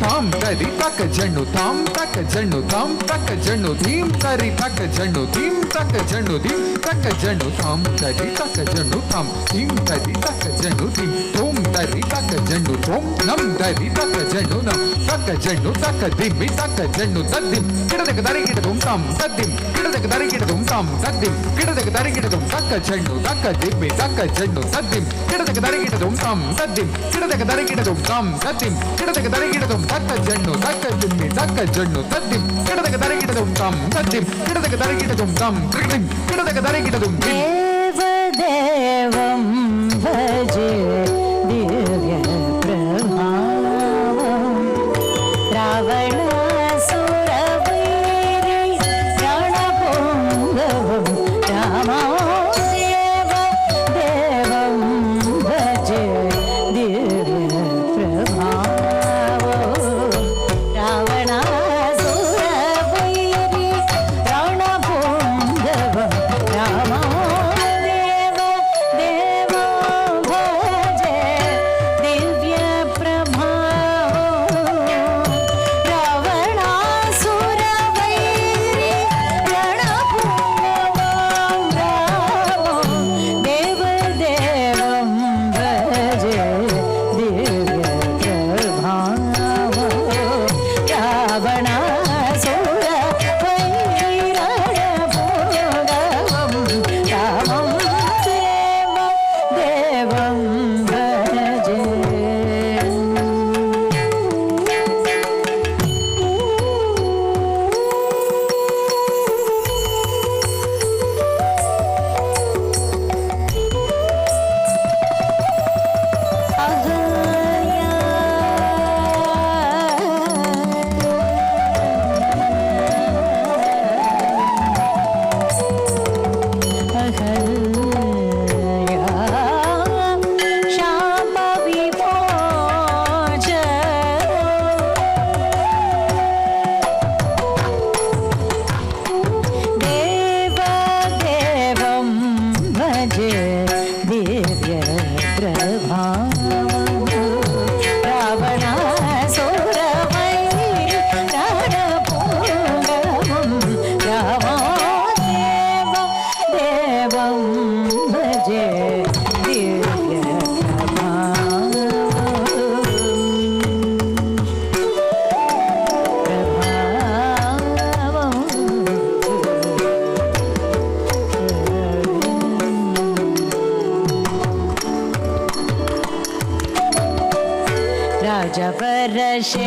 తాం తరి తక జను తాం తక జను తాం తక జను దిం తరి తక జను దిం తక జను దిం తక జను తాం తరి తక జను తాం దిం తరి తక జను దిం తుం తరి తక జను తుం నం తరి తక జను నం తక జను తక దిమ్మి తక జను తద్దిం కిడదక దరిగిడ తుం తాం తద్దిం కిడదక దరిగిడ తుం తాం తద్దిం కిడదక దరిగిడ తుం తక జను తక దిమ్మి తక జను తద్దిం కిడదక దరిగిడ తుం తాం తద్దిం కిడదక దరిగిడ తుం తాం తద్దిం కిడదక దరిగిడ తుం తక జను తక దిమ్మి తక జను తద్దిం కిడదక దరిగిడ తుం తాం తద్దిం కిడదక దరిగిడ తుం తాం త్రిగిడిం కిడదక దరిగిడ తుం దేవదేవం భజే దివ్య ప్రభావం రావణాసురవైరి రణపుంగవం రామదేవం భజే దివ్య ప్రభావం రావణాసురవైరి రణపుంగవం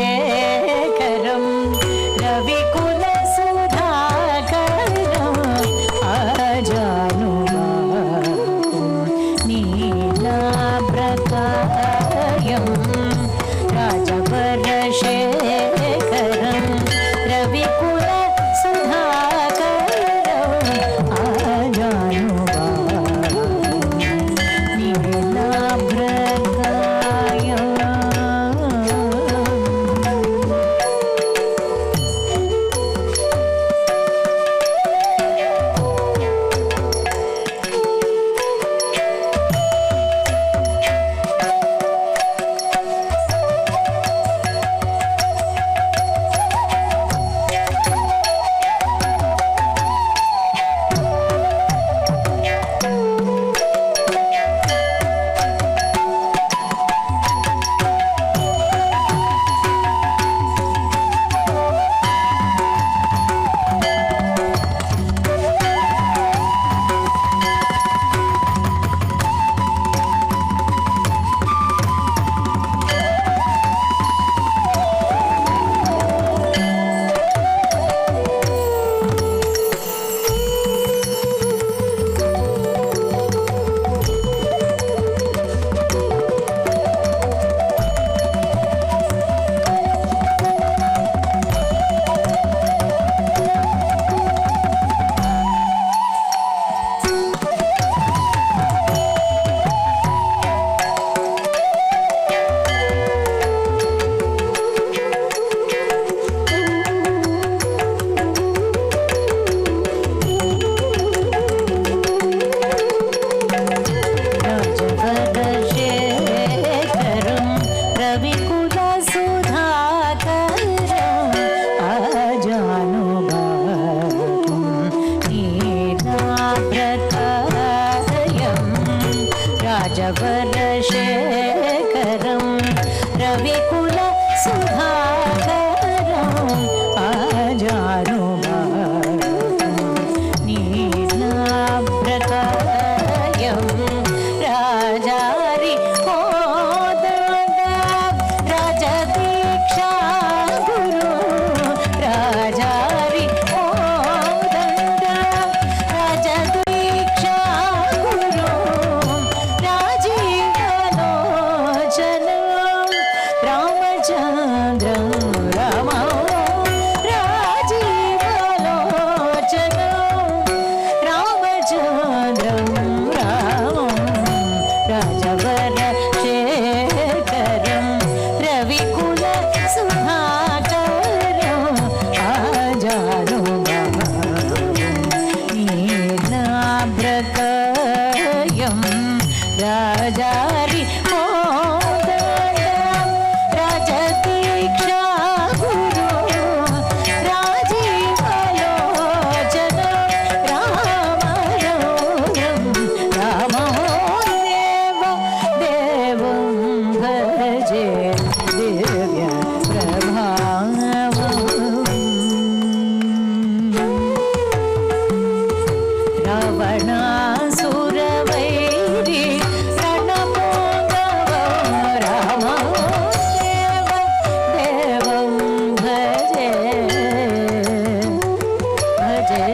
राजवरशेखरं रविकुलसुधाकरम् अजानुबाहुं नीलाभ्रकायं राजवरशेखरं रविकुलसुधाकरम् अजानुबाहुं नीलाभ्रकायम् राजवरशेखरं रविकुल सुधाकरं आजानुबाहुं नीलाभ्रकायं राजारि राजदीक्षा गुरु राजारि राजदीक्षा गुरु राजीवलोचन रामचन्द्रं राम राजीवलोचन रामचन्द्रं राम राजवरशेखरं रविकुल सुधाकरं नीलाभ्रकयं राजारि राजदीक्षा गुरु राजीवलोचन रामरौद्रं रामो देवं भजे दिव्य रावणासुरवैरी रणपोगवं रामदेवं भजे भजे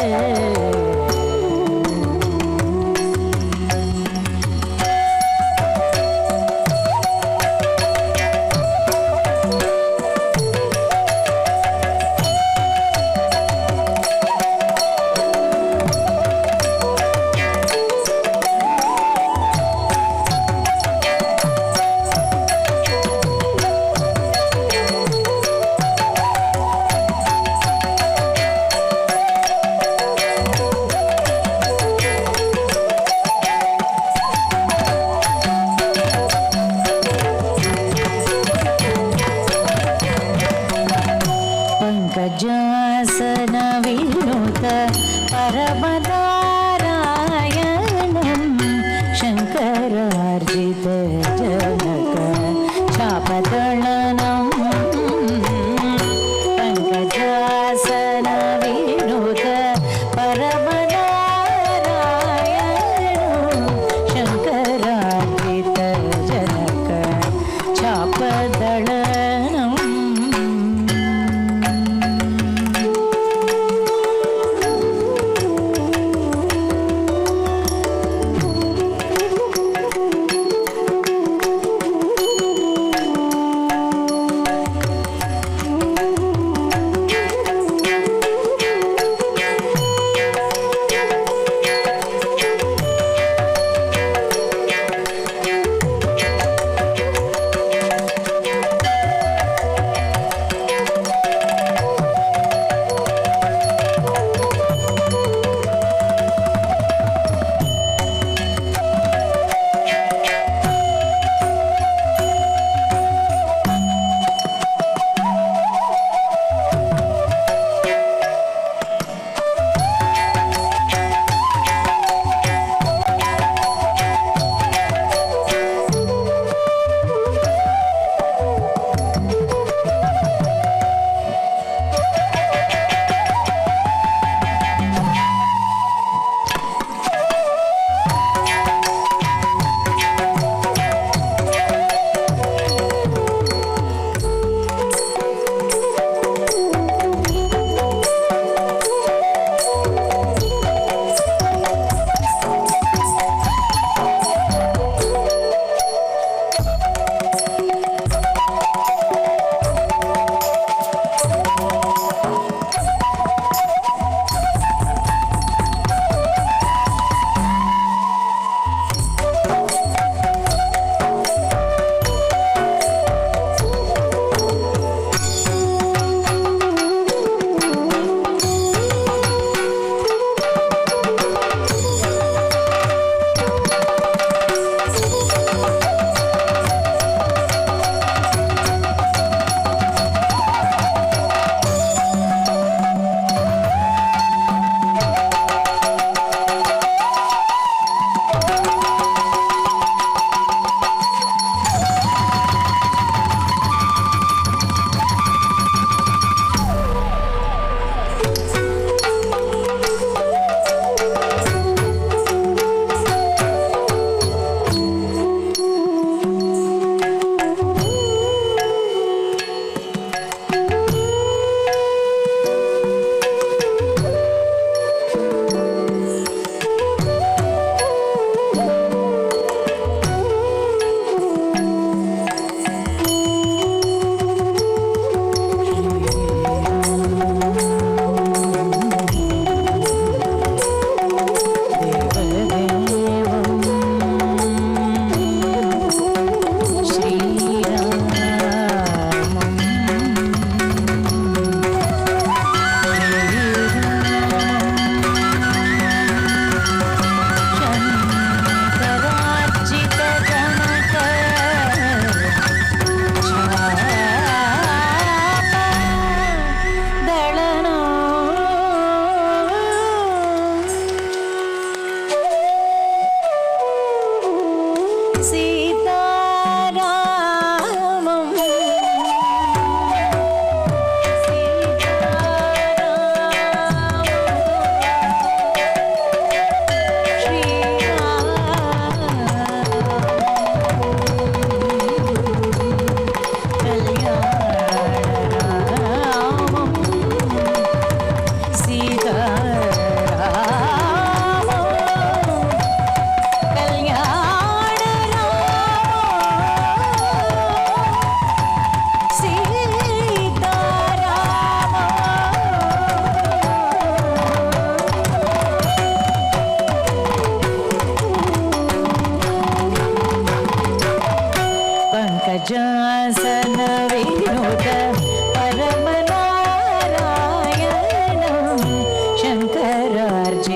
पंकजासन विनुत परमनारायणं शङ्करार्जित जनक चापदळनं पंकजासन विनुत परमनारायणं शङ्करार्जित जनक चापदळनं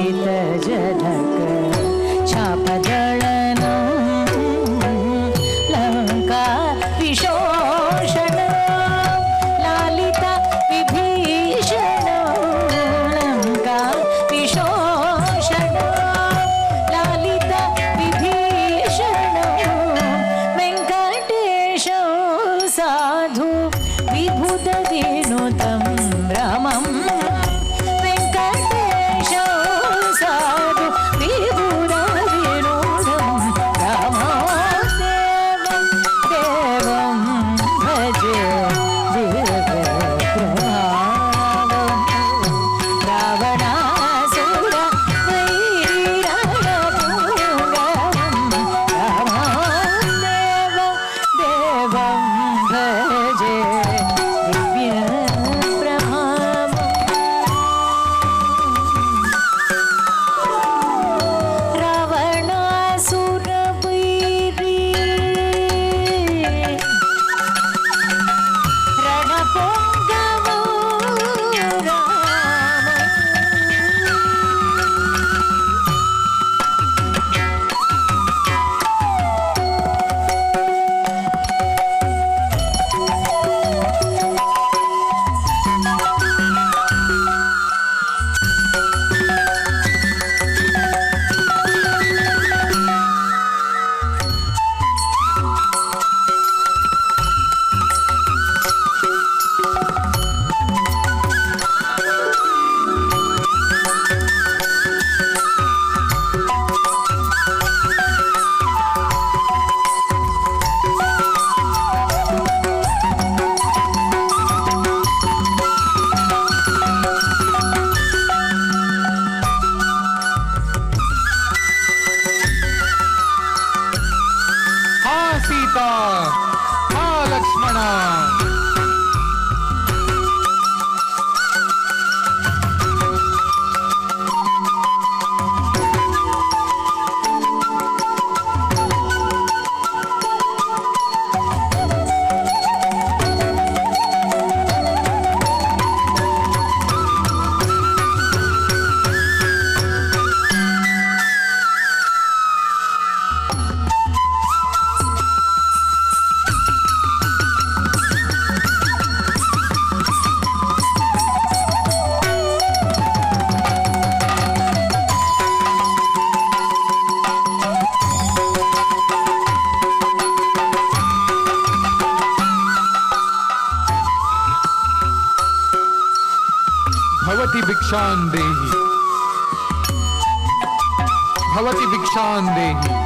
जनक छापदळनं लंका विशोषण लालिता विभीषण लंका विशोषण लालिता विभीषण वेङ्कटेश साधु विभुत विनुतं रमम् भिक्षां देहि भवति भिक्षां देहि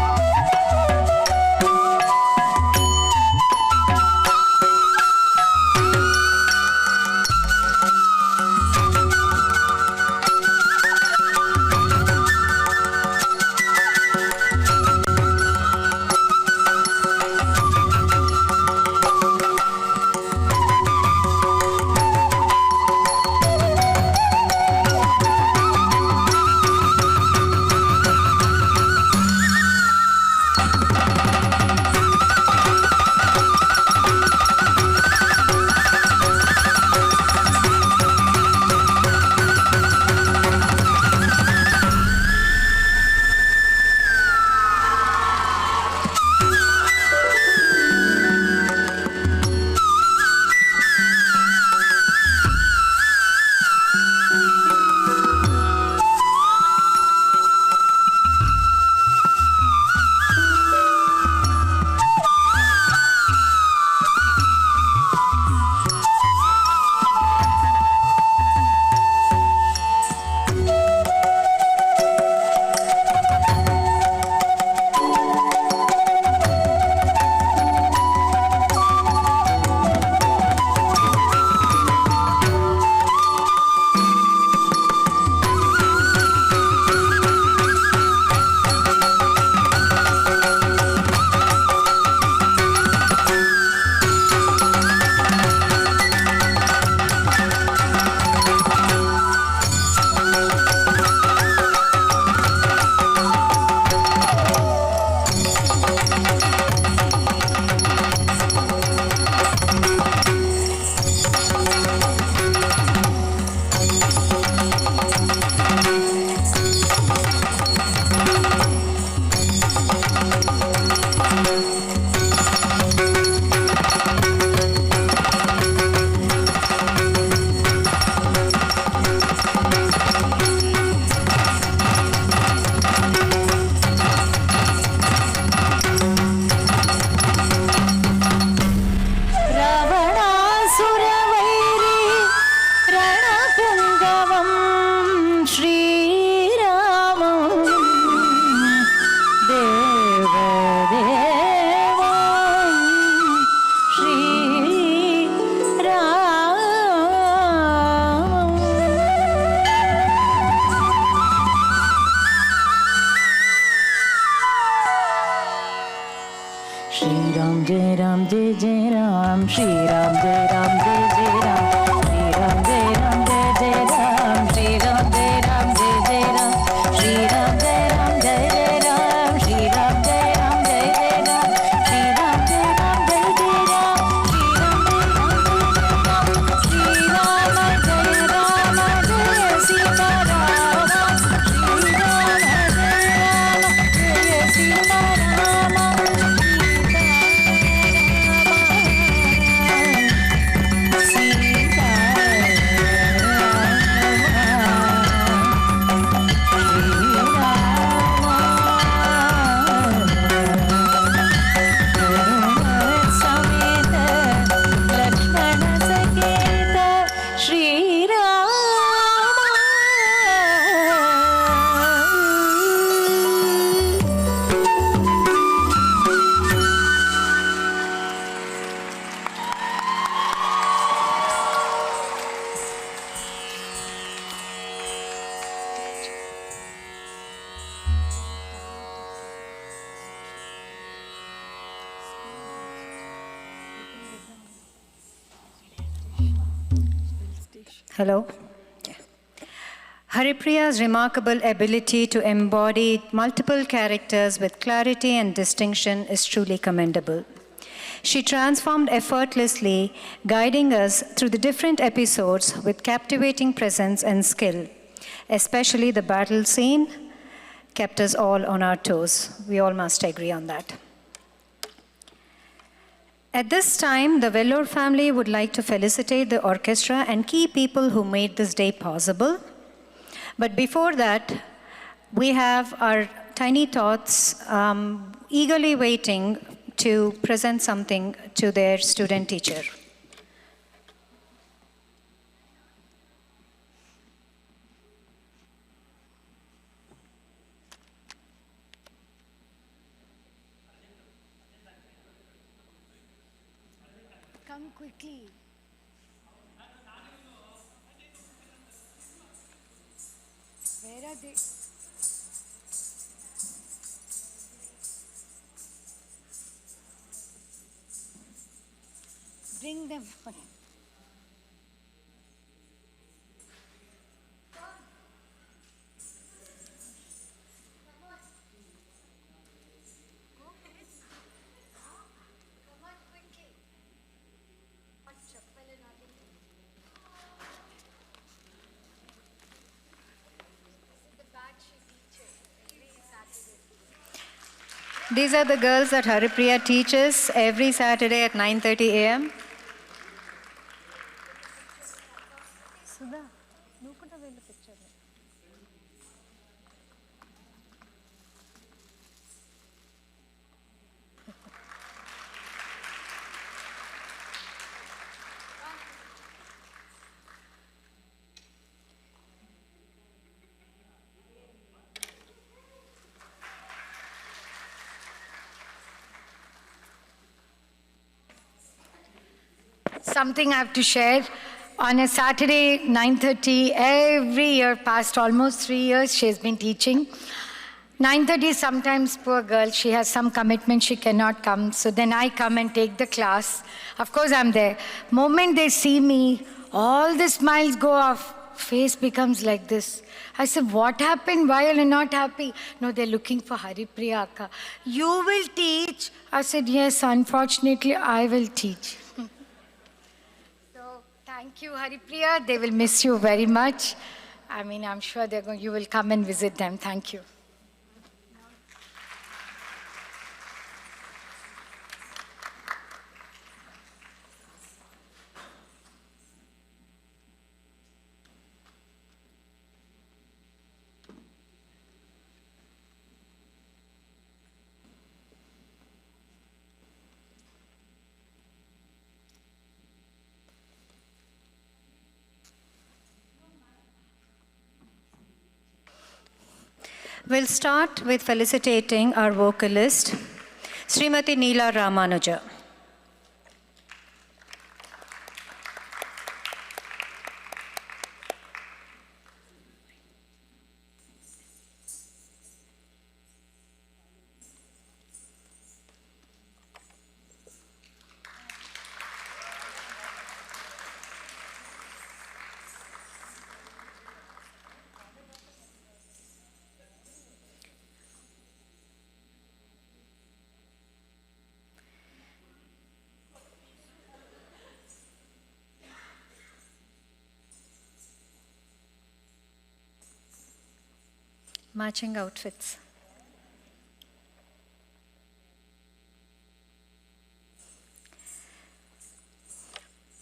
Ram, Jai Jai Ram, Shri Ram, Jai Ram, Jai Jai Ram, Shri Ram, Jai Ram, Jai Jai Ram, Shri Ram, Jai Ram, Jai Jai Ram, Shri Ram, Jai Ram, Jai Jai Ram, Shri Ram, Jai Ram, Jai Jai Ram, Shri Ram, Jai Ram, Jai Jai Ram, Shri Ram, Jai Ram, Jai Jai Ram, Shri Ram, Jai Ram, Jai Sita Rama, Shri Ram, Jai Sita Rama, Hello. Haripriya's remarkable ability to embody multiple characters with clarity and distinction is truly commendable. She transformed effortlessly, guiding us through the different episodes with captivating presence and skill. Especially the battle scene kept us all on our toes. We all must agree on that. At this time, the Vellore family would like to felicitate the orchestra and key people who made this day possible. But before that, we have our tiny tots eagerly waiting to present something to their student teacher. Come quickly. Where are they? Bring them. These are the girls that Haripriya teaches every Saturday at 9:30 a.m. Sudha, look at the picture. Something I have to share. On a Saturday, 9:30, every year, past almost 3 years, she has been teaching. 9:30, sometimes, poor girl, she has some commitment, she cannot come. So then I come and take the class. Of course, I'm there. Moment they see me, all the smiles go off. Face becomes like this. I said, what happened? Why are you not happy? No, they're looking for Haripriya Akka. You will teach? I said, yes, unfortunately, I will teach. Thank you, Haripriya. They will miss you very much. I mean, I'm sure you will come and visit them. Thank you. We'll start with felicitating our vocalist, Srimati Neela Ramanuja. matching outfits.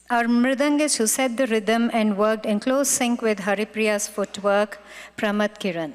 Our mridangist who set the rhythm and worked in close sync with Haripriya's footwork, Pramat Kiran.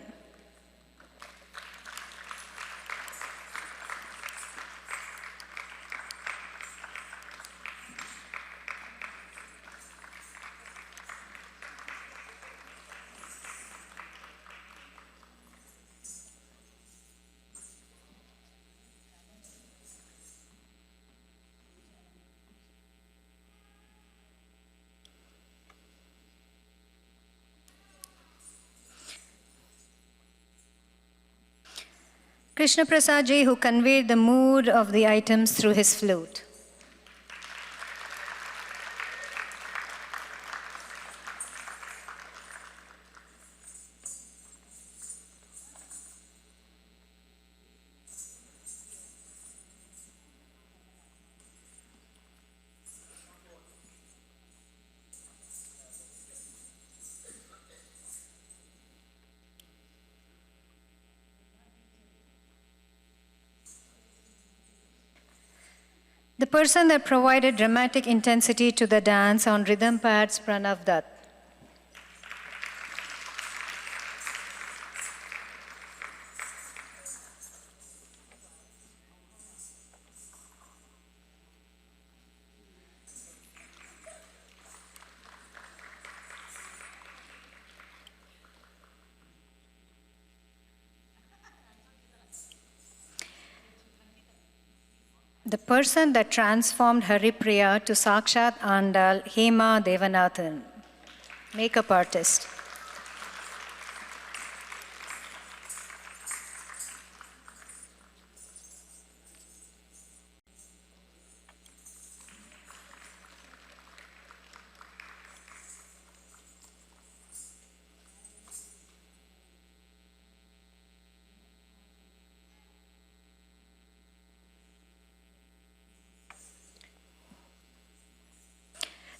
Krishna Prasad ji, who conveyed the mood of the items through his flute. The person that provided dramatic intensity to the dance on rhythm pads, Pranav Dutt. The person that transformed Haripriya to Sakshat Andal, Hema Devanathan, makeup artist.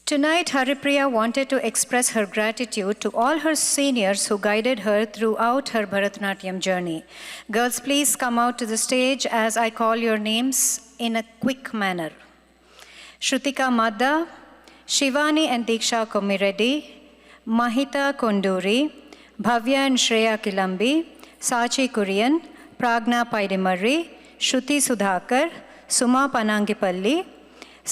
Tonight, Haripriya wanted to express her gratitude to all her seniors who guided her throughout her Bharatanatyam journey. Girls, please come out to the stage as I call your names in a quick manner. Shrutika Madda, Shivani and Diksha Komireddy, Mahita Konduri, Bhavya and Shreya Kilambi, Sachi Kurian, Pragna Paidimari, Shruti Sudhakar, Suma Panangipalli,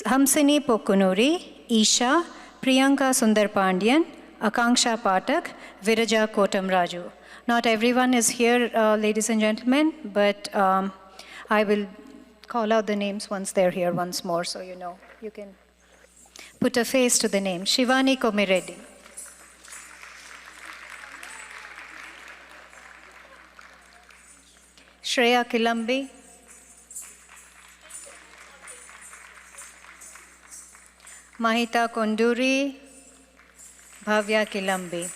Hamsini Pokunuri, Isha, Priyanka Sundar Pandian, Akanksha Patak, Viraja Kotam Raju. Not everyone is here, ladies and gentlemen, but I will call out the names once they're here once more, so you know. You can put a face to the name. Shivani Komireddy. Shreya Kilambi. Mahita Konduri, Bhavya Kilambi.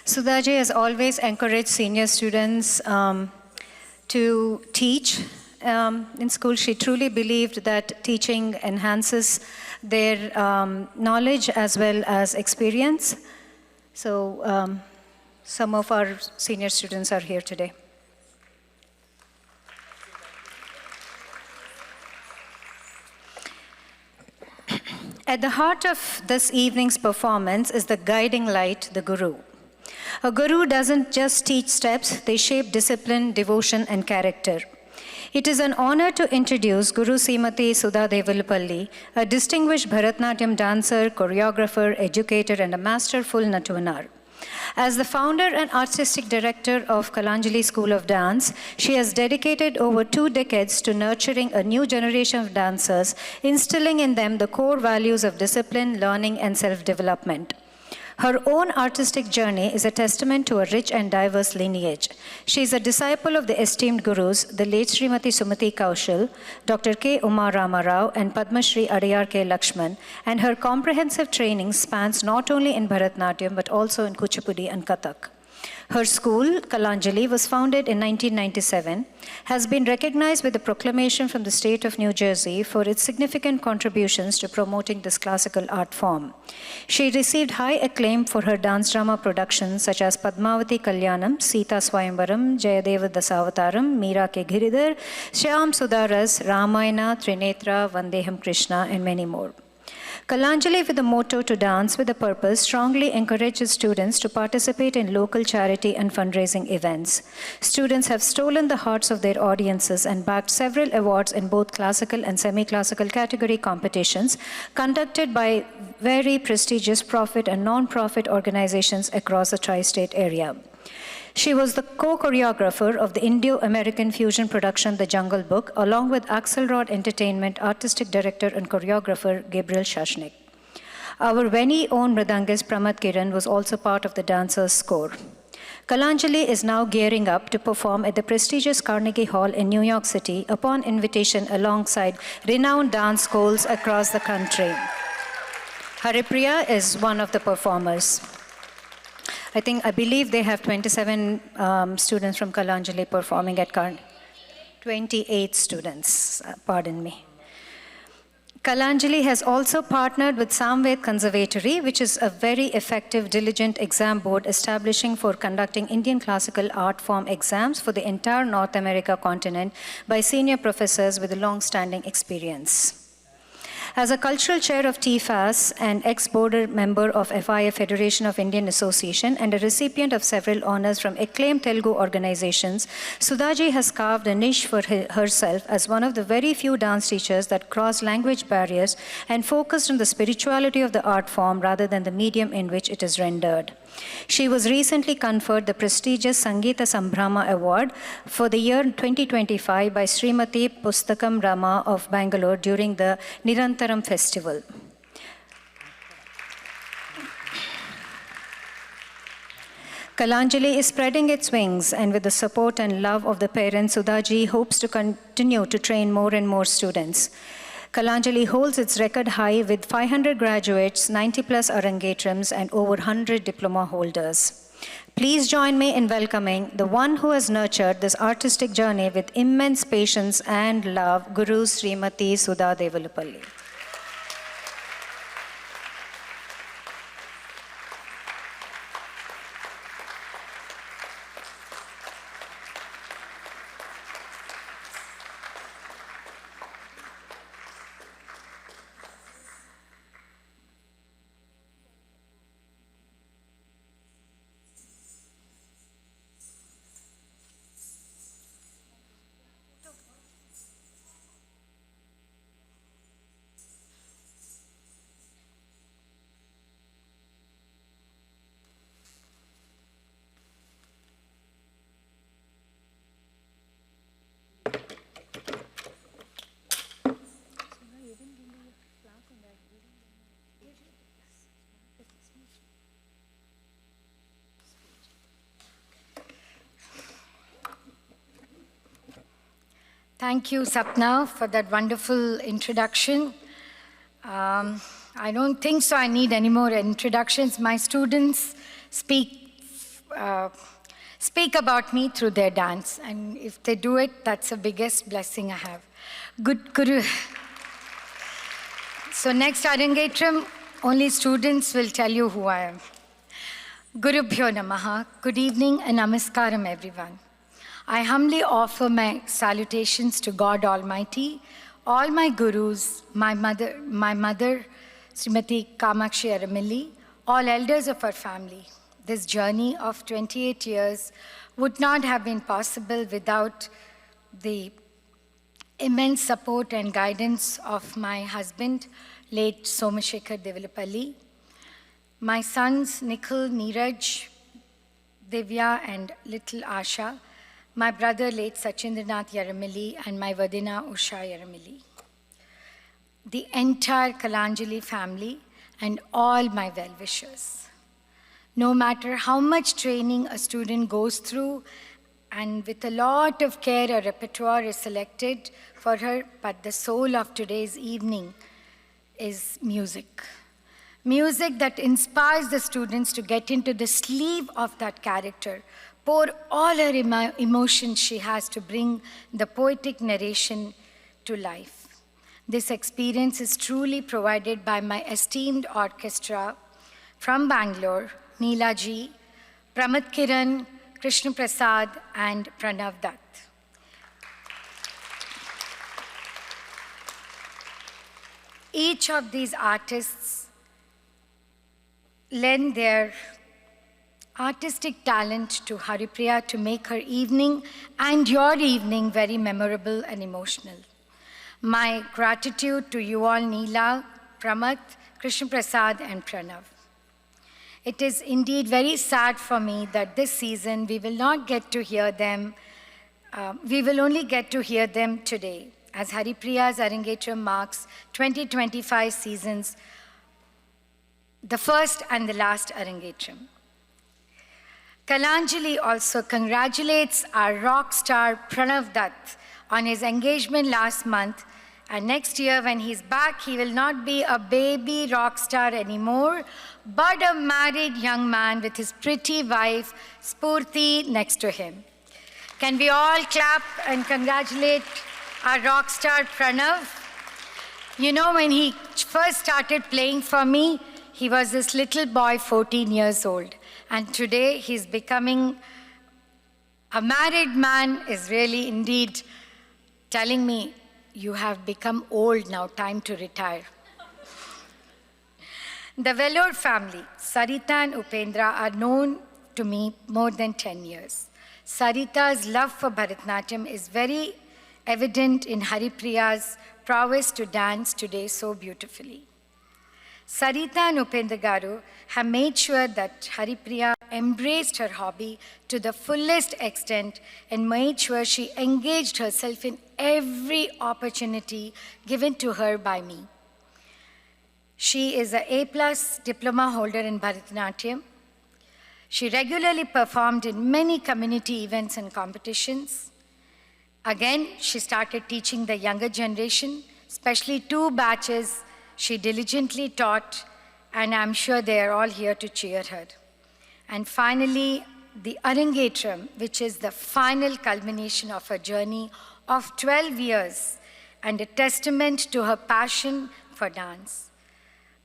Sudhaji has always encouraged senior students to teach in school. She truly believed that teaching enhances their knowledge as well as experience. So some of our senior students are here today. At the heart of this evening's performance is the guiding light, the Guru. A guru doesn't just teach steps, they shape discipline, devotion, and character. It is an honor to introduce Guru Srimati Sudha Devulapalli, a distinguished Bharatanatyam dancer, choreographer, educator, and a masterful Natunar. As the founder and artistic director of Kalanjali School of Dance, she has dedicated over 2 decades to nurturing a new generation of dancers, instilling in them the core values of discipline, learning, and self-development. Her own artistic journey is a testament to a rich and diverse lineage. She is a disciple of the esteemed gurus, the late Srimati Sumati Kaushal, Dr. K. Uma Rama Rao, and Padma Shri Adiyar K. Lakshman, and her comprehensive training spans not only in Bharatanatyam but also in Kuchipudi and Kathak. Her school, Kalanjali, was founded in 1997, has been recognized with a proclamation from the state of New Jersey for its significant contributions to promoting this classical art form. She received high acclaim for her dance drama productions such as Padmavati Kalyanam, Sita Swayamvaram, Jayadeva Dasavataram, Meera Ke Giridhar, Shyam Sudaras, Ramayana, Trinetra, Vandeham Krishna, and many more. Kalanjali, with the motto to dance with a purpose, strongly encourages students to participate in local charity and fundraising events. Students have stolen the hearts of their audiences and bagged several awards in both classical and semi-classical category competitions conducted by very prestigious profit and non-profit organizations across the tri-state area. She was the co-choreographer of the Indo-American fusion production The Jungle Book, along with Axelrod Entertainment artistic director and choreographer Gabriel Shashnik. Our very own Mridangist Pramad Kiran was also part of the dancer's score. Kalanjali is now gearing up to perform at the prestigious Carnegie Hall in New York City upon invitation alongside renowned dance schools across the country. Haripriya is one of the performers. I believe they have 27 students from Kalanjali performing at Carnegie. 28 students, pardon me. Kalanjali has also partnered with Samved Conservatory, which is a very effective, diligent exam board establishing for conducting Indian classical art form exams for the entire North America continent by senior professors with a long-standing experience. As a cultural chair of TFAS and ex-board member of FIA Federation of Indian Association and a recipient of several honors from acclaimed Telugu organizations, Sudhaji has carved a niche for herself as one of the very few dance teachers that cross language barriers and focused on the spirituality of the art form rather than the medium in which it is rendered. She was recently conferred the prestigious Sangeeta Sambhrama Award for the year 2025 by Srimati Pustakam Rama of Bangalore during the Nirantaram Festival. Kalanjali is spreading its wings, and with the support and love of the parents, Sudhaji hopes to continue to train more and more students. Kalanjali holds its record high with 500 graduates, 90 plus Arangetrams, and over 100 diploma holders. Please join me in welcoming the one who has nurtured this artistic journey with immense patience and love, Guru Srimati Sudha Devulapalli. Thank you, Sapna, for that wonderful introduction. I don't think so I need any more introductions. My students speak about me through their dance, and if they do it, that's the biggest blessing I have. Good Guru. So next Arangetram, only students will tell you who I am. Gurubhyo Namaha. Good evening and namaskaram, everyone. I humbly offer my salutations to God Almighty, all my gurus, my mother, Srimati Kamakshi Aramilli, all elders of our family. This journey of 28 years would not have been possible without the immense support and guidance of my husband, late Somashekhar Devulapalli, my sons Nikhil, Neeraj, Divya, and little Asha, my brother, late Sachindranath Yaramilli, and my Vadina Usha Yaramilli. The entire Kalanjali family and all my well-wishers. No matter how much training a student goes through, and with a lot of care, a repertoire is selected for her, but the soul of today's evening is music. Music that inspires the students to get into the sleeve of that character, pour all her emotions she has to bring the poetic narration to life. This experience is truly provided by my esteemed orchestra from Bangalore, Neela ji, Pramad Kiran, Krishna Prasad, and Pranav Dutt. Each of these artists lend their artistic talent to Haripriya to make her evening and your evening very memorable and emotional. My gratitude to you all, Neela, Pramad, Krishna Prasad, and Pranav. It is indeed very sad for me that this season we will not get to hear them. We will only get to hear them today, as Haripriya's Arangetram marks 2025 seasons, the first and the last Arangetram. Kalanjali also congratulates our rock star Pranav Dutt on his engagement last month, and next year when he's back, he will not be a baby rock star anymore, but a married young man with his pretty wife, Spurti, next to him. Can we all clap and congratulate our rock star Pranav? You know, when he first started playing for me, he was this little boy, 14 years old. And today he's becoming a married man, is really indeed telling me, you have become old now, time to retire. The Vellore family, Sarita and Upendra, are known to me more than 10 years. Sarita's love for Bharatanatyam is very evident in Haripriya's prowess to dance today so beautifully. Sarita and Upendra Garu have made sure that Haripriya embraced her hobby to the fullest extent and made sure she engaged herself in every opportunity given to her by me. She is an A+ diploma holder in Bharatanatyam. She regularly performed in many community events and competitions. Again, she started teaching the younger generation, especially 2 batches she diligently taught, and I'm sure they are all here to cheer her. And finally, the Arangetram, which is the final culmination of her journey of 12 years and a testament to her passion for dance.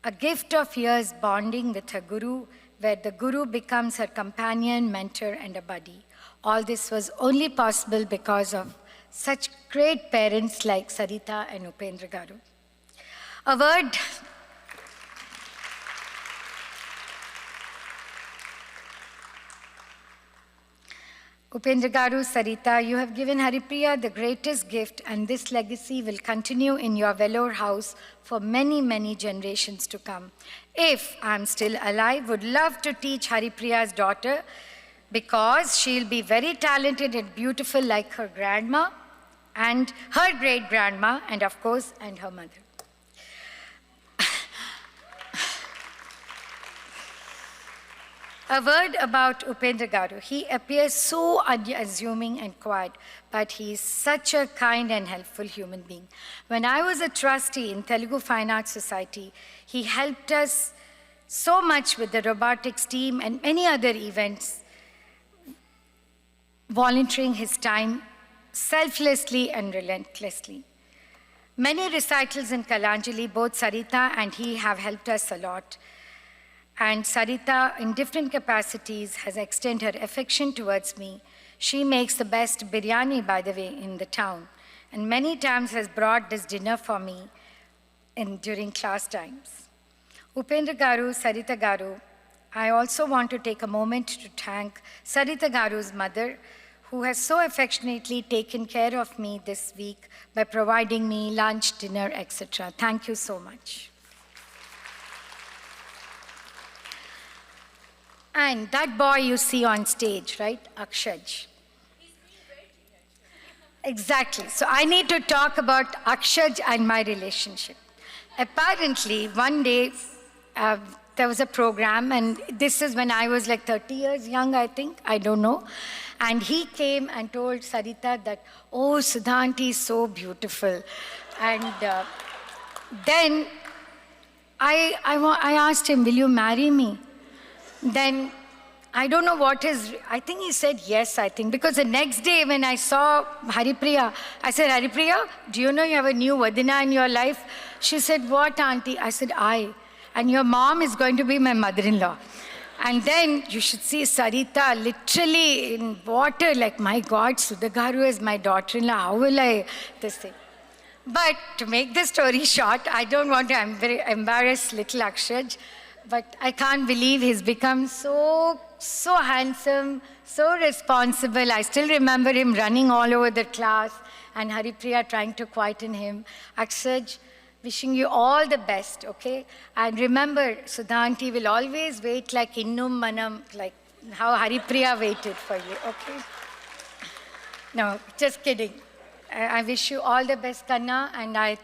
A gift of years bonding with her guru, where the guru becomes her companion, mentor, and a buddy. All this was only possible because of such great parents like Sarita and Upendra Garu. A word Upendra Garu, Sarita, you have given Haripriya the greatest gift, and this legacy will continue in your Vellore house for many, many generations to come. If I'm still alive, would love to teach Haripriya's daughter, because she'll be very talented and beautiful like her grandma and her great-grandma, and of course, and her mother. A word about Upendra Garu. He appears so unassuming and quiet, but he is such a kind and helpful human being. When I was a trustee in Telugu Fine Arts Society, he helped us so much with the robotics team and many other events, volunteering his time selflessly and relentlessly. Many recitals in Kalanjali, both Sarita and he have helped us a lot. And Sarita, in different capacities, has extended her affection towards me. She makes the best biryani, by the way, in the town, and many times has brought this dinner for me during class times. Upendra Garu, Sarita Garu, I also want to take a moment to thank Sarita Garu's mother, who has so affectionately taken care of me this week by providing me lunch, dinner, etc. Thank you so much. And that boy you see on stage, right? Akshaj. Exactly. So I need to talk about Akshaj and my relationship. Apparently, one day, there was a program, and this is when I was like 30 years young, I think, I don't know. And he came and told Sarita that, oh, Sudha aunty is so beautiful. And then I asked him, will you marry me? Then I don't know what I think he said yes, I think. Because the next day when I saw Haripriya, I said, Haripriya, do you know you have a new Vadina in your life? She said, what, auntie? I said, and your mom is going to be my mother-in-law. And then you should see Sarita literally in water, like, my God, Sudha Garu is my daughter-in-law. How will I, this thing? But to make the story short, I don't want to embarrass little Akshaj, but I can't believe he's become so handsome, so responsible. I still remember him running all over the class and Haripriya trying to quieten him. Akshaj, wishing you all the best, okay? And remember, Sudha aunty will always wait like Innum Manam, like how Haripriya waited for you, okay? No, just kidding. I wish you all the best, Kanna, and I,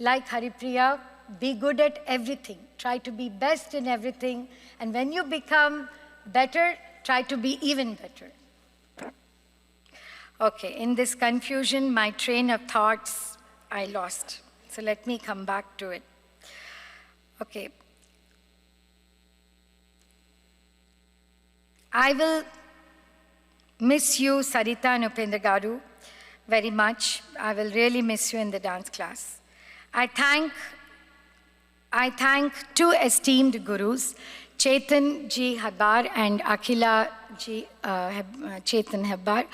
like Haripriya, be good at everything. Try to be best in everything, and when you become better, try to be even better. Okay, in this confusion, my train of thoughts, I lost. So let me come back to it. Okay. I will miss you, Sarita and Upendra Garu, very much. I will really miss you in the dance class. I thank two esteemed gurus, Chetan Ji Habbar and Akhila Ji Chetan Habbar,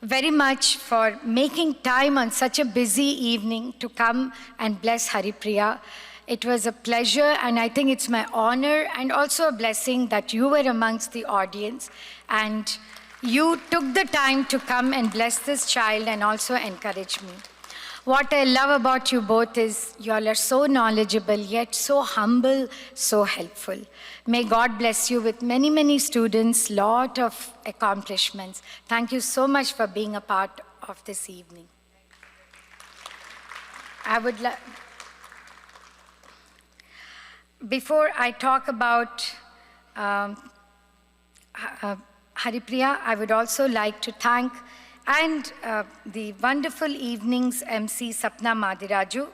very much for making time on such a busy evening to come and bless Haripriya. It was a pleasure, and I think it's my honor and also a blessing that you were amongst the audience and you took the time to come and bless this child and also encourage me. What I love about you both is you all are so knowledgeable, yet so humble, so helpful. May God bless you with many, many students, lot of accomplishments. Thank you so much for being a part of this evening. I would like, before I talk about Haripriya, I would also like to thank and the wonderful evening's MC Sapna Madiraju.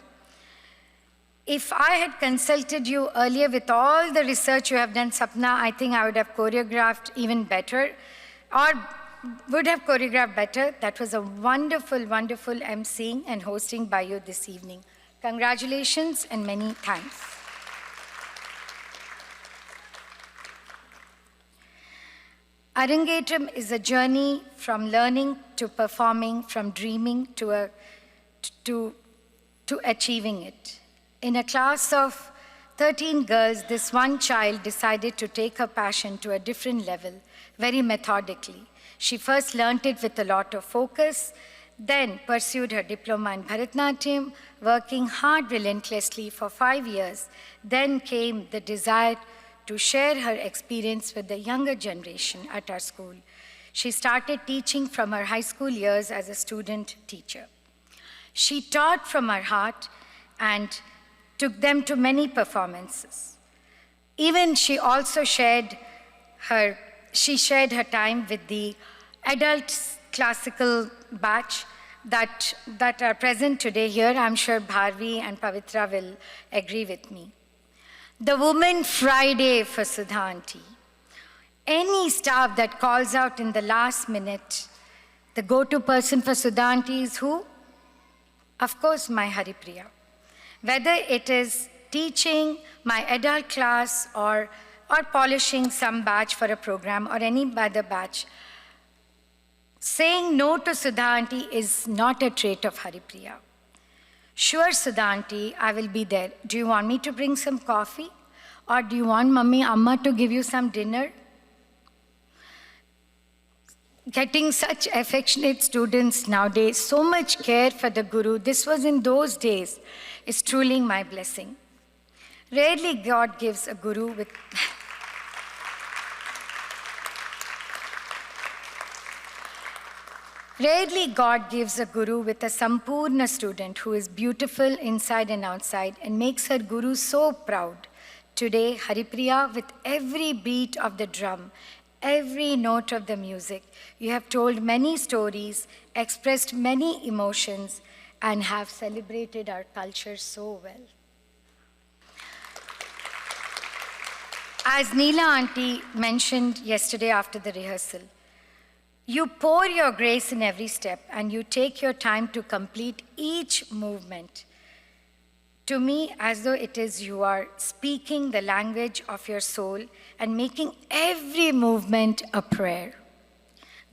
If I had consulted you earlier with all the research you have done, Sapna, I think I would have choreographed even better, or would have choreographed better. That was a wonderful, wonderful emceeing and hosting by you this evening. Congratulations and many thanks. Arangetram is a journey from learning to performing, from dreaming to achieving it. In a class of 13 girls, this one child decided to take her passion to a different level, very methodically. She first learnt it with a lot of focus, then pursued her diploma in Bharatanatyam, working hard relentlessly for 5 years. Then came the desire to share her experience with the younger generation at our school. She started teaching from her high school years as a student teacher. She taught from her heart and took them to many performances. Even she also shared her time with the adult classical batch that are present today here. I'm sure Bharvi and Pavitra will agree with me. The Woman Friday for Sudha aunty. Any staff that calls out in the last minute, the go-to person for Sudha aunty is who? Of course, my Haripriya. Whether it is teaching my adult class or polishing some batch for a program or any other batch, saying no to Sudha aunty is not a trait of Haripriya. Sure, Sudha aunty, I will be there. Do you want me to bring some coffee? Or do you want Mummy, Amma to give you some dinner? Getting such affectionate students nowadays, so much care for the Guru, this was in those days, is truly my blessing. Rarely God gives a Guru with... Rarely God gives a Guru with a Sampurna student who is beautiful inside and outside and makes her Guru so proud Today, Haripriya, with every beat of the drum, every note of the music, you have told many stories, expressed many emotions, and have celebrated our culture so well. As Neela Auntie mentioned yesterday after the rehearsal, you pour your grace in every step and you take your time to complete each movement. To me, as though it is you are speaking the language of your soul and making every movement a prayer.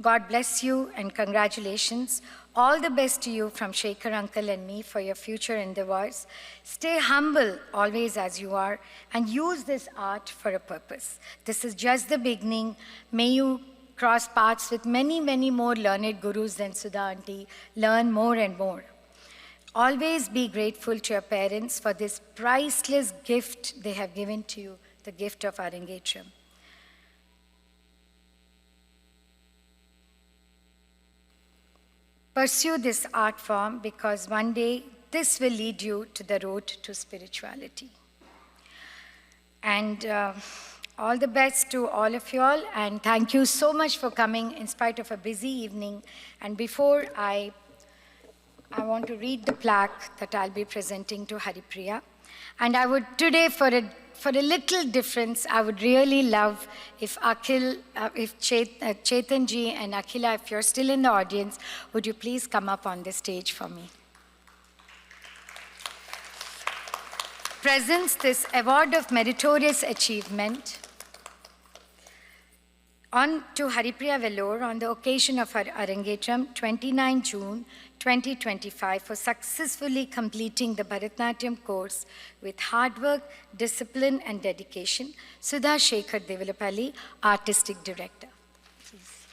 God bless you and congratulations. All the best to you from Sekhar uncle and me for your future endeavors. Stay humble always as you are and use this art for a purpose. This is just the beginning. May you cross paths with many, many more learned gurus than Sudha auntie. Learn more and more. Always be grateful to your parents for this priceless gift they have given to you, the gift of Arangetram. Pursue this art form because one day this will lead you to the road to spirituality. And all the best to all of you all, and thank you so much for coming in spite of a busy evening. And before I want to read the plaque that I'll be presenting to Haripriya. And I would today, for a little difference, I would really love if Chetanji and Akhila, if you're still in the audience, would you please come up on the stage for me? Presents this award of meritorious achievement to Haripriya Vellore on the occasion of her Arangetram, 29 June 2025, for successfully completing the Bharatanatyam course with hard work, discipline, and dedication. Sudha Sekhar Devulapalli, Artistic Director. Please.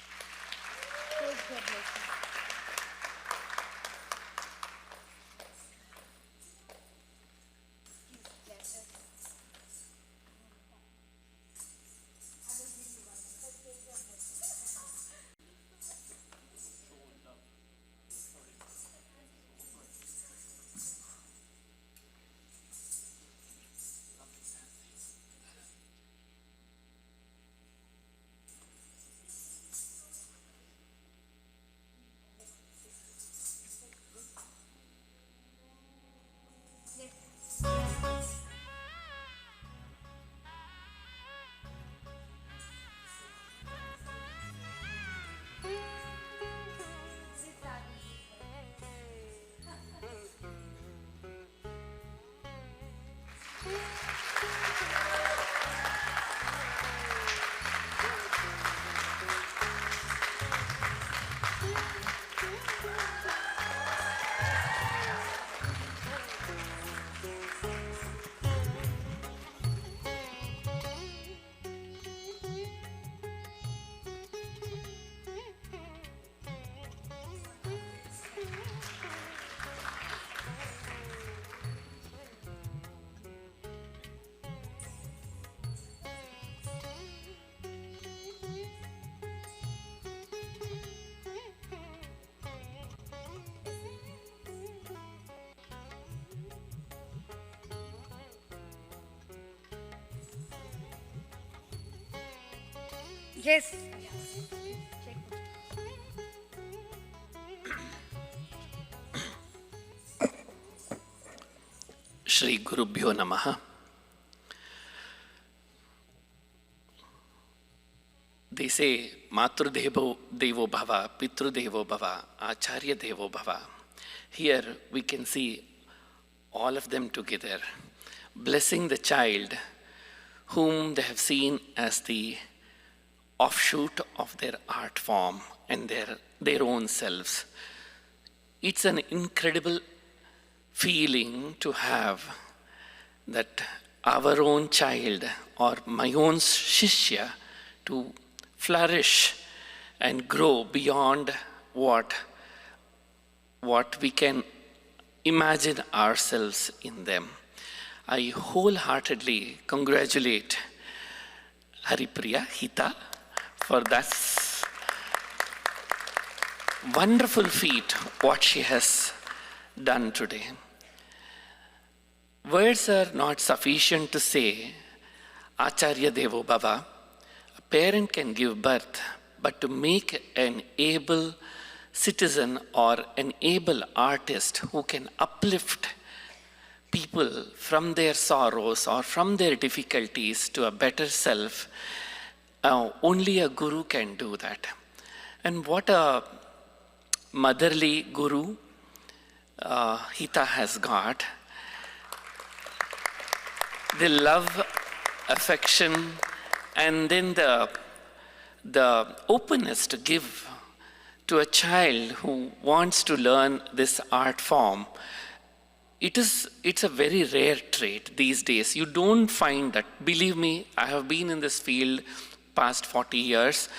Yes. Shri Gurubhyo Namaha. They say Matru Devo Bhava, Pitru Devo Bhava, Acharya Devo Bhava. Here we can see all of them together, blessing the child whom they have seen as the offshoot of their art form and their own selves. It's an incredible feeling to have that our own child or my own shishya to flourish and grow beyond what we can imagine ourselves in them. I wholeheartedly congratulate Haripriya, Hita, for that wonderful feat, what she has done today. Words are not sufficient to say Acharya Devo Bhava. A parent can give birth, but to make an able citizen or an able artist who can uplift people from their sorrows or from their difficulties to a better self, only a guru can do that. And what a motherly guru Hita has got. The love, affection, and then the openness to give to a child who wants to learn this art form. It's a very rare trait these days. You don't find that. Believe me, I have been in this field past 40 years.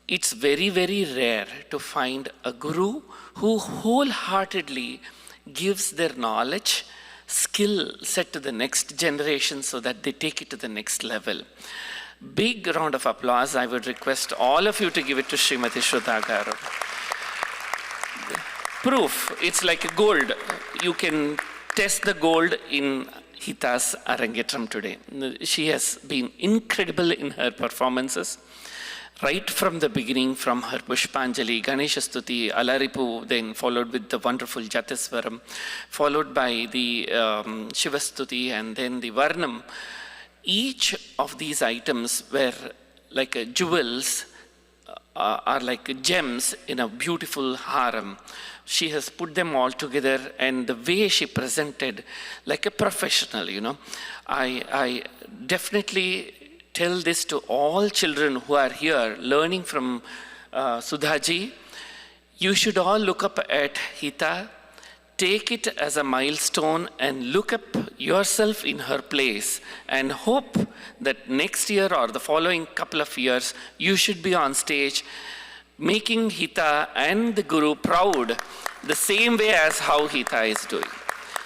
It's very, very rare to find a guru who wholeheartedly gives their knowledge, skill set to the next generation so that they take it to the next level. Big round of applause. I would request all of you to give it to Srimati Sudha garu. Proof, it's like gold. You can test the gold in Hita's Arangetram today. She has been incredible in her performances. Right from the beginning, from her Pushpanjali, Ganesha Stuti, Alaripu, then followed with the wonderful Jatiswaram, followed by the Shiva Stuti, and then the Varnam. Each of these items were like jewels, are like gems in a beautiful haram. She has put them all together, and the way she presented, like a professional, you know. I definitely tell this to all children who are here learning from Sudhaji. You should all look up at Hita, take it as a milestone and look up yourself in her place, and hope that next year or the following couple of years, you should be on stage making Hita and the Guru proud the same way as how Hita is doing.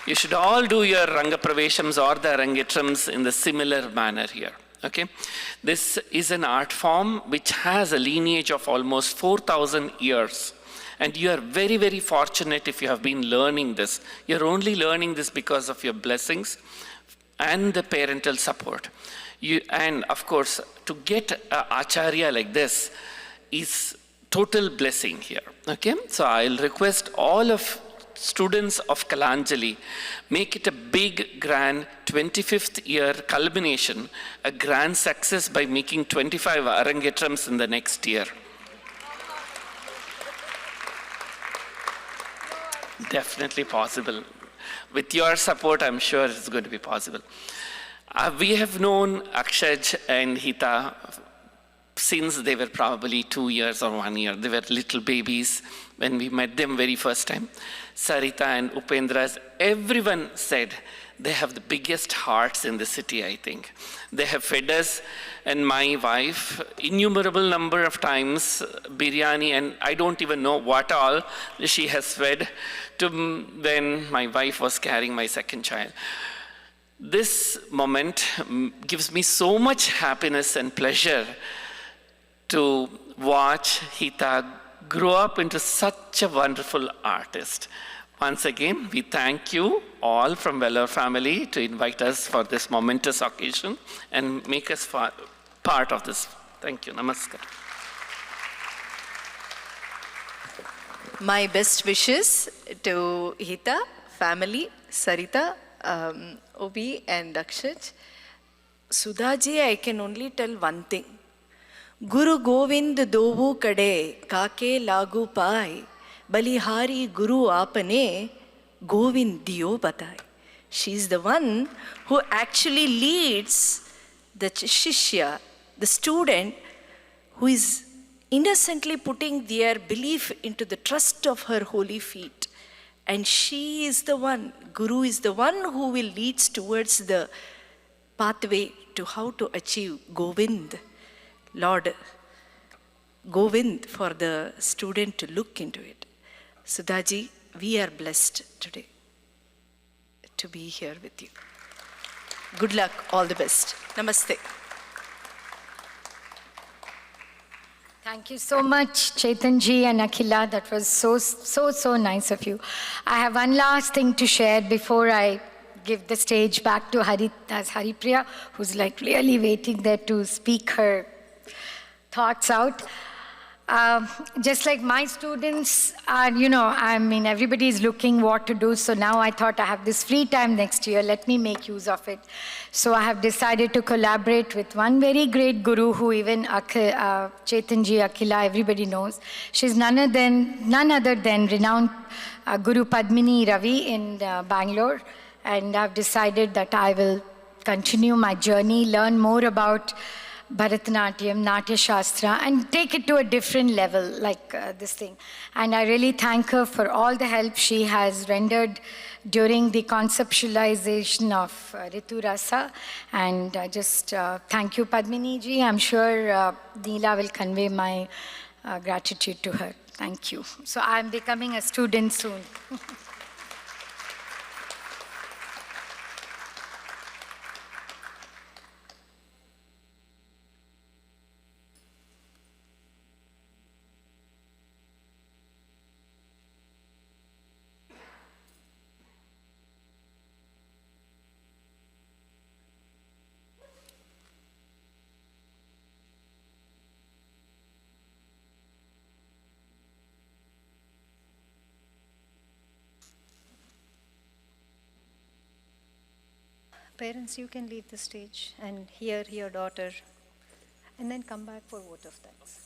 You should all do your Ranga Praveshams or the Arangetrams in the similar manner here. Okay? This is an art form which has a lineage of almost 4,000 years. And you are very, very fortunate if you have been learning this. You're only learning this because of your blessings and the parental support. And of course, to get an acharya like this is total blessing here. Okay? So I'll request all of students of Kalanjali, make it a big, grand 25th year culmination, a grand success by making 25 Arangetrams in the next year. Definitely possible. With your support, I'm sure it's going to be possible. We have known Akshaj and Hita since they were probably 2 years or 1 year. They were little babies when we met them very first time. Sarita and Upendra, everyone said they have the biggest hearts in the city, I think. They have fed us and my wife innumerable number of times biryani, and I don't even know what all she has fed to when my wife was carrying my second child. This moment gives me so much happiness and pleasure to watch Hita grow up into such a wonderful artist. Once again, we thank you all from Vellore family to invite us for this momentous occasion and make us part of this. Thank you. Namaskar. My best wishes to Hita, family, Sarita, Obi and Akshaj. Sudhaji, I can only tell one thing. Guru Govind dovu kade kake lagu pai, balihari Guru apane Govind diyo batai. She's the one who actually leads the shishya, the student who is innocently putting their belief into the trust of her holy feet. And she is the one, Guru is the one who will lead towards the pathway to how to achieve Govind. Lord Govind, for the student to look into it. Sudhaji, we are blessed today to be here with you. Good luck, all the best. Namaste. Thank you so much, Chetanji and Akhila. That was so nice of you. I have one last thing to share before I give the stage back to Haripriya, who's like really waiting there to speak her thoughts out. Just like my students are, everybody is looking what to do. So now I thought I have this free time next year. Let me make use of it. So I have decided to collaborate with one very great guru who even Chetanji, Akhila, everybody knows. She's none other than renowned Guru Padmini Ravi in Bangalore. And I've decided that I will continue my journey, learn more about Bharatanatyam, Natya Shastra, and take it to a different level like this thing. And I really thank her for all the help she has rendered during the conceptualization of Ritu Rasa. And just thank you, Padmini ji. I'm sure Neela will convey my gratitude to her. Thank you. So I'm becoming a student soon. Parents, you can leave the stage and hear your daughter, and then come back for vote of thanks.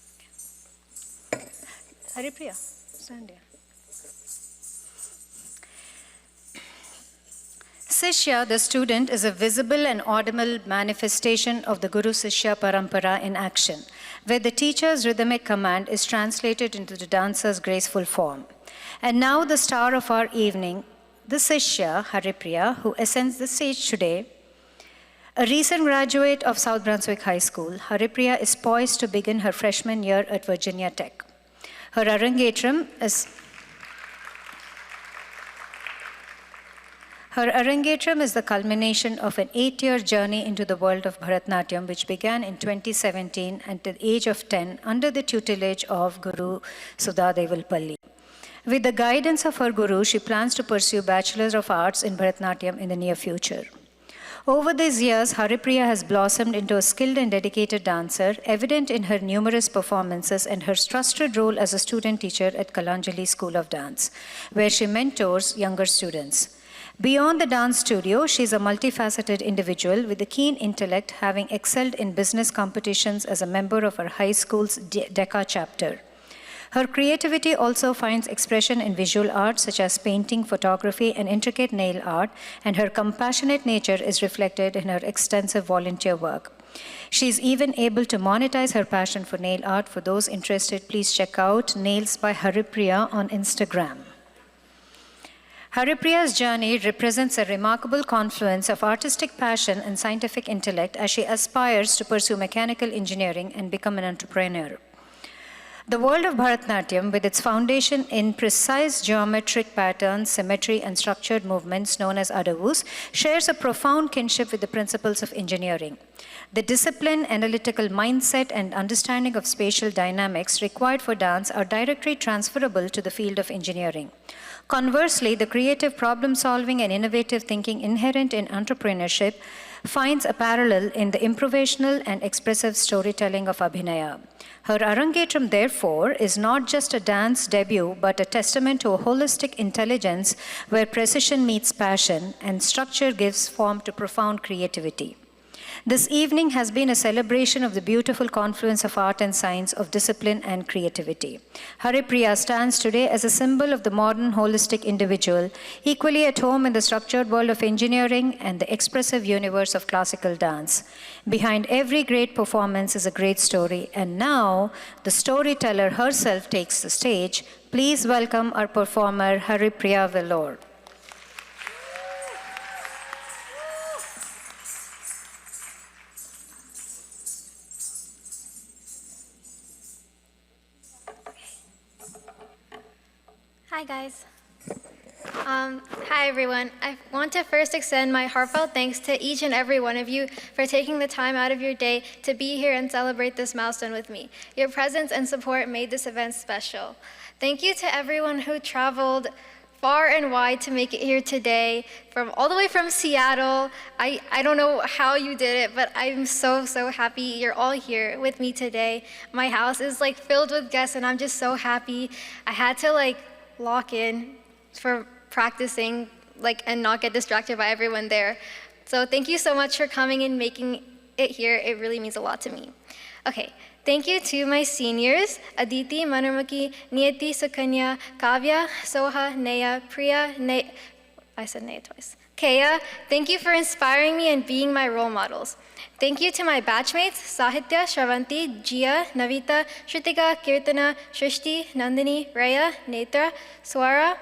Haripriya, stand here. Sishya, the student, is a visible and audible manifestation of the Guru-Sishya Parampara in action, where the teacher's rhythmic command is translated into the dancer's graceful form. And now the star of our evening, the Sishya, Haripriya, who ascends the stage today. A recent graduate of South Brunswick High School, Haripriya is poised to begin her freshman year at Virginia Tech. Her Arangetram is the culmination of an 8-year journey into the world of Bharatanatyam, which began in 2017 at the age of 10 under the tutelage of Guru Sudha Devulapalli. With the guidance of her guru, she plans to pursue Bachelor of Arts in Bharatanatyam in the near future. Over these years, Haripriya has blossomed into a skilled and dedicated dancer, evident in her numerous performances and her trusted role as a student teacher at Kalanjali School of Dance, where she mentors younger students. Beyond the dance studio, she is a multifaceted individual with a keen intellect, having excelled in business competitions as a member of her high school's DECA chapter. Her creativity also finds expression in visual art such as painting, photography, and intricate nail art, and her compassionate nature is reflected in her extensive volunteer work. She is even able to monetize her passion for nail art. For those interested, please check out Nails by Haripriya on Instagram. Haripriya's journey represents a remarkable confluence of artistic passion and scientific intellect as she aspires to pursue mechanical engineering and become an entrepreneur. The world of Bharatanatyam, with its foundation in precise geometric patterns, symmetry, and structured movements known as adavus, shares a profound kinship with the principles of engineering. The discipline, analytical mindset, and understanding of spatial dynamics required for dance are directly transferable to the field of engineering. Conversely, the creative problem-solving and innovative thinking inherent in entrepreneurship finds a parallel in the improvisational and expressive storytelling of Abhinaya. Her Arangetram, therefore, is not just a dance debut, but a testament to a holistic intelligence where precision meets passion and structure gives form to profound creativity. This evening has been a celebration of the beautiful confluence of art and science, of discipline and creativity. Haripriya stands today as a symbol of the modern holistic individual, equally at home in the structured world of engineering and the expressive universe of classical dance. Behind every great performance is a great story, and now the storyteller herself takes the stage. Please welcome our performer, Haripriya Vellore. Hi guys. Hi everyone. I want to first extend my heartfelt thanks to each and every one of you for taking the time out of your day to be here and celebrate this milestone with me. Your presence and support made this event special. Thank you to everyone who traveled far and wide to make it here today, from all the way from Seattle. I don't know how you did it, but I'm so, so happy you're all here with me today. My house is like filled with guests and I'm just so happy. I had to like lock in for practicing and not get distracted by everyone there. So thank you so much for coming and making it here. It really means a lot to me. Okay. Thank you to my seniors, Aditi, Manamaki, Niyati, Sukanya, Kavya, Soha, Neya, Priya, I said Neya twice. Kaya, thank you for inspiring me and being my role models. Thank you to my batchmates, Sahitya, Shravanti, Jia, Navita, Shrutika, Kirtana, Shrishti, Nandini, Raya, Netra, Swara,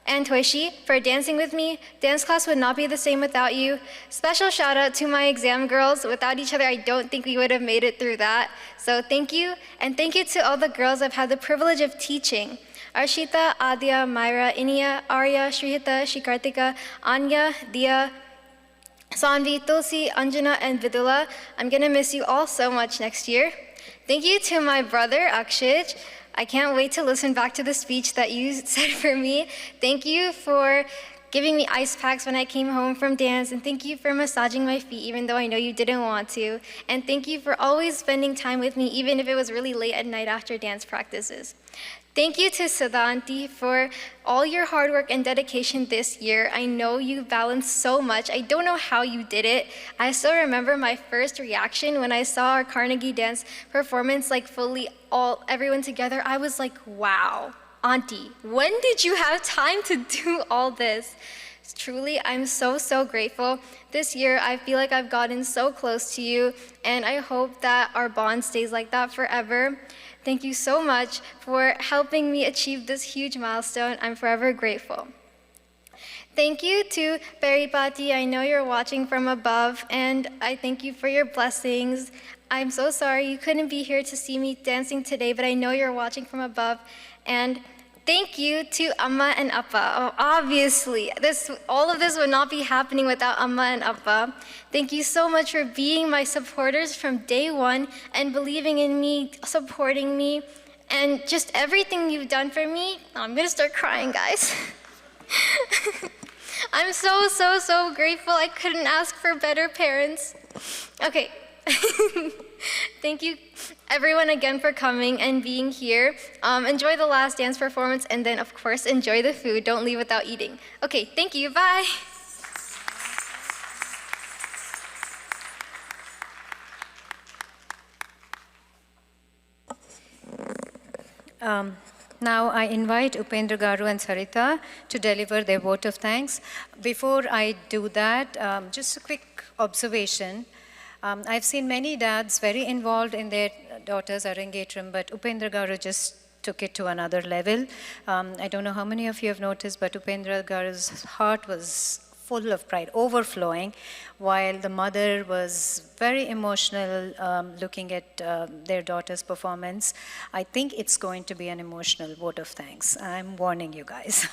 and Toishi for dancing with me. Dance class would not be the same without you. Special shout out to my exam girls. Without each other, I don't think we would have made it through that. So thank you, and thank you to all the girls I've had the privilege of teaching. Arshita, Adya, Myra, Inia, Arya, Shrihita, Shikartika, Anya, Dia, Sanvi, Tulsi, Anjana, and Vidula. I'm gonna miss you all so much next year. Thank you to my brother, Akshij. I can't wait to listen back to the speech that you said for me. Thank you for giving me ice packs when I came home from dance, and thank you for massaging my feet even though I know you didn't want to. And thank you for always spending time with me even if it was really late at night after dance practices. Thank you to Siddhanti for all your hard work and dedication this year. I know you balanced so much. I don't know how you did it. I still remember my first reaction when I saw our Carnegie dance performance, everyone together. I was like, wow, Auntie, when did you have time to do all this? Truly, I'm so, so grateful. This year, I feel like I've gotten so close to you, and I hope that our bond stays like that forever. Thank you so much for helping me achieve this huge milestone. I'm forever grateful. Thank you to Paripati. I know you're watching from above, and I thank you for your blessings. I'm so sorry you couldn't be here to see me dancing today, but I know you're watching from above. And thank you to Amma and Appa. Obviously, all of this would not be happening without Amma and Appa. Thank you so much for being my supporters from day one and believing in me, supporting me, and just everything you've done for me. I'm gonna start crying, guys. I'm so, so, so grateful. I couldn't ask for better parents. Okay. Thank you, everyone, again for coming and being here. Enjoy the last dance performance, and then, of course, enjoy the food. Don't leave without eating. Okay, thank you. Bye. Now I invite Upendra Garu and Sarita to deliver their vote of thanks. Before I do that, just a quick observation. I've seen many dads very involved in their daughter's Arangetram, but Upendra Garu just took it to another level. I don't know how many of you have noticed, but Upendra Garu's heart was full of pride, overflowing, while the mother was very emotional looking at their daughter's performance. I think it's going to be an emotional vote of thanks. I'm warning you guys.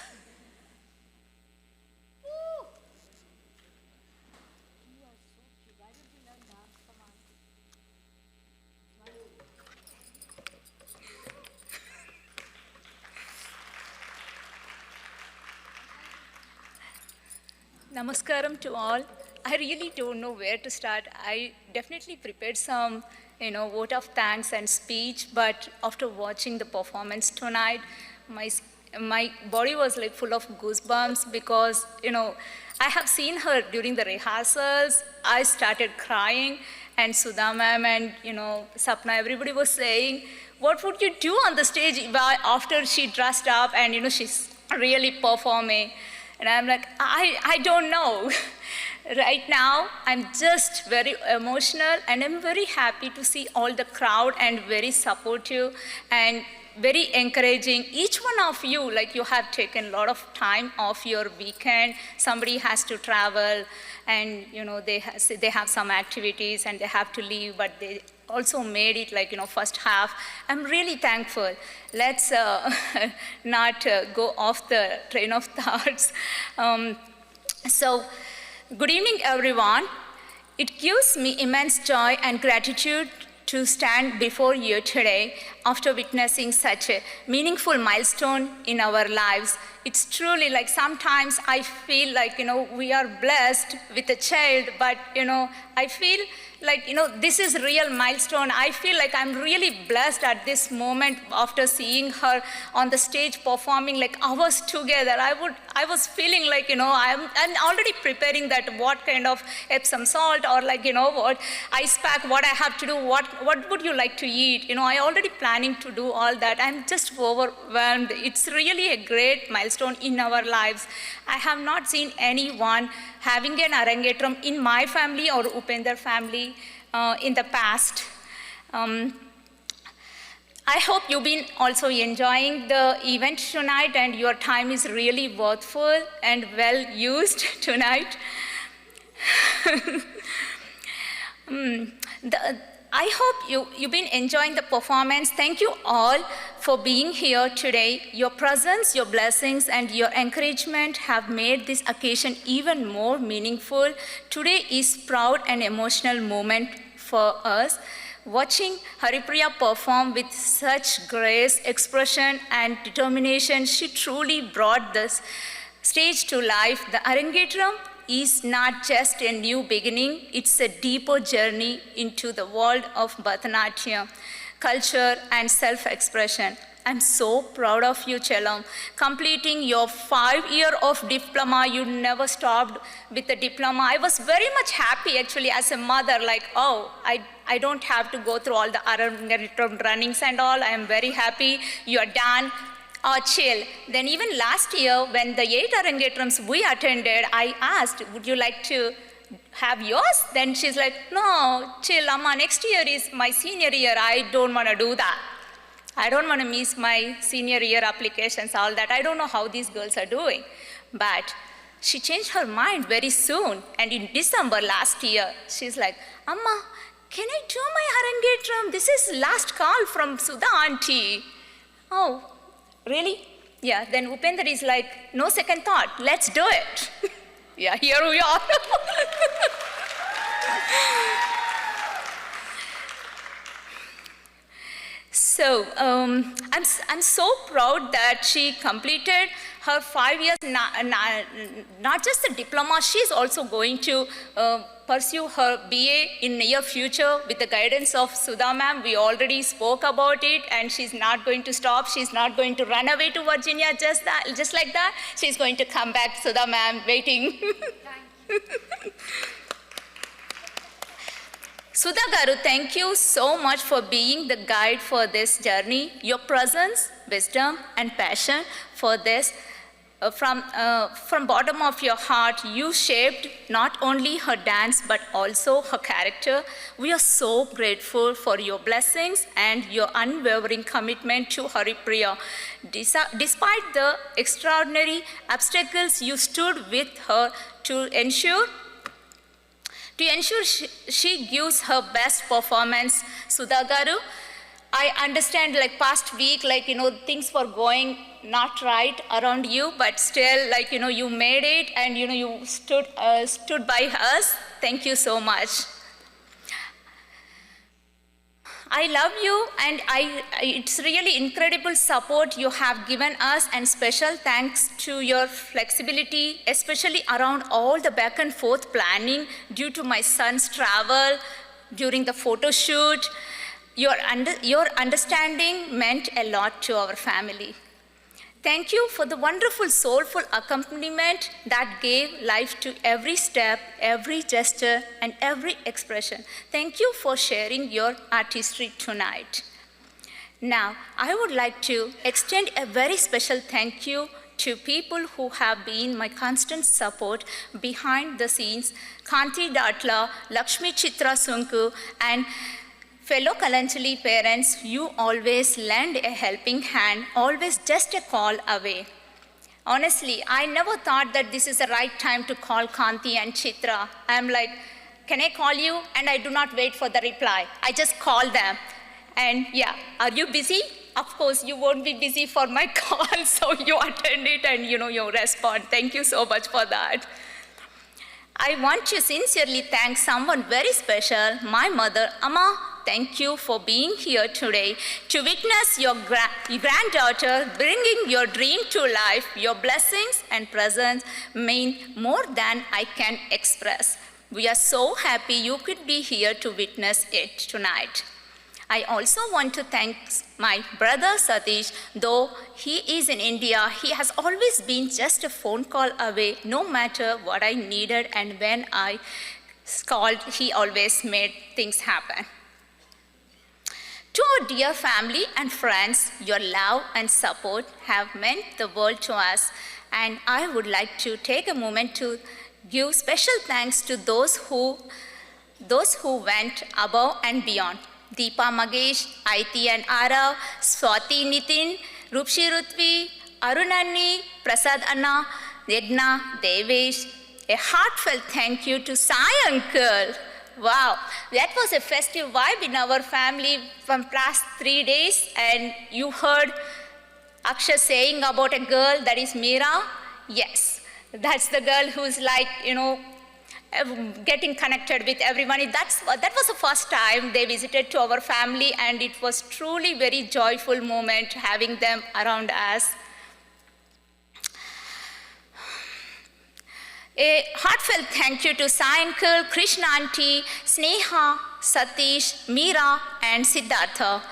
Namaskaram to all. I really don't know where to start. I definitely prepared some, vote of thanks and speech, but after watching the performance tonight, my body was like full of goosebumps because, I have seen her during the rehearsals. I started crying, and Sudha ma'am and, Sapna, everybody was saying, what would you do on the stage after she dressed up and, she's really performing? And I'm like, I don't know. Right now, I'm just very emotional, and I'm very happy to see all the crowd and very supportive and very encouraging. Each one of you, you have taken a lot of time off your weekend. Somebody has to travel, and they have some activities and they have to leave, but they also made it first half. I'm really thankful. Let's not go off the train of thoughts. So, good evening, everyone. It gives me immense joy and gratitude to stand before you today after witnessing such a meaningful milestone in our lives. It's truly like sometimes I feel like, we are blessed with a child, but, I feel like, this is real milestone. I feel like I'm really blessed at this moment after seeing her on the stage performing like hours together. I was feeling like, I'm already preparing that what kind of Epsom salt or like, what ice pack, what I have to do, what would you like to eat? I already planning to do all that. I'm just overwhelmed. It's really a great milestone in our lives. I have not seen anyone having an Arangetram in my family or Upender family in the past. I hope you've been also enjoying the event tonight and your time is really worthwhil and well used tonight. I hope you've been enjoying the performance. Thank you all for being here today. Your presence, your blessings, and your encouragement have made this occasion even more meaningful. Today is proud and emotional moment for us. Watching Haripriya perform with such grace, expression, and determination, she truly brought this stage to life. The Arangetram is not just a new beginning, it's a deeper journey into the world of Bharatanatyam, culture and self-expression. I'm so proud of you, Chelam. Completing your 5-year of diploma, you never stopped with the diploma. I was very much happy actually as a mother, like, oh, I don't have to go through all the Arangetram runnings and all. I am very happy you are done. Chill. Then even last year, when the 8 Arangetrams we attended, I asked, would you like to have yours? Then she's like, no, chill, Amma, next year is my senior year. I don't want to do that. I don't want to miss my senior year applications, all that. I don't know how these girls are doing. But she changed her mind very soon. And in December last year, she's like, Amma, can I do my Arangetram? This is last call from Sudha auntie. Oh, really? Yeah, then Upender is like, no second thought, let's do it. Yeah, here we are. So, I'm so proud that she completed her 5 years, not just the diploma, she's also going to pursue her BA in near future with the guidance of Sudha ma'am. We already spoke about it and she's not going to stop. She's not going to run away to Virginia just like that. She's going to come back, Sudha ma'am, waiting. Sudha Garu, thank you so much for being the guide for this journey. Your presence, wisdom, and passion for this, from bottom of your heart, you shaped not only her dance, but also her character. We are so grateful for your blessings and your unwavering commitment to Haripriya. Despite the extraordinary obstacles, you stood with her to ensure she gives her best performance. Sudha Garu, I understand like past week, like, things were going not right around you, but still, like, you made it and, you stood by us. Thank you so much. I love you, and it's really incredible support you have given us, and special thanks to your flexibility, especially around all the back and forth planning due to my son's travel during the photo shoot. Your understanding meant a lot to our family. Thank you for the wonderful, soulful accompaniment that gave life to every step, every gesture, and every expression. Thank you for sharing your artistry tonight. Now, I would like to extend a very special thank you to people who have been my constant support behind the scenes, Kanti Datla, Lakshmi Chitra Sunku, and fellow Kalanjali parents. You always lend a helping hand, always just a call away. Honestly, I never thought that this is the right time to call Kanti and Chitra. I'm like, can I call you? And I do not wait for the reply. I just call them. And yeah, are you busy? Of course, you won't be busy for my call, so you attend it and you respond. Thank you so much for that. I want to sincerely thank someone very special, my mother, Amma. thank you for being here today to witness your granddaughter bringing your dream to life. Your blessings and presence mean more than I can express. We are so happy you could be here to witness it tonight. I also want to thank my brother Satish. Though he is in India, he has always been just a phone call away, no matter what I needed, and when I called, he always made things happen. To our dear family and friends, your love and support have meant the world to us, and I would like to take a moment to give special thanks to those who went above and beyond. Deepa Magesh, Aiti and Arav, Swati Nitin, Rupshi Rutvi, Arunani, Prasad Anna, Yedna, Devesh. A heartfelt thank you to Sai Uncle. Wow, that was a festive vibe in our family from past 3 days, and you heard Akshay saying about a girl that is Meera. Yes, that's the girl who's like, getting connected with everyone. That was the first time they visited to our family, and it was truly very joyful moment having them around us. A heartfelt thank you to Sai Uncle, Krishna Auntie, Sneha, Satish, Meera, and Siddhartha.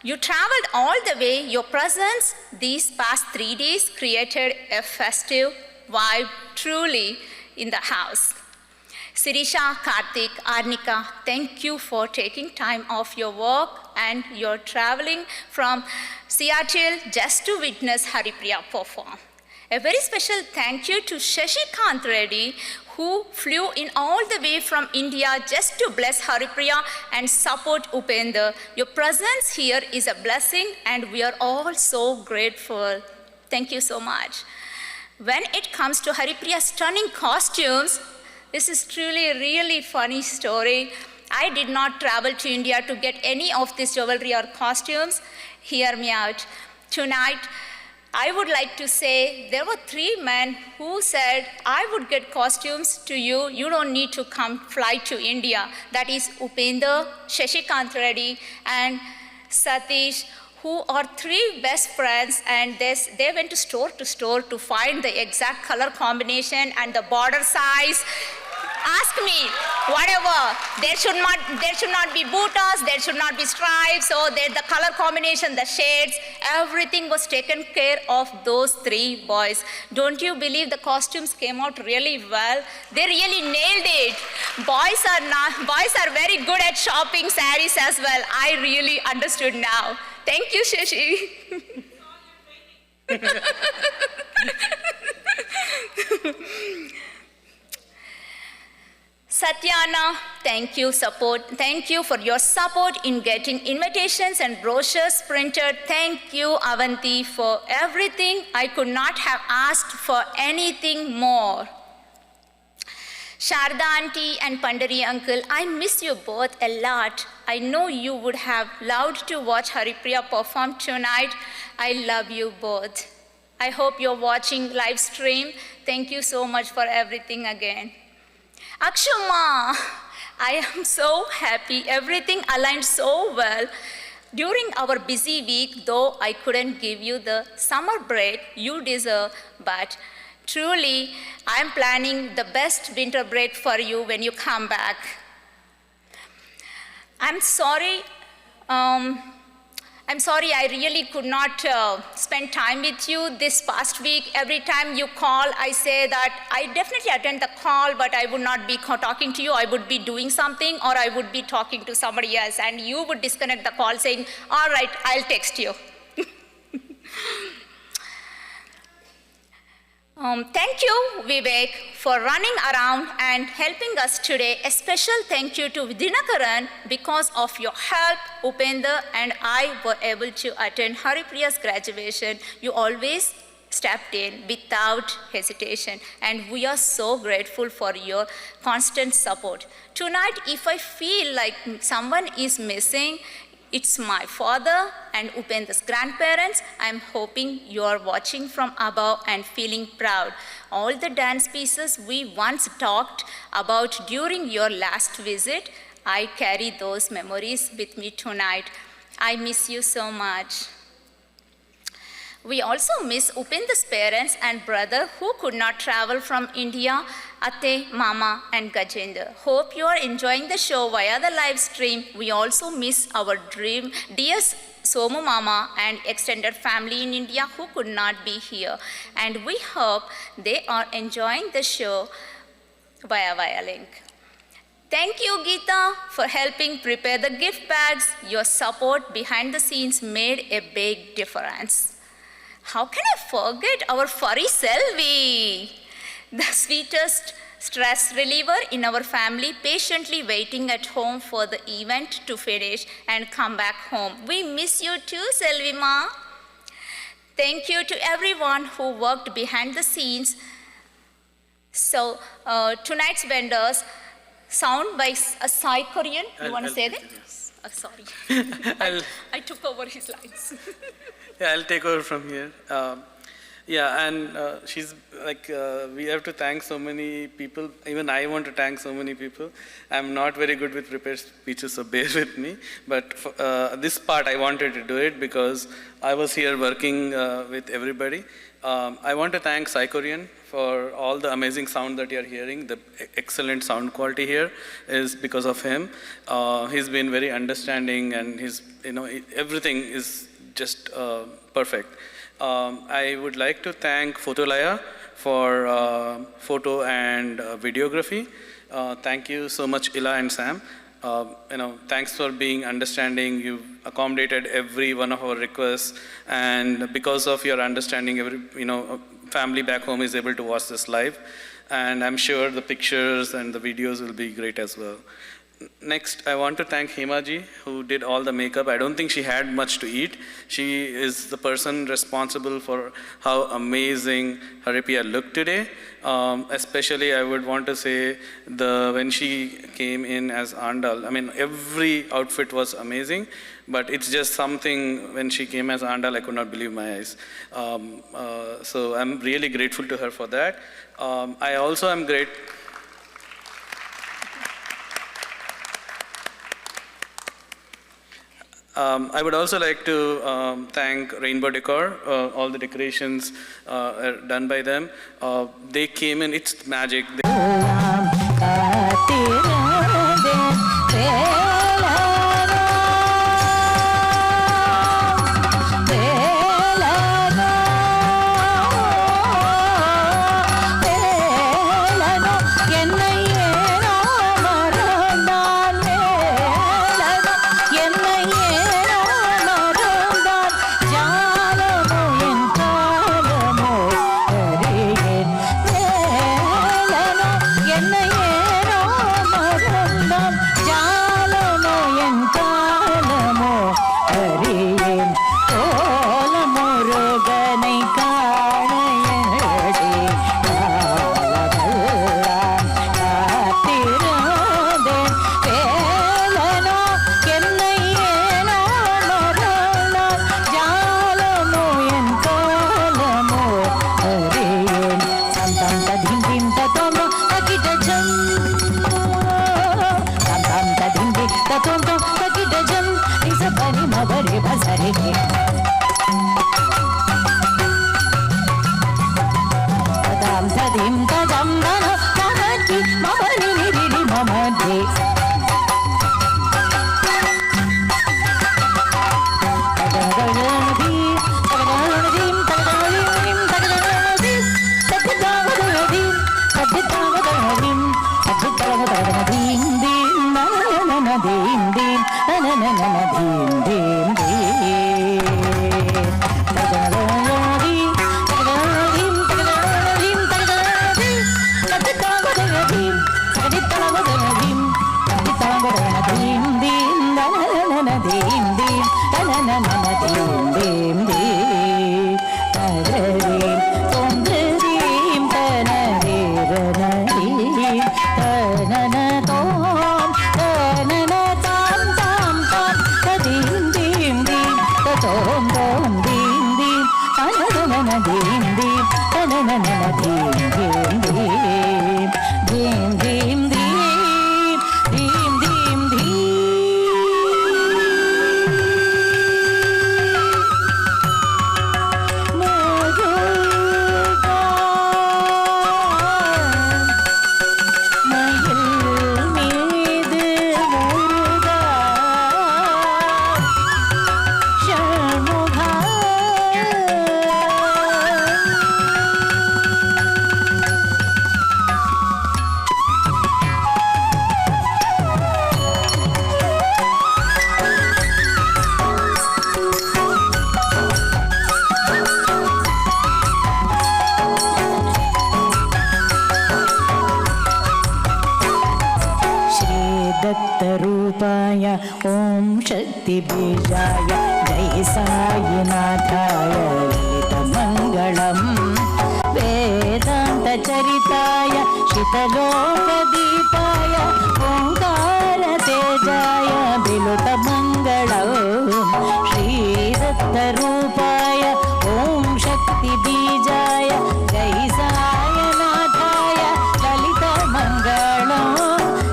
You traveled all the way. Your presence these past 3 days created a festive vibe truly in the house. Sirisha, Karthik, Arnika, thank you for taking time off your work and your traveling from Seattle just to witness Haripriya perform. A very special thank you to Shashikant Reddy, who flew in all the way from India just to bless Haripriya and support Upendra. Your presence here is a blessing, and we are all so grateful. Thank you so much. When it comes to Haripriya's stunning costumes, this is truly a really funny story. I did not travel to India to get any of this jewelry or costumes. Hear me out. Tonight, I would like to say there were 3 men who said, I would get costumes to you. You don't need to fly to India. That is Upendra, Shashikant Reddy, and Satish, who are 3 best friends, and they went to store to find the exact color combination and the border size. Ask me, whatever. There should not be bootas, there should not be stripes, so the color combination, the shades, everything was taken care of those 3 boys. Don't you believe the costumes came out really well? They really nailed it. Boys are very good at shopping sarees as well. I really understood now. Thank you, Shashi. Satyana, thank you for your support in getting invitations and brochures printed. Thank you, Avanti, for everything. I could not have asked for anything more. Sharda Auntie and Pandari Uncle, I miss you both a lot. I know you would have loved to watch Haripriya perform tonight. I love you both. I hope you're watching live stream. Thank you so much for everything again. Akshuma, I am so happy. Everything aligned so well. During our busy week, though I couldn't give you the summer break you deserve, but truly, I'm planning the best winter break for you when you come back. I'm sorry I really could not spend time with you this past week. Every time you call, I say that I definitely attend the call, but I would not be talking to you. I would be doing something, or I would be talking to somebody else, and you would disconnect the call saying, all right, I'll text you. Thank you, Vivek, for running around and helping us today. A special thank you to Dinakaran. Because of your help, Upendra and I were able to attend Haripriya's graduation. You always stepped in without hesitation, and we are so grateful for your constant support. Tonight, if I feel like someone is missing, it's my father and Upendra's grandparents. I'm hoping you are watching from above and feeling proud. All the dance pieces we once talked about during your last visit, I carry those memories with me tonight. I miss you so much. We also miss Upendra's parents and brother who could not travel from India, Ate, Mama, and Gajendra. Hope you are enjoying the show via the live stream. We also miss our dear Somu Mama and extended family in India who could not be here. And we hope they are enjoying the show via link. Thank you, Geeta, for helping prepare the gift bags. Your support behind the scenes made a big difference. How can I forget our furry Selvi, the sweetest stress reliever in our family, patiently waiting at home for the event to finish and come back home. We miss you too, Selvi Ma. Thank you to everyone who worked behind the scenes. So tonight's vendors, sound by Sekhar. You want to say that? Yes. Sorry. I took over his lines. Yeah, I'll take over from here. She's like, we have to thank so many people. Even I want to thank so many people. I'm not very good with prepared speeches, so bear with me. But for, this part, I wanted to do it because I was here working with everybody. I want to thank Sekhar for all the amazing sound that you're hearing. The excellent sound quality here is because of him. He's been very understanding, and everything is just perfect. I would like to thank Photolaya for photo and videography. Thank you so much, Ila and Sam. Thanks for being understanding. You've accommodated every one of our requests, and because of your understanding, every family back home is able to watch this live. And I'm sure the pictures and the videos will be great as well. Next, I want to thank Hemaji, who did all the makeup. I don't think she had much to eat. She is the person responsible for how amazing Haripriya looked today. Especially, I would want to say, when she came in as Andal, I mean, every outfit was amazing, but it's just something, when she came as Andal, I could not believe my eyes. So I'm really grateful to her for that. I also am I would also like to thank Rainbow Decor. All the decorations are done by them. They came in, it's magic. श्रीदत्तरूपाय ॐ शक्तिबीजाय जय साईनाथाय ललितमङ्गलम् वेदान्तचरिताय शितलोकदीपाय ओङ्कारतेजाय विलुतमङ्गलम् श्रीदत्तरूपाय ॐ शक्तिबीजाय जय साईनाथाय ललितमङ्गलम्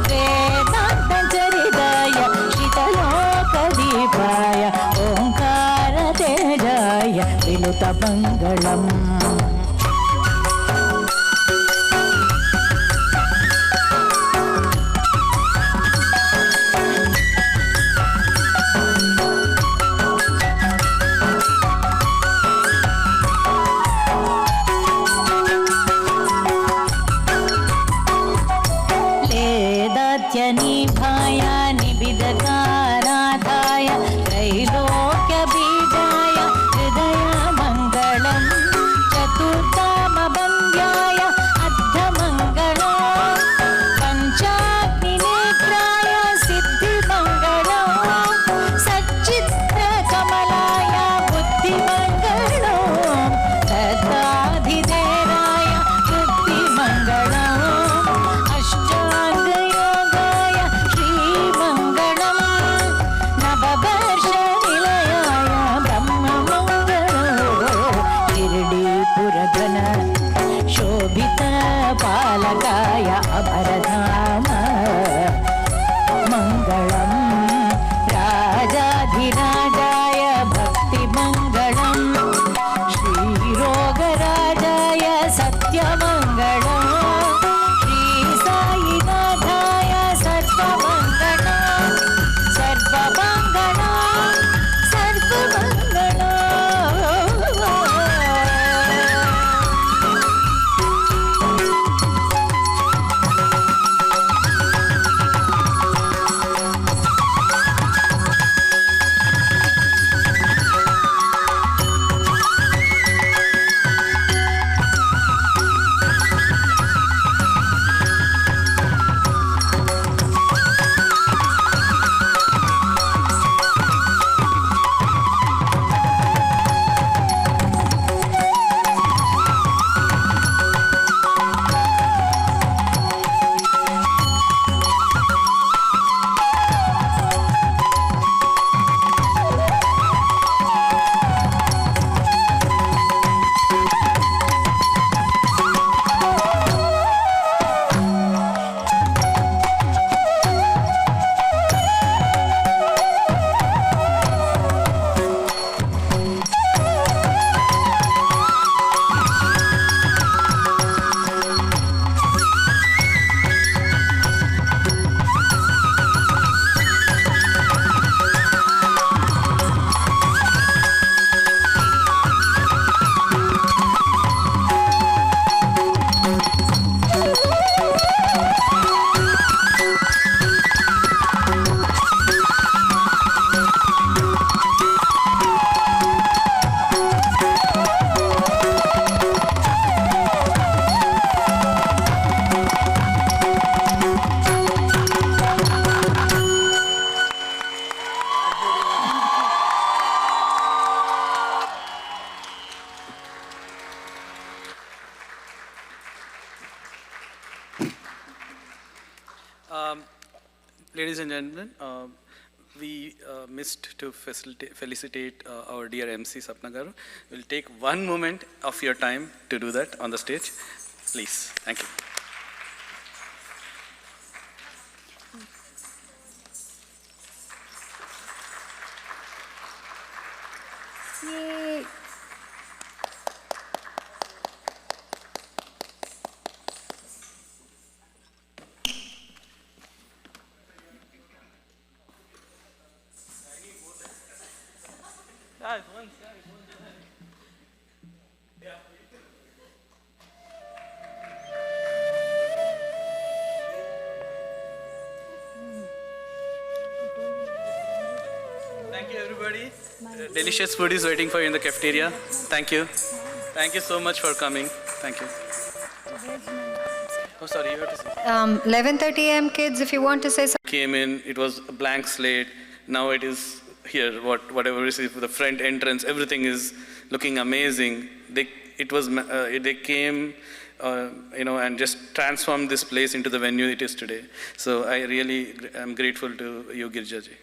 वेदान्तचरिताय शितलोकदीपाय ओङ्कारतेजाय विलुतमङ्गलम् निभाय निबिदकाराधाय त्रैलोक्यबीजाय हृदयमङ्गलम् चतुर्धामवन्द्याय अद्धमङ्गलम् पञ्चाग्निनेत्राय सिद्धिमङ्गलम् सच्चित्रकमलाय बुद्धिमङ्गलम् दत्ताधिदेवाय बुद्धिमङ्गलम् शोभित पालकाय अभरधाम मङ्गलम् राजाधिराजाय भक्तिमङ्गलम् श्रीरोगराजाय सत्यमङ्गलम् श्रीसाईनाथाय सर्वमङ्गलम् सर्वमङ्गलम् सर्वमङ्गलम् Ladies and gentlemen, we missed to felicitate our dear MC Sapna Garu. We'll take one moment of your time to do that on the stage. Please. Thank you. Yay. Thank you, everybody. Delicious food is waiting for you in the cafeteria. Thank you. Thank you so much for coming. Thank you. Oh, sorry, you have to say. 11:30 a.m. kids, if you want to say something. came in, it was a blank slate. Now it is here, whatever is the front entrance, everything is looking amazing. They came, and just transformed this place into the venue it is today. So I really am grateful to you, Girjaji.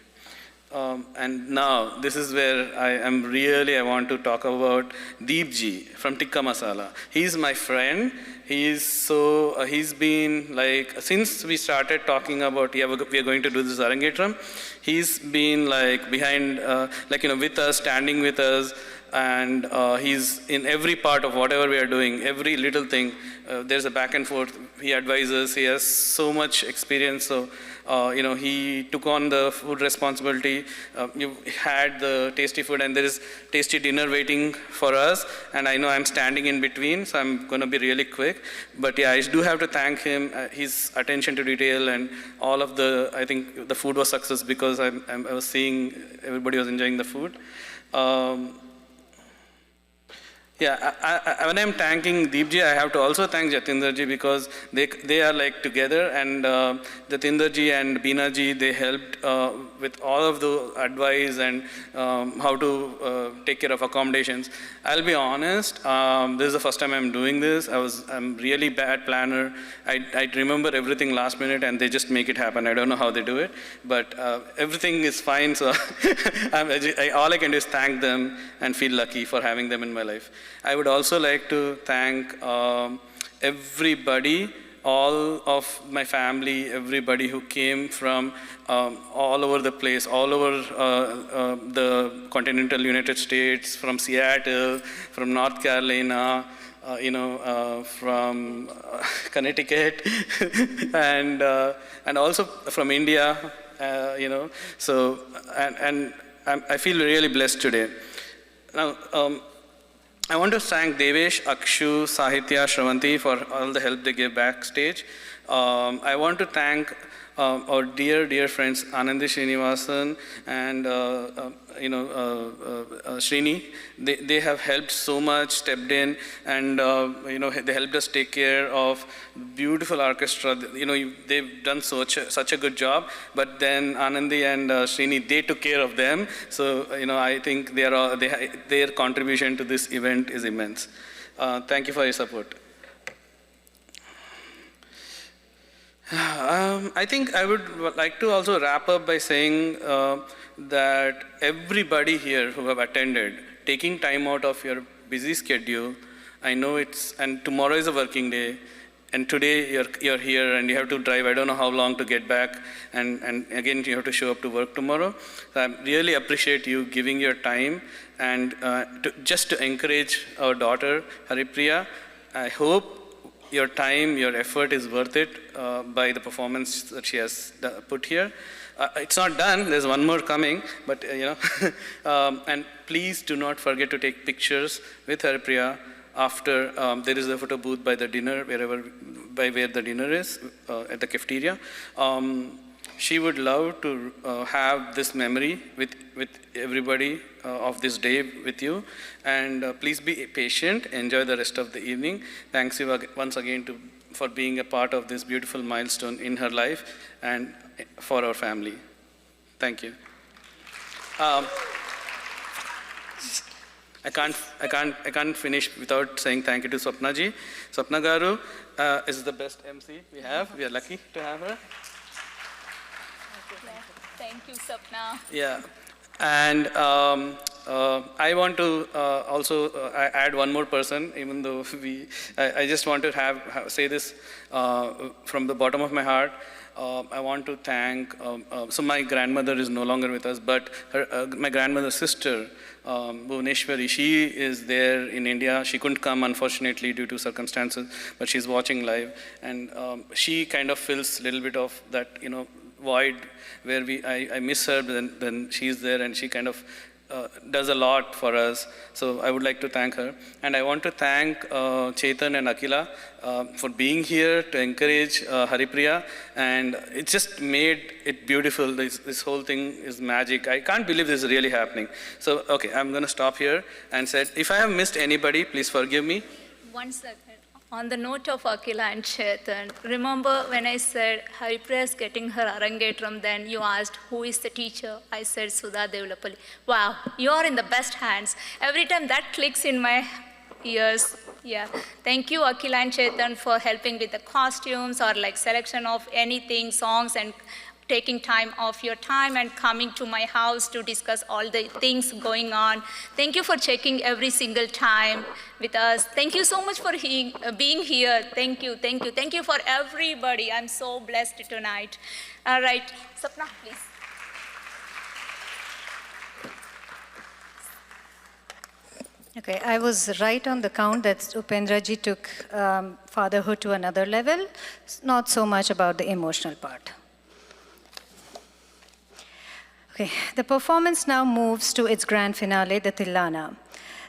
And now, this is where I want to talk about Deepji from Tikka Masala. He's my friend. He's been like, since we started talking about, we are going to do this Arangetram, he's been like behind, with us, standing with us, and he's in every part of whatever we are doing, every little thing. There's a back and forth. He advises. He has so much experience. So, he took on the food responsibility. You had the tasty food, and there is tasty dinner waiting for us. And I know I'm standing in between, so I'm going to be really quick. But yeah, I do have to thank him. His attention to detail and all of I think the food was success because I was seeing everybody was enjoying the food. When I'm thanking Deepji, I have to also thank Jatinderji because they are like together, and Jatinderji and Beenaji, they helped with all of the advice and how to take care of accommodations. I'll be honest, this is the first time I'm doing this. I'm really bad planner. I remember everything last minute and they just make it happen. I don't know how they do it, but everything is fine. So all I can do is thank them and feel lucky for having them in my life. I would also like to thank everybody, all of my family, everybody who came from all over the place, all over the continental United States, from Seattle, from North Carolina, from Connecticut, and also from India, So, and I feel really blessed today. Now, I want to thank Devesh, Akshu, Sahitya, Shravanti for all the help they gave backstage. I want to thank our dear friends Anandi Srinivasan and Srini. They have helped so much, stepped in, and they helped us take care of beautiful orchestra. They've done such a good job. But then Anandi and Srini, they took care of them. So I think their contribution to this event is immense. Thank you for your support. I think I would like to also wrap up by saying that everybody here who have attended, taking time out of your busy schedule, I know and tomorrow is a working day, and today you're here and you have to drive, I don't know how long to get back, and again you have to show up to work tomorrow. So I really appreciate you giving your time and just to encourage our daughter, Haripriya. I hope your time, your effort is worth it by the performance that she has put here. It's not done, there's one more coming, but and please do not forget to take pictures with Haripriya after there is a photo booth by the dinner, where the dinner is, at the cafeteria. She would love to have this memory with everybody of this day with you. And please be patient, enjoy the rest of the evening. Thanks you once again for being a part of this beautiful milestone in her life and for our family. Thank you. I can't finish without saying thank you to Swapna ji. Swapna Garu is the best MC we have. We are lucky to have her. Thank you, Sapna. Yeah, and I want to also add one more person, even though I just want to say this from the bottom of my heart. I want to thank, so my grandmother is no longer with us, but my grandmother's sister, Bhuvaneshwari, she is there in India. She couldn't come, unfortunately, due to circumstances, but she's watching live. And she kind of fills a little bit of that, void where I miss her, then she's there and she kind of does a lot for us. So I would like to thank her. And I want to thank Chetan and Akila for being here to encourage Haripriya. And it just made it beautiful. This whole thing is magic. I can't believe this is really happening. So, okay, I'm going to stop here and say, if I have missed anybody, please forgive me. 1 second. On the note of Akila and Chetan, remember when I said Haripriya is getting her Arangetram, then you asked who is the teacher? I said Sudha Devulapalli. Wow, you are in the best hands. Every time that clicks in my ears. Yeah, thank you Akila and Chetan for helping with the costumes or like selection of anything, songs, and taking time off your time and coming to my house to discuss all the things going on. Thank you for checking every single time with us. Thank you so much for being here. Thank you, thank you, thank you for everybody. I'm so blessed tonight. All right, Sapna, please. Okay, I was right on the count that Upendraji took fatherhood to another level. Not so much about the emotional part. Okay, the performance now moves to its grand finale, the Tillana.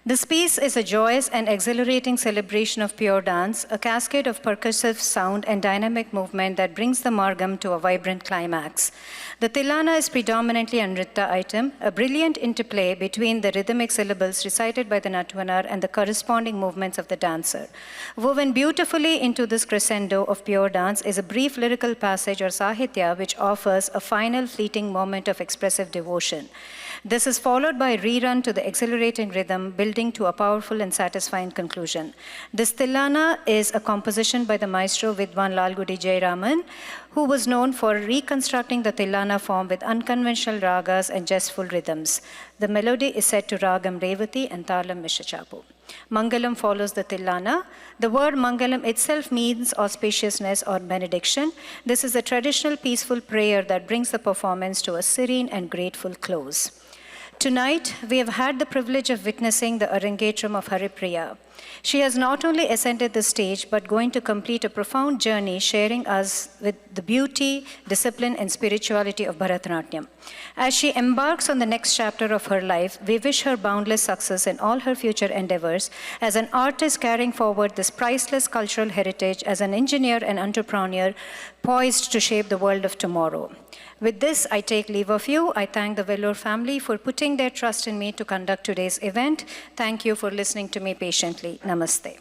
This piece is a joyous and exhilarating celebration of pure dance, a cascade of percussive sound and dynamic movement that brings the Margam to a vibrant climax. The Tillana is predominantly a Nritta item, a brilliant interplay between the rhythmic syllables recited by the Natwanar and the corresponding movements of the dancer. Woven beautifully into this crescendo of pure dance is a brief lyrical passage or sahitya which offers a final fleeting moment of expressive devotion. This is followed by a rerun to the exhilarating rhythm, building to a powerful and satisfying conclusion. This Tillana is a composition by the maestro Vidwan Lalgudi Jayaraman, who was known for reconstructing the Tillana form with unconventional ragas and jestful rhythms. The melody is set to Ragam Revati and Talam Mishachapu. Mangalam follows the Tillana. The word Mangalam itself means auspiciousness or benediction. This is a traditional peaceful prayer that brings the performance to a serene and grateful close. Tonight, we have had the privilege of witnessing the Arangetram of Haripriya. She has not only ascended the stage, but going to complete a profound journey, sharing us with the beauty, discipline, and spirituality of Bharatanatyam. As she embarks on the next chapter of her life, we wish her boundless success in all her future endeavors as an artist carrying forward this priceless cultural heritage, as an engineer and entrepreneur poised to shape the world of tomorrow. With this, I take leave of you. I thank the Vellore family for putting their trust in me to conduct today's event. Thank you for listening to me patiently. Namaste.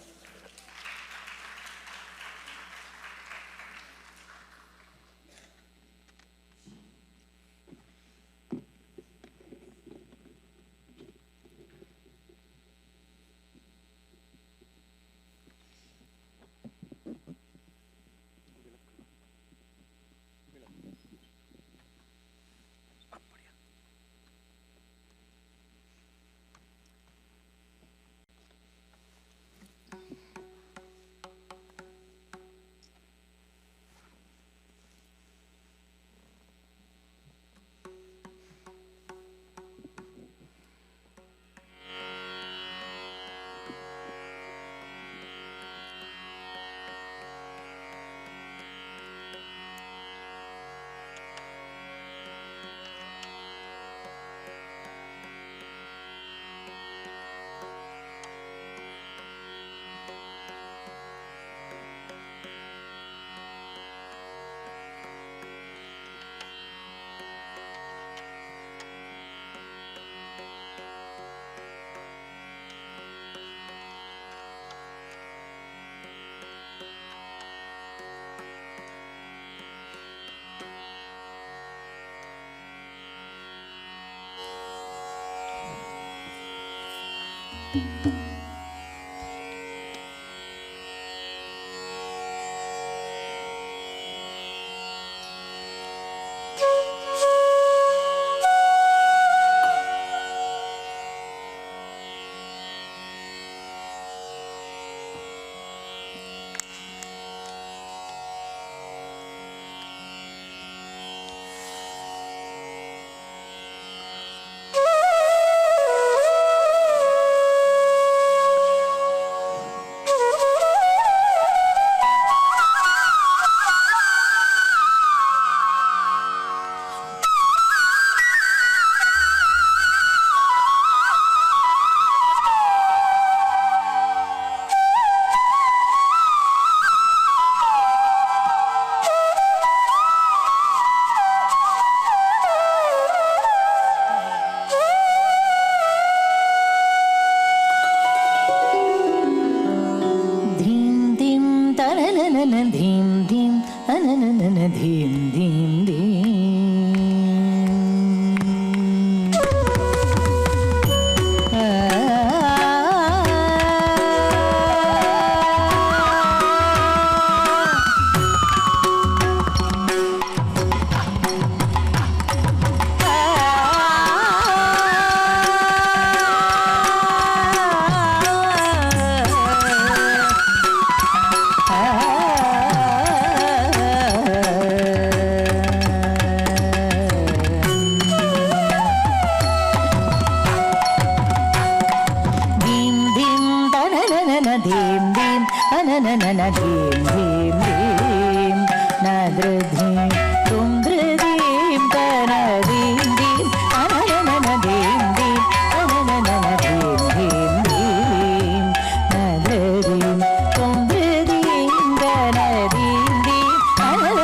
ധീം ധീം ധീം നദ്രധീം തും ധൃതീം തനധീം ധീം അനനനധീം ധീം അനനനധീം ധീം ധീം നദ്രധീം തും ധൃതീം തനധീം ധീം അനനനധീം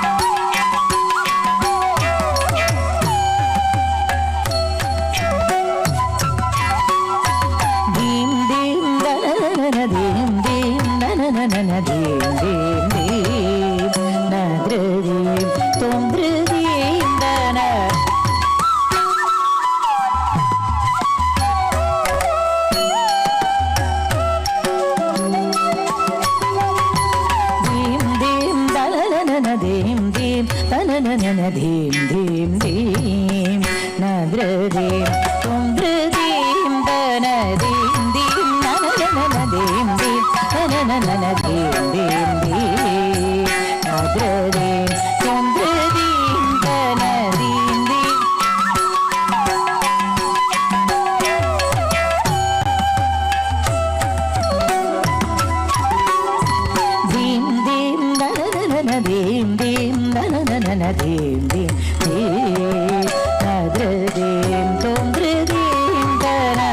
ധീം അനനനധീം ധീം ധീം നദ്രധീം തും ധൃതീം തന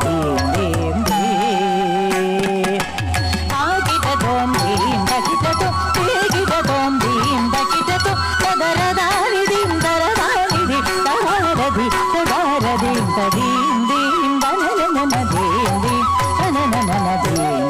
dim dim dim. Agita dom dim dakita to, egita dom dim dakita to, tadaradi dim daradadi dim tadaradi tadaradi dim dim dim dananana dim dim dananana dim